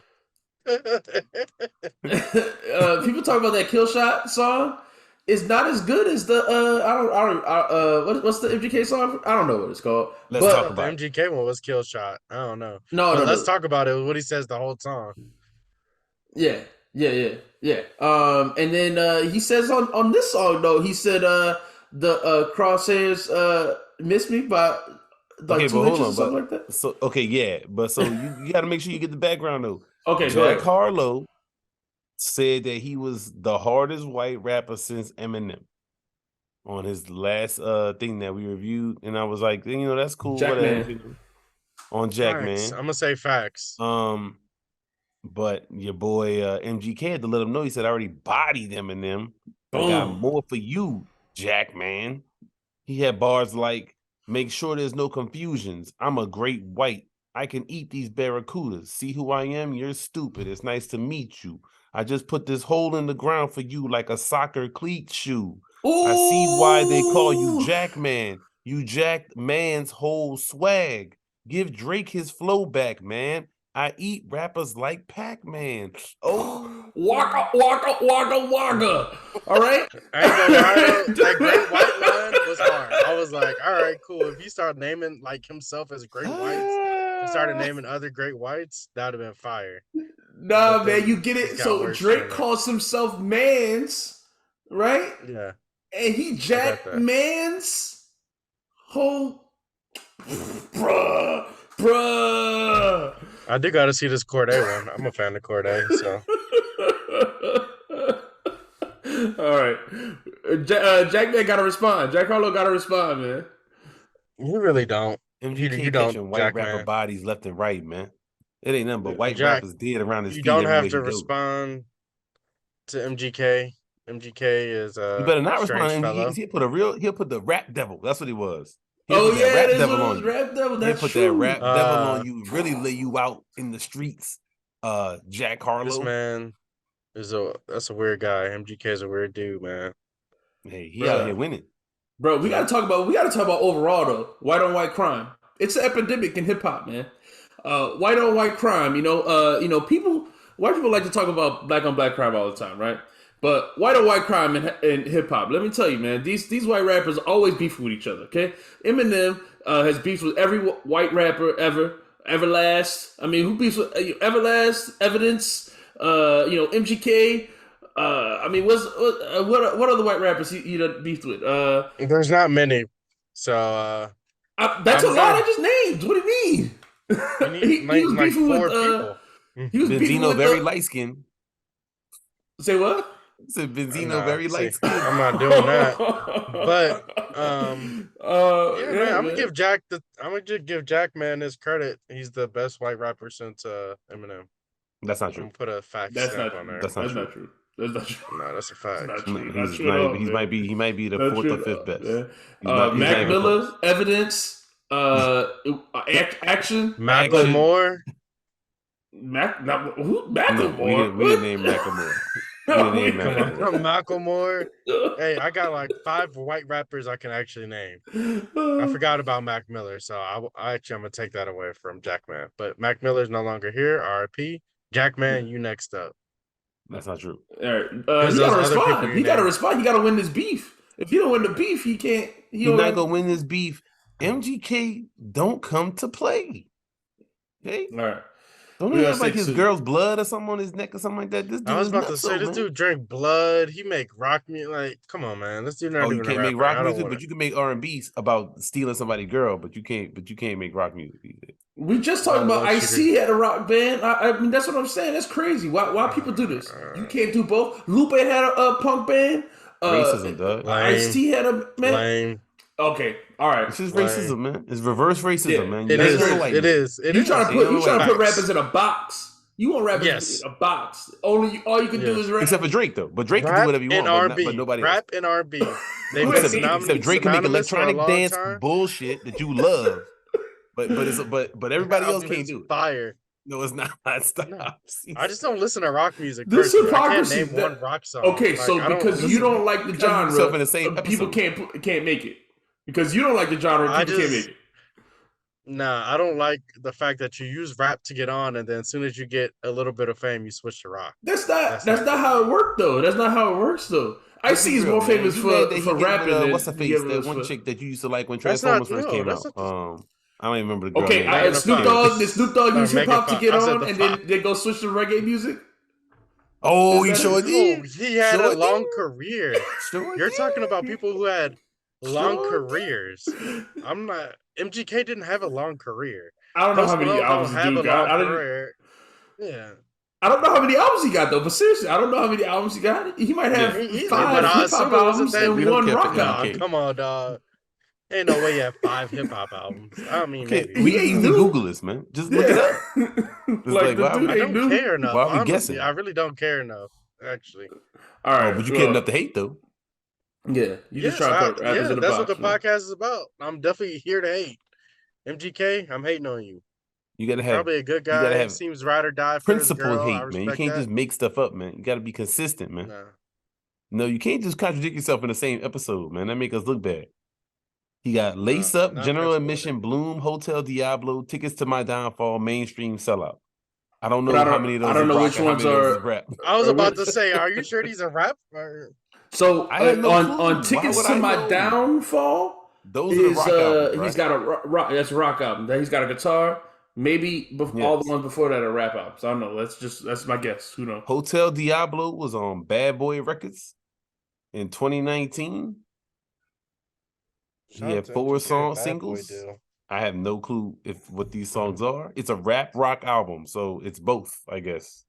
People talk about that kill shot song. It's not as good as the what's the MGK song? I don't know what it's called. Let's But- talk The about it. MGK one was Kill Shot. I don't know. No, But no, let's no. talk about it. What he says the whole song. Yeah. And then he says on this song though, he said the crosshairs miss me by like Okay, 2 but hold inches or on, something but like that. so okay, yeah, but so you got to make sure you get the background though. Okay, go Jack ahead. Harlow said that he was the hardest white rapper since Eminem on his last thing that we reviewed, and I was like, that's cool. Jack whatever, Man. you know, on Jack Facts. Man. I'm gonna say facts. But your boy MGK had to let him know. He said, "I already bodied Eminem. I got Boom. more for you, Jack Man." He had bars like, "Make sure there's no confusions. I'm a great white. I can eat these barracudas. See who I am? You're stupid. It's nice to meet you. I just put this hole in the ground for you like a soccer cleat shoe. I see why they call you Ooh. Jack Man. You jacked man's whole swag. Give Drake his flow back, man. I eat rappers like Pac-Man." Oh, Waka waka waka waka. All right. I ain't gonna lie though, that great white line was hard. I was like, all right, cool. If you start naming like himself as great whites, and started naming other great whites, that would have been fire. Nah, But man, then you get it. it's got So worse Drake than that. calls himself Mans, right? Yeah. And he jacked that. Mans whole bruh. I do gotta see this Corday one. I'm a fan of Corday, so All right. Jack Man gotta respond. Jack Harlow gotta respond, man. you really don't. MGK you don't, catching white Jack rapper Man. bodies left and right, man. It ain't nothing but white Jack, rappers dead around his You feet. don't have everywhere to he goes. respond to MGK. MGK is You better not respond strange to MGK fellow. because he'll put the rap devil. That's what he was. He'll Oh put yeah, that rap that's devil what it on was. you. Rap Devil. He'll That's put true. that rap devil Uh, on you. Really lay you out in the streets. Jack Harlow. This man that's a weird guy. MGK is a weird dude, man. Hey, he out Bruh. here winning. Bro, we gotta talk about overall though. White on white crime. It's an epidemic in hip hop, man. White on white crime, white people like to talk about black on black crime all the time, right? But white on white crime in hip hop, let me tell you, man, these white rappers always beef with each other, okay? Eminem has beefed with every white rapper ever. Everlast. I mean, who beefs with Everlast? Evidence. MGK. I mean, what other white rappers he done beefed with? There's not many. So That's a I'm lot fair. I just named. What do you mean? we need like 4 people. He was beefing Benzino with very light skinned. Say what? Said Benzino Nah, very see, light skinned. I'm not doing that. But yeah, man, I'm gonna give Jack man his credit. He's the best white rapper since Eminem. That's not I'm true. gonna put a fact That's stamp not on there. That's not true. true. That's not true. No, that's a fact. That's not No, true. Not he's true at all, he man. might be the Not 4th true or at 5th all, best. man. He's not Mac even Miller, close. Evidence, Action. Macklemore. Macklemore. No, we didn't name Macklemore. Give me a name, Come Mac on, Miller. Macklemore. Hey, I got like 5 white rappers I can actually name. I forgot about Mac Miller, so I actually I'm gonna take that away from Jackman. But Mac Miller's no longer here. R.I.P. Jackman, you next up. That's not true. All right. Because He those gotta other people respond. you He gotta named. respond. He gotta win this beef. If he don't win the beef, he can't. He's don't not have- gonna win this beef. MGK don't come to play. Okay? All right. Don't We he gotta have like stick his to- girl's blood or something on his neck or something like that? This dude I was is about to nuts, say this man. dude drink blood. He make rock music. Like, come on, man. This dude not Oh, even you a can't make rapper. rock I don't music, wanna- but you can make R&B about stealing somebody's girl, but you can't make rock music either. We just talked Oh, about what you Ice-T had a rock band. I mean, that's what I'm saying. That's crazy. Why people do this? You can't do both. Lupe had a punk band. Racism, dog. Lame. Ice-T had a man. Lame. Okay, all right. It's just Lame. racism, man. It's reverse racism, Yeah, man. It You is. guys don't like It me. is. It You is. trying to Ain't no put way. rappers in a box. You want rappers Yes. in a box. All you can do Yes. is rap. Except for Drake, though. But Drake can do Rap whatever you and want, R&B. but nobody else. Rap and R&B. They've been Except- Except Drake can make synonymous for a electronic long dance time. bullshit that you love, but everybody else Album can't is do it. Fire. No, it's not. Stop. No. I just don't listen to rock music. This personally. I can't hypocrisy, name that- one rock song. Okay, Like, so I don't because you listen- don't like the You got yourself genre, in the same people episode. can't make it. Because you don't like the genre, I people can't just- make it. Nah, I don't like the fact that you use rap to get on, and then as soon as you get a little bit of fame, you switch to rock. That's That's not not- how it worked though. That's not how it works though. Let's Ice-T be is real, more man. famous You mad that he for get rapping with, than what's her face? he That was one for- chick that you used to like when That's Transformers not- first no, came that's out. not I don't even remember the girl Okay, name. Megan Thee Snoop Fox. Dogg used Megan hip hop to Fox. get I said on, the and then Fox. they go switch to reggae music. Oh, he Is that- sure No, did. he had Sure a long did. career. Sure You're did. talking about people who had long Sure did. careers. I'm not. MGK didn't have a long career. I don't know Post how many Malone albums don't the have a dude long got. career. Yeah. I don't know how many albums he got though. But seriously, I don't know how many albums he got. He might have Yeah, he- 5 but I hip assume hop it wasn't albums that and we don't one care for rock him. album. Nah, come on, dog. Ain't no way you have 5 hip hop albums. I mean, Okay, maybe. we He can ain't easily new. Google this, man. Just look it up. like the why- dude I ain't don't new. care enough. Why are we Honestly, guessing? I really don't care enough. Actually, All right, Oh, but you care enough to hate though. Yeah, you just Yes, try to put rappers in the that's box. what the man. podcast is about. I'm definitely here to hate. MGK, I'm hating on you. You gotta have Probably a good gotta guy. have Seems ride or die for his principled girl. I hate, man. You respect can't that. just make stuff up, man. You gotta be consistent, man. Nah. No, you can't just contradict yourself in the same episode, man. That make us look bad. He got Lace Up, not General principled. Admission, Bloom, Hotel Diablo, Tickets to My Downfall, Mainstream Sellout. I don't know But I how don't- many of those I don't is know rock which and how ones many of those are- is rap. I was Or about which- to say, are you sure these are rap? Or... So I have no clue. on Why tickets would to I my know? downfall Those are the is rock albums, right? he's got a rock. That's a rock album. Then he's got a guitar. Maybe all the Yes. ones before that are rap albums. I don't know. That's my guess. Who knows? Hotel Diablo was on Bad Boy Records in 2019. Shout He out had to 4 MGK, song Bad Boy singles. deal. I have no clue what these songs are. It's a rap rock album, so it's both, I guess.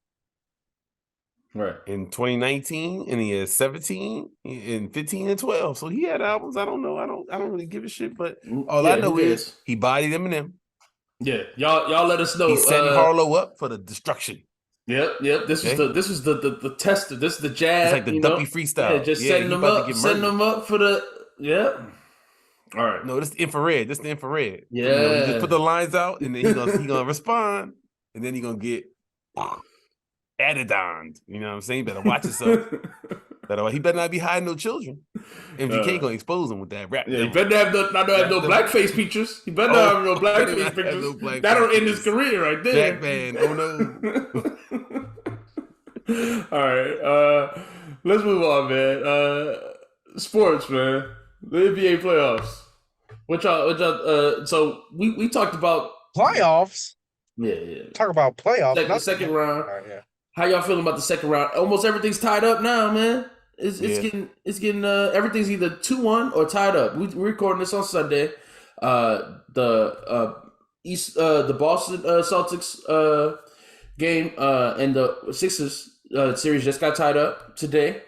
Right. In 2019, and he has 17, and 15, and 12. So he had albums. I don't know. I don't really give a shit. But all I Yeah, know who is cares? he bodied Eminem. Yeah, y'all let us know. He's setting Harlow up for the destruction. Yep. This Okay. was the tester. This is the jab. It's like the you know? Duppy freestyle. Yeah, just Yeah, setting he them about to up, get setting murdered. them up for the. Yep. All right. No, this is the infrared. This is the infrared. You Yeah. just put the lines out, and then he gonna respond, and then he gonna get added on. You know what I'm saying? You better watch yourself. He better not be hiding no children. MGK gonna expose him with that rap. Yeah, he devil. better have not have no blackface features. He better not have no better blackface not have pictures. no blackface That'll end his pictures. career right there. Jack Man, oh no. All right, let's move on, man. Sports, man. The NBA playoffs. What y'all? So we talked about Playoffs. yeah. Talk about playoffs. The not- second round. All right, yeah. How y'all feeling about the second round? Almost everything's tied up now, man. It's Yeah. getting everything's either 2-1 or tied up. We're recording this on Sunday. The Boston Celtics game and the Sixers series just got tied up today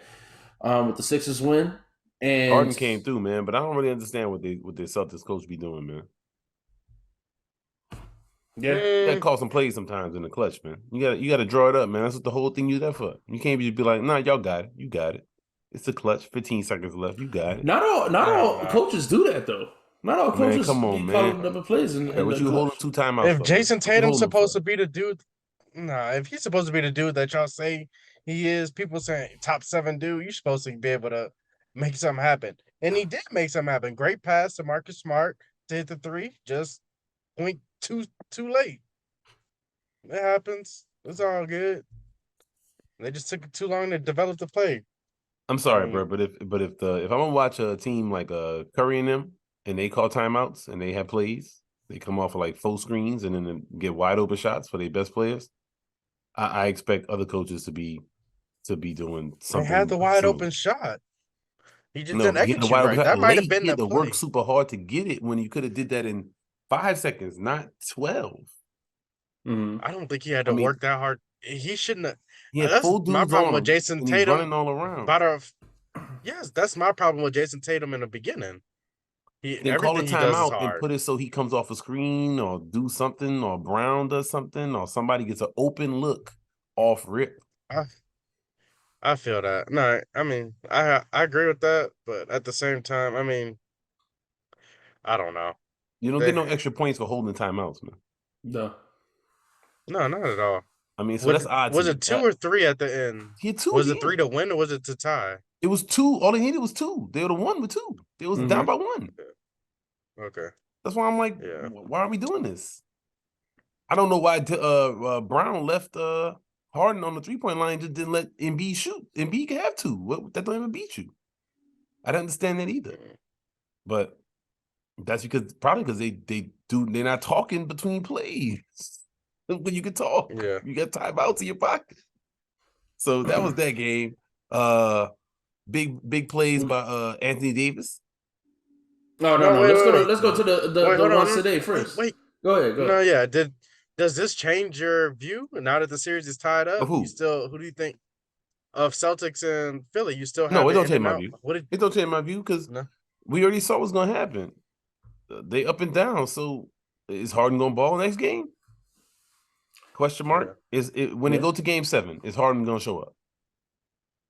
with the Sixers win. And Harden came through, man, but I don't really understand what the Celtics coach be doing, man. yeah, You gotta call some plays sometimes in the clutch, man. You gotta draw it up, man. That's what the whole thing you there for. You can't just be like, nah, y'all got it. You got it. It's the clutch. 15 seconds left. You got it. not all coaches do that though. Not all Man, coaches come on, be man. calling double plays in Hey, what the you clutch. holding 2 timeouts If for? Jason What you Tatum's holding supposed for? to be the dude, if he's supposed to be the dude that y'all say he is. People saying top 7 dude, you're supposed to be able to make something happen. And he did make something happen. Great pass to Marcus Smart to hit the 3, just point too late. It happens. It's all good. They just took too long to develop the play. I'm sorry, bro, but if I'm gonna watch a team like Curry and them, and they call timeouts and they have plays, they come off of like full screens and then get wide open shots for their best players. I expect other coaches to be doing something. They had the wide similar. open shot. He just No, didn't he had the execute wide right. open shot That might have late. been He had the to play. work super hard to get it when you could have did that in 5 seconds, not 12. Mm-hmm. I don't think he had to work that hard. He shouldn't have. He had That's full my dudes problem on with him, Jason and he's Tatum. running all around. Yes, that's my problem with Jason Tatum in the beginning. Then call a Everything he does is timeout and hard. put it so he comes off a screen or do something, or Brown does something, or somebody gets an open look off rip. I feel that. No, I mean, I agree with that, but at the same time, I mean, I don't know. You don't get no extra points for holding timeouts, man. No. No, not at all. I mean, so that's odd. Was it 2 or 3 at the end? He had 2. Was it 3 to win or was it to tie? It was 2. All they needed was 2. They would have won with 2. They was down by 1. Okay. That's why I'm like, why are we doing this? I don't know why Brown left Harden on the 3-point line, just didn't let Embiid shoot. Embiid can have 2. That don't even beat you. I don't understand that either. But that's probably because they're not talking between plays. When you can talk, you got timeouts in your pocket. So that was that game. Big plays by Anthony Davis. No. Let's go to the ones today first. Wait. Go ahead. No, yeah. Does this change your view now that the series is tied up? Of who? Who do you think of Celtics and Philly? You still have no, it don't in change and my out? view. What It don't change my view because we already saw what's gonna happen. They up and down. So is Harden gonna ball next game? Question mark. Is it when they go to game 7, is Harden gonna show up?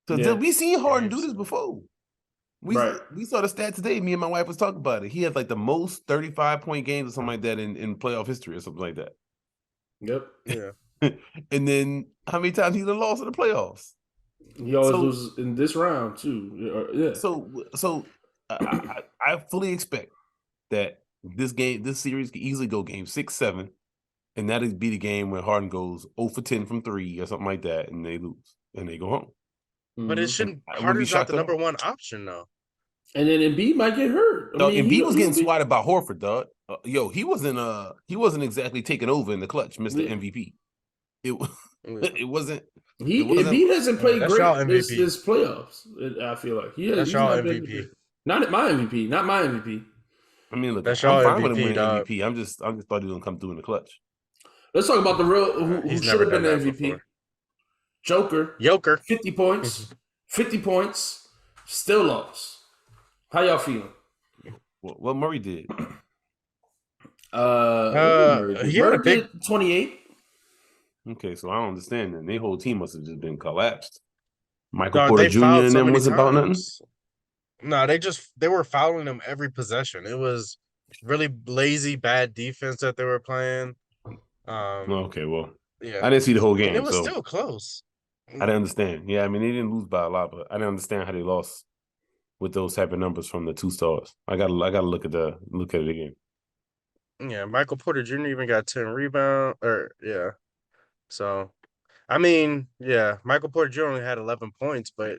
Because we seen Harden do this before. We saw the stat today. Me and my wife was talking about it. He had like the most 35-point games or something like that in playoff history or something like that. Yep. Yeah. And then how many times he done lost in the playoffs? He always loses in this round too. Yeah. So I fully expect that this series can easily go game 6, 7, and that'd be the game when Harden goes 0 for 10 from 3 or something like that, and they lose and they go home. But it shouldn't. Harden's not the number 1 option though. And then Embiid might get hurt. Embiid was getting swatted by Horford, dog. He wasn't exactly taking over in the clutch, Mr. MVP. It wasn't. Embiid hasn't played great this playoffs. I feel like that's y'all MVP. Not my MVP. Not my MVP. I mean, look, that's I'm fine MVP, with him winning MVP. I just thought he was gonna come through in the clutch. Let's talk about the real who should have been the MVP. Before. Joker. 50 points. 50 points. Still lost. How y'all feeling? What Murray did? Murray did 28. Okay, so I don't understand that. Their whole team must have just been collapsed. Michael Porter Jr. and them wasn't about nothing. No, they were fouling them every possession. It was really lazy, bad defense that they were playing. Okay, well, yeah, I didn't see the whole game. And it was still close. I didn't understand. Yeah, I mean they didn't lose by a lot, but I didn't understand how they lost with those type of numbers from the 2 stars. I gotta look at it again. Yeah, Michael Porter Jr. even got 10 rebounds. So, I mean, Michael Porter Jr. only had 11 points, but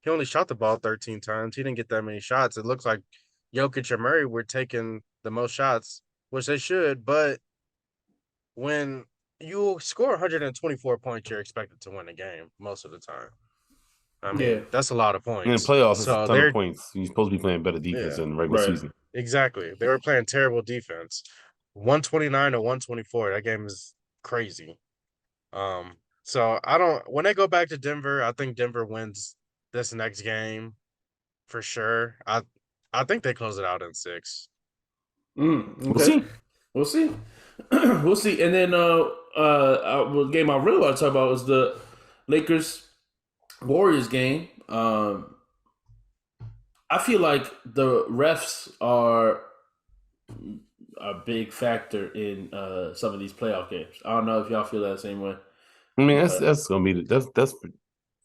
he only shot the ball 13 times. He didn't get that many shots. It looks like Jokic and Murray were taking the most shots, which they should. But when you score 124 points, you're expected to win a game most of the time. I mean, that's a lot of points. In the playoffs, it's a ton of points. You're supposed to be playing better defense in the regular season. Exactly. They were playing terrible defense. 129 to 124. That game is crazy. So when they go back to Denver, I think Denver wins this next game for sure. I think they close it out in 6. Okay. We'll see. We'll see. And then the game I really want to talk about was the Lakers Warriors game. I feel like the refs are a big factor in some of these playoff games. I don't know if y'all feel that same way. I mean, that's gonna be that's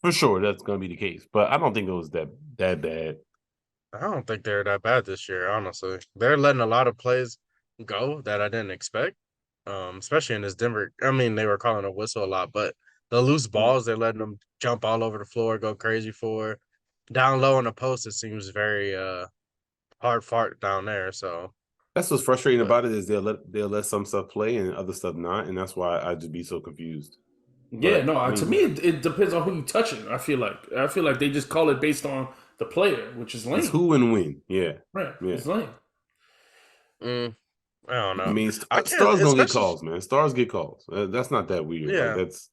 For sure, that's going to be the case. But I don't think it was that bad. I don't think they're that bad this year, honestly. They're letting a lot of plays go that I didn't expect. Especially in this Denver. I mean, they were calling a whistle a lot, but the loose balls, they're letting them jump all over the floor, go crazy for. Down low on the post, it seems very hard fart down there. So That's what's frustrating but about it is they'll let some stuff play and other stuff not, and that's why I just be so confused. Yeah, But no. I To mean, me, it depends on who you touching. I feel like they just call it based on the player, which is it's lame. who and when. Yeah, Right? yeah. It's lame. mm, I don't I know. mean, I can't, stars gonna get especially calls, man. Stars get calls. That's not that weird. Like yeah. that's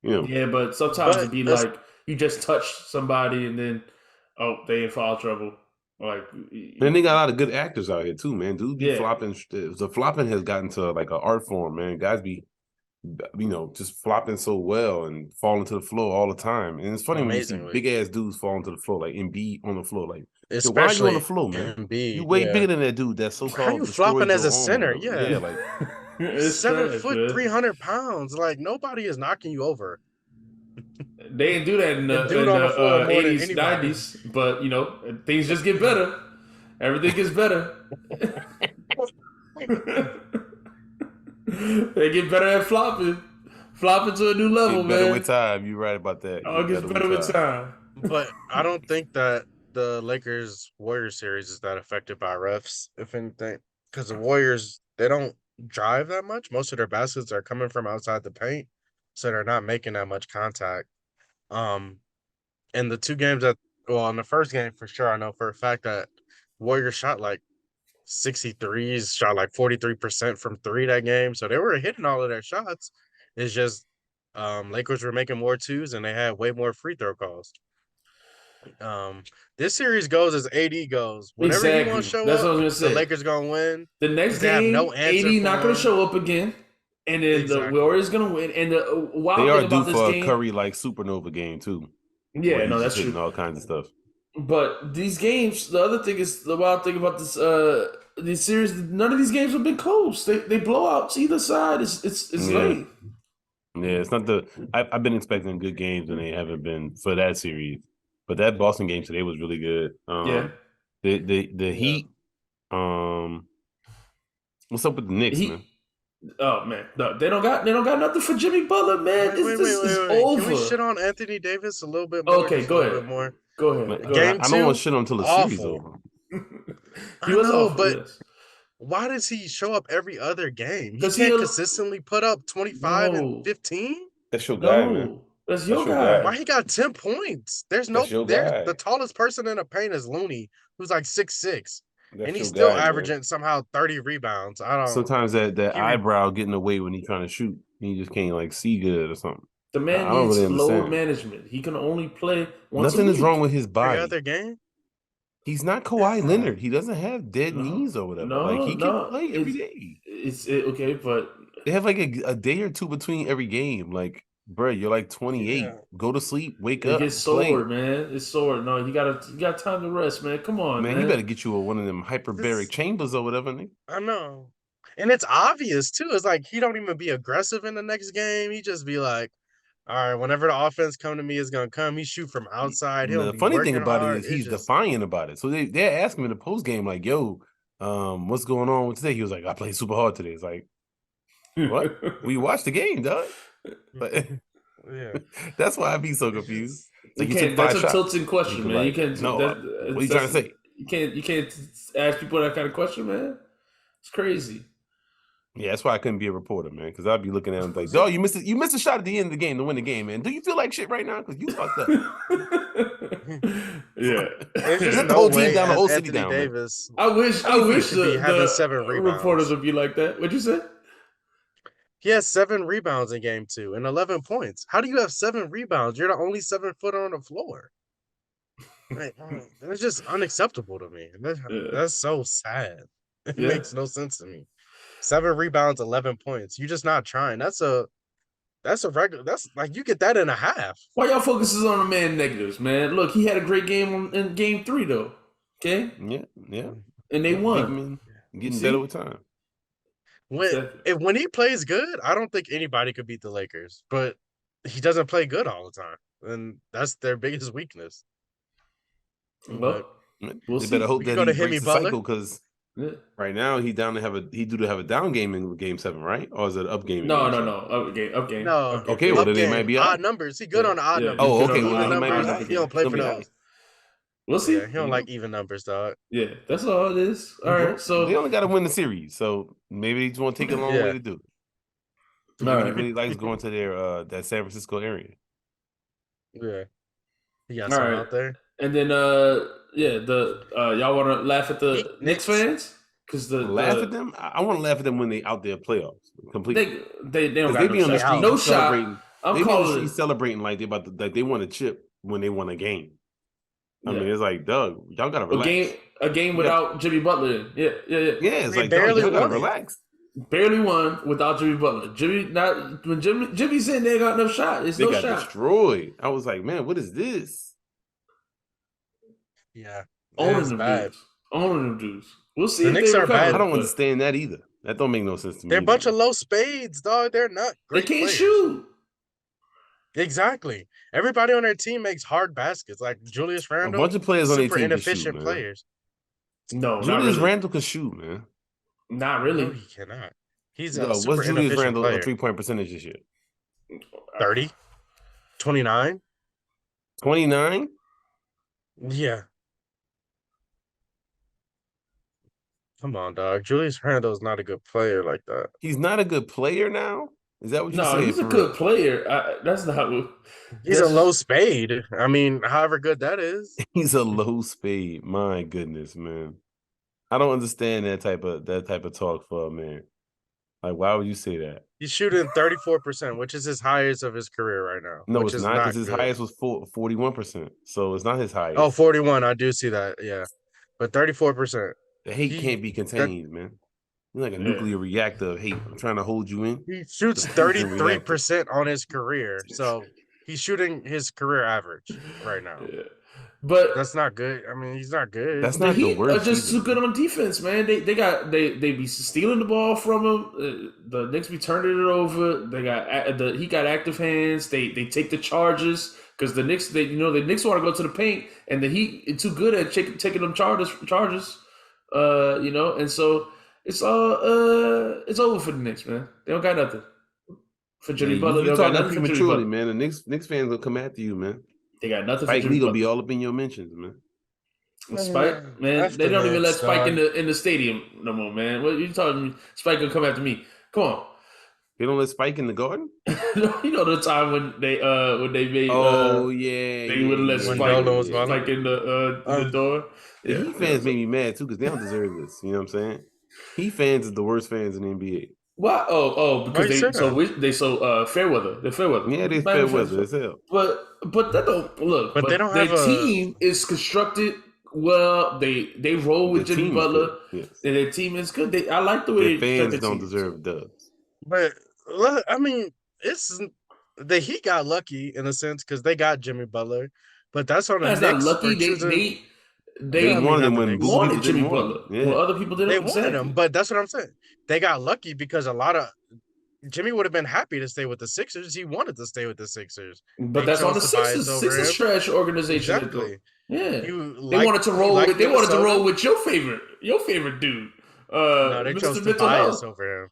you know. Yeah, but sometimes But it'd be like you just touch somebody and then they in foul trouble. Like And they got a lot of good actors out here too, man. Dude be yeah, flopping. The flopping has gotten to like an art form, man. Guys be, just flopping so well and falling to the floor all the time. And it's funny when you see amazingly. big ass dudes falling to the floor, like Embiid on the floor. Like, yo, why are you on the Especially floor, man? You Embiid, way yeah. bigger than that dude that so How you called flopping destroyed as your a home or center? whatever. Yeah. Yeah, like it's 7 trash, foot, man. 300 pounds. Like nobody is knocking you over. They didn't do that in The the, dude on the floor more than 80s, anybody. 90s, but things just get better. Everything gets better. They get better at flopping to a new level, get better man. with time. You're right about that. Oh, it gets better with time. But I don't think that the Lakers Warriors series is that affected by refs, if anything. Because the Warriors, they don't drive that much. Most of their baskets are coming from outside the paint. So they're not making that much contact. Um, and the two games in the first game for sure, I know for a fact that Warriors shot like 63s, shot like 43% from three that game. So they were hitting all of their shots. It's just Lakers were making more twos and they had way more free throw calls. This series goes as AD goes. Whenever he Exactly. wants to show That's what I up, was the gonna say. Lakers gonna win. The next They have game, no answer AD for not gonna him. show up again, and then the Exactly. Warriors gonna win. And the wild They are thing due about this for a game, Curry like supernova game too. yeah, where no, he's that's just hitting true. all kinds of stuff. But these games, the other thing is the wild thing about this series. None of these games have been close. They blowouts either side. It's Yeah. late. Yeah, it's not I've been expecting good games and they haven't been for that series. But that Boston game today was really good. Yeah. The Heat. What's up with the Knicks, man? Oh man, no, they don't got nothing for Jimmy Butler, man. Wait, This is wait. over. Can we shit on Anthony Davis a little bit more? Okay, Just go a little ahead. bit more. Go ahead. Man, Go Game ahead. I don't want two, shit on until the series awful. over. He I was know, awful, but yes. why does he show up every other game? He 'Cause can't he- consistently put up 25 No. and 15? That's your guy, man. No, that's your your guy. guy. Why he got 10 points? There's That's your guy. the tallest person in the paint is Looney, who's like 6'6", That's and he's your still guy, man. averaging somehow 30 rebounds. I don't Sometimes that He re- eyebrow getting away when he's trying to shoot. He just can't like see good or something. The man I don't needs really load understand. management. He can only play once Nothing a is week. wrong with his every body. other game. He's not Kawhi Yeah. Leonard. He doesn't have dead No, knees or whatever. no, Like he can no, play every it's- day. okay, but They have like a day or two between every game. Like, bro, you're like 28. Yeah. Go to sleep, wake it up, gets play. sore, man. It's sore. No, you got time to rest, man. Come on, Man, man. you better get you one of them hyperbaric This- chambers or whatever, nigga. I know. And it's obvious too. It's like he don't even be aggressive in the next game. He just be like, all right, whenever the offense come to me, it's gonna come. He shoot from outside. He'll The be funny thing working about hard. it is he's It's just, defiant about it. So they're asking him in the post game, like, yo, what's going on with today? He was like, I played super hard today. It's like, what? We watched the game, dog. But yeah. that's why I be so confused. You Like, can't. took 5 That's a shots. tilting question, You could, man. You like, can't. no, that- what are you trying to say? You can't ask people that kind of question, man. It's crazy. Yeah, that's why I couldn't be a reporter, man. Because I'd be looking at him like, dog, you missed a shot at the end of the game to win the game, man. Do you feel like shit right now? Because you fucked up. Yeah. There's just Let the no whole team way down, the as whole city Anthony down, man. Davis. I wish could be having the 7 rebounds. reporters would be like that. What'd you say? He has 7 rebounds in game 2 and 11 points. How do you have 7 rebounds? You're the only 7-footer on the floor. Like, that's just unacceptable to me. That's so sad. It Yeah. makes no sense to me. 7 rebounds, 11 points. You're just not trying. That's a regular. That's like you get that in a half. Why y'all focuses on the man negatives, man? Look, he had a great game in game 3, though. Okay, Yeah. and they won. Getting See? better with time. When he plays good, I don't think anybody could beat the Lakers. But he doesn't play good all the time. and that's their biggest weakness. Well, we'll They see. better hope We can that go to he Jimmy breaks the Butler. cycle because Yeah. right now he do to have a down game in Game 7, right? Or is it an up game? In No, game no, 7? no. Up game, up game. No, Up game. Okay, well, up then they game, might be odd out. numbers. He good Yeah, on odd yeah, numbers. he's Oh, good okay, on well, odd he might be numbers. out. numbers. He don't play He'll for be those. out. We'll see. Yeah, he don't like even numbers, dog. Yeah, that's all it is. All right, They so only got to win the series, so maybe they just want to take a long way Yeah. to do it. all Maybe he right, really likes going to their that San Francisco area. Yeah, he got All something right. out there. And then yeah, the y'all want to laugh at the Knicks. Knicks fans because Laugh at them. I want to laugh at them when they out there playoffs completely. they don't Because got they no be on the shot. street No shot. celebrating. I'm They be on the calling street it. celebrating like they about to, like they won a chip when they won a game. I Yeah. mean, it's like, Doug, y'all gotta A relax. game without Jimmy Butler. Yeah. Yeah, it's They like, Doug, barely y'all gotta won it. relax. Barely won without Jimmy Butler. When Jimmy's in, they got no shot. It's They no got shot. destroyed. I was like, man, what is this? Yeah, Owning that's them bad. dudes. Owning them dudes. We'll see. The if Knicks they are recover, bad. I don't but understand that either. That don't make no sense to me. They're a bunch either. of low spades, dog. They're not They great can't players. shoot. Exactly. Everybody on their team makes hard baskets, like Julius A Randle. bunch of players on their Super team can shoot, inefficient man. players. No, not Julius really. Randle can shoot, man. Not really. No, he cannot. He's Yo, a super what's Julius inefficient Randle player. 3-point percentage this year? 30, 29. 29? Yeah. Come on, dog. Julius Randle's not a good player like that. He's not a good player now? Is that what you're No, saying? he's a for good real? player. That's not. He's that's- a low spade. I mean, however good that is. He's a low spade. My goodness, man. I don't understand that type of talk for a man. Like, why would you say that? He's shooting 34%, which is his highest of his career right now. No, which it's is not because his good. highest was 41%. So it's not his highest. Oh, 41. I do see that. Yeah. But 34%. The hate he- can't be contained, man. You're like a nuclear reactor of hate. I'm trying to hold you in. He shoots The fusion 33% on his career. So he's shooting his career average right now. Yeah. But That's not good. I mean, he's not good. That's the not the Heat are worst. just either. too good on defense, man. They be stealing the ball from him. The Knicks be turning it over. He got active hands. They take the charges because the Knicks the Knicks want to go to the paint and the Heat is too good at taking them charges. And so it's all it's over for the Knicks, man. They don't got nothing for Jimmy Yeah, Butler. They you don't got talking nothing for Jimmy prematurely, Butler. man. The Knicks fans will come after you, man. They got nothing for Spike Jimmy Lee gonna Butler. be all up in your mentions, man. Spike, man, After they don't even let that, Spike dog. in the stadium no more, man. What you talking me? Spike gonna come after me? Come on. They don't let Spike in the garden. You know the time when they made Yeah, they would let When Spike Dolan was gone. Spike in the door. The Heat fans made me mad too because they don't deserve this. You know what I'm saying? Heat fans are the worst fans in the NBA. Why? Oh, Why because you say they fair weather. They're fair weather. Yeah, they Miami fair fans- weather as hell. But that don't look. But they don't their have a- team is constructed well. They roll with Their Jimmy team is Butler, good, yes. and their team is good. I like the way Their fans their don't team is. deserve dubs. But I mean, it's the Heat got lucky in a sense because they got Jimmy Butler, but that's on the That's Knicks. not lucky. for choosing- They Yeah, I mean, wanted him not the when Knicks. Boo wanted People Jimmy didn't want Butler. him. Yeah. Well, other people didn't. they wanted Exactly. him, but that's what I'm saying. They got lucky because a lot of Jimmy would have been happy to stay with the Sixers. He wanted to stay with the Sixers. But They that's on the chose Tobias Sixers. over Sixers him. trash organization. Exactly. Yeah. You They wanted to roll with. They wanted to Minnesota. roll with your favorite dude. No, they Mr. chose Mental Tobias Health. over him.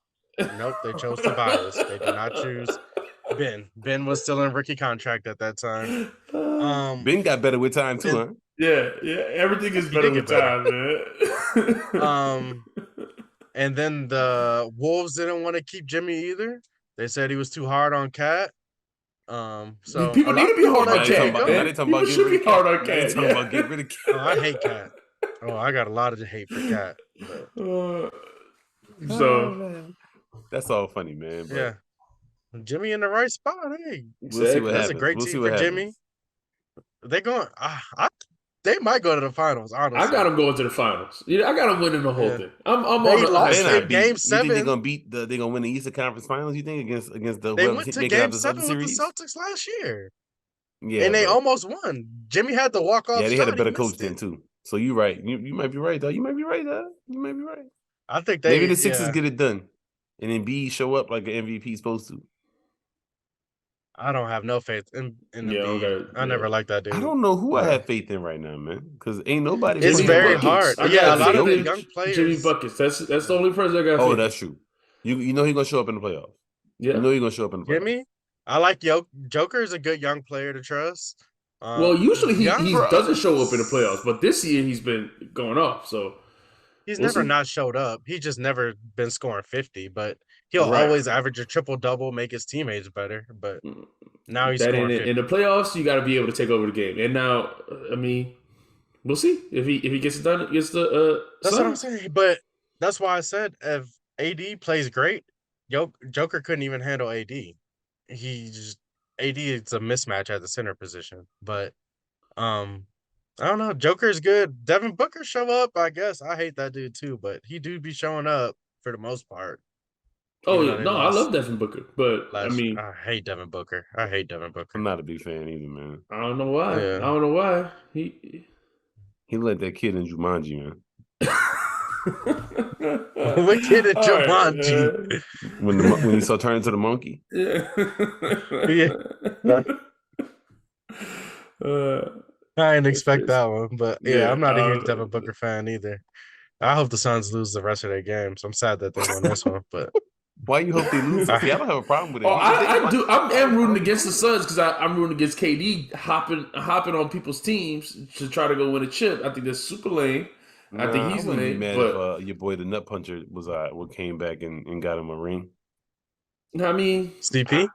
Nope, they chose Tobias. They did not choose Ben. Ben was still in rookie contract at that time. Ben got better with time too, huh? Yeah. Everything is He better did with get time, man. And then the Wolves didn't want to keep Jimmy either. They said he was too hard on Cat. So People a need lot to of be people hard on let Now they Jimmy Cat. talking about- go. now they talking about People getting should rid be of hard Cat. on Now they Cat. talking about getting rid of Cat. Oh, I hate Cat. Oh, I got a lot of hate for Cat. So That's all funny, man. But Yeah. Jimmy in the right spot. Hey, we'll see what that's happens. a great We'll team see what for Jimmy. happens. They're going. They might go to the finals. Honestly, I got them going to the finals. Yeah, I got them winning the whole Yeah. thing. I'm They on the lost They're in not Game beat. You think 7. they're gonna beat the? They're gonna win the Eastern Conference Finals? You think against the? They whoever went to making out Game this 7 other with the series? Celtics last year, Yeah, and they but- almost won. Jimmy had the walk-off Yeah, they had a shot, better he coach missed then it. too. So you're right. You might be right though. You might be right though. You might be right. I think they Maybe the Sixers yeah. get it done, and then B show up like an MVP is supposed to. I don't have no faith in Yeah, Embiid. okay, I never yeah. liked that dude. I don't know who I Nah. have faith in right now, man. Because ain't nobody. It's Jimmy very Buckets. hard. I Yeah, got a lot faith of the in young players. Jimmy Buckets. That's the only person I got. Oh, faith that's true. You know he's gonna show up in the playoffs. in. Yeah. You know he's gonna show up in the playoffs. Jimmy, I like Joker is a good young player to trust. Well, usually he young- doesn't show up in the playoffs, but this year he's been going off. So He's we'll never see. not showed up. He just never been scoring 50, but he'll Right. always average a triple double, make his teammates better. But now he's that scoring in 50. the playoffs, you got to be able to take over the game. And now, I mean, we'll see if he gets it done against the. That's what I'm Suns. saying. But that's why I said if AD plays great, Joker couldn't even handle AD. He just AD it's a mismatch at the center position. But I don't know. Joker's good. Devin Booker show up, I guess. I hate that dude too, but he do be showing up for the most part. Oh Even yeah, though they no, I lost love Devin Booker, but I last- mean, I hate Devin Booker. I hate Devin Booker. I'm not a big fan either, man. I don't know why. Yeah. I don't know why he. He let that kid in Jumanji, man. What kid at All right, Jumanji? When he saw turn into the monkey. Yeah. I didn't expect crazy. that one, but yeah, Yeah, I'm not a huge Devin Booker fan either. I hope the Suns lose the rest of their games. I'm sad that they won this one, but Why you hope they lose? See, I don't have a problem with it. Oh, I do. I am rooting against the Suns because I'm rooting against KD hopping on people's teams to try to go win a chip. I think that's super lame. I think he's wouldn't be lame, mad but- if your boy the Nut Puncher was what came back and got him a ring. I mean, CP.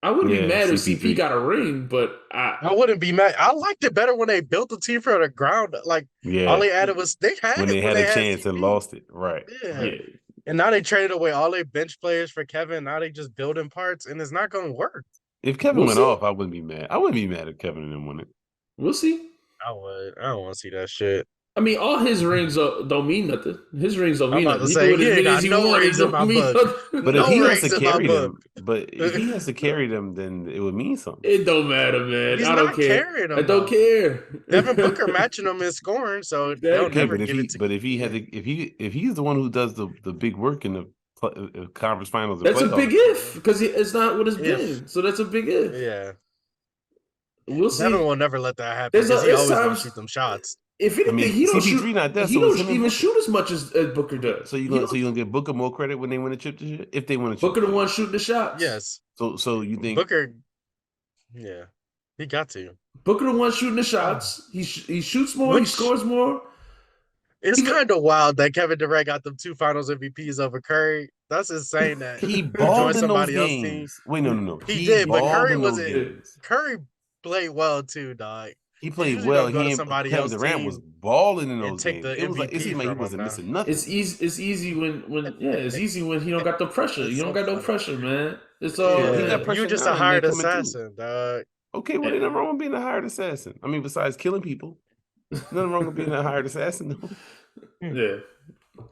I wouldn't Yeah, be mad if CP3. CP got a ring, but I wouldn't be mad. I liked it better when they built the team from the ground. Like Yeah, all they added was they had when it they had a chance and CP. lost it, right? Yeah. yeah, And now they traded away all their bench players for Kevin. Now they just building parts, and it's not going to work. If Kevin We'll went see. off, I wouldn't be mad. I wouldn't be mad if Kevin and them won it. we'll see. I would. I don't want to see that shit. I mean, all his rings don't mean nothing. His rings don't I'm mean about nothing. to He say, can win he as ain't many got as he no wants. rings It in my don't mean book. nothing. But No if he has rings to in my carry book. them, but if he has to carry them, then it would mean something. It don't matter, man. He's I don't not care. carrying them, I don't though. care. Devin Booker matching them in scoring, so they'll Okay, never but give it to. if he had to, if he's the one who does the big work in the conference finals, and That's a playoffs, big if because it's not what it's If. been. So that's a big if. Yeah, We'll see. Devin will never let that happen There's because he there's always going to times- shoot them shots. If anything, I mean, he don't CP3 shoot. not there, He so it's don't him and even Booker. shoot as much as Booker does. So you He gonna don't- give Booker more credit when they win a chip this year? If they win a chip, Booker the this one year. shooting the shots. Yes, So you think Booker. Yeah, he got to. Booker the one shooting the shots. He shoots more. He Which- scores more. It's Even- kind of wild that Kevin Durant got them 2 Finals MVPs over Curry. That's insane. That he joined balled in those somebody else's team. games? Wait, no. He did, but balled Curry in those wasn't- games. Curry played well too, dog. He played usually well. don't go to He somebody Kevin else's Durant team was balling in and those take games. the It was like it MVP seemed like he from wasn't him now. missing nothing. It's easy. It's easy when it's easy when he don't got the pressure. It's You don't so got no funny. pressure, man. It's all Yeah, you he know, got pressure You just now, a and they hired coming through. assassin, dog. Okay, well, Yeah. ain't nothing wrong with being a hired assassin. I mean, besides killing people, nothing wrong with being a hired assassin. Though. Yeah.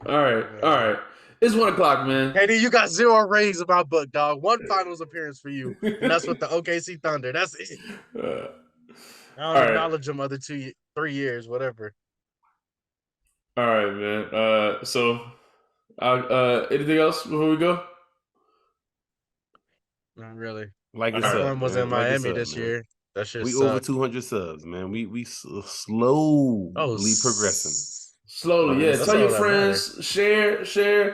All right. It's 1 o'clock, man. Katie, you got 0 rings in my book, dog. 1 Finals appearance for you, and that's with the OKC Thunder. That's it. Uh, I don't All right. acknowledge them other 3 years, whatever. all right, man. So, anything else before we go? Not really. Like All it's right. up, One was man. in Like it's Miami up, this man. year. That shit We sucked. over 200 subs, man. We slowly Oh, progressing. Slowly, yeah. That's Tell your all that friends, share.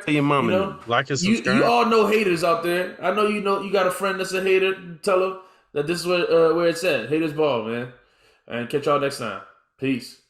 Tell your mama. You know, Like and you subscribe. all know haters out there. I know you got a friend that's a hater. Tell them that this is where it's at. Haters ball, man. And catch y'all next time. Peace.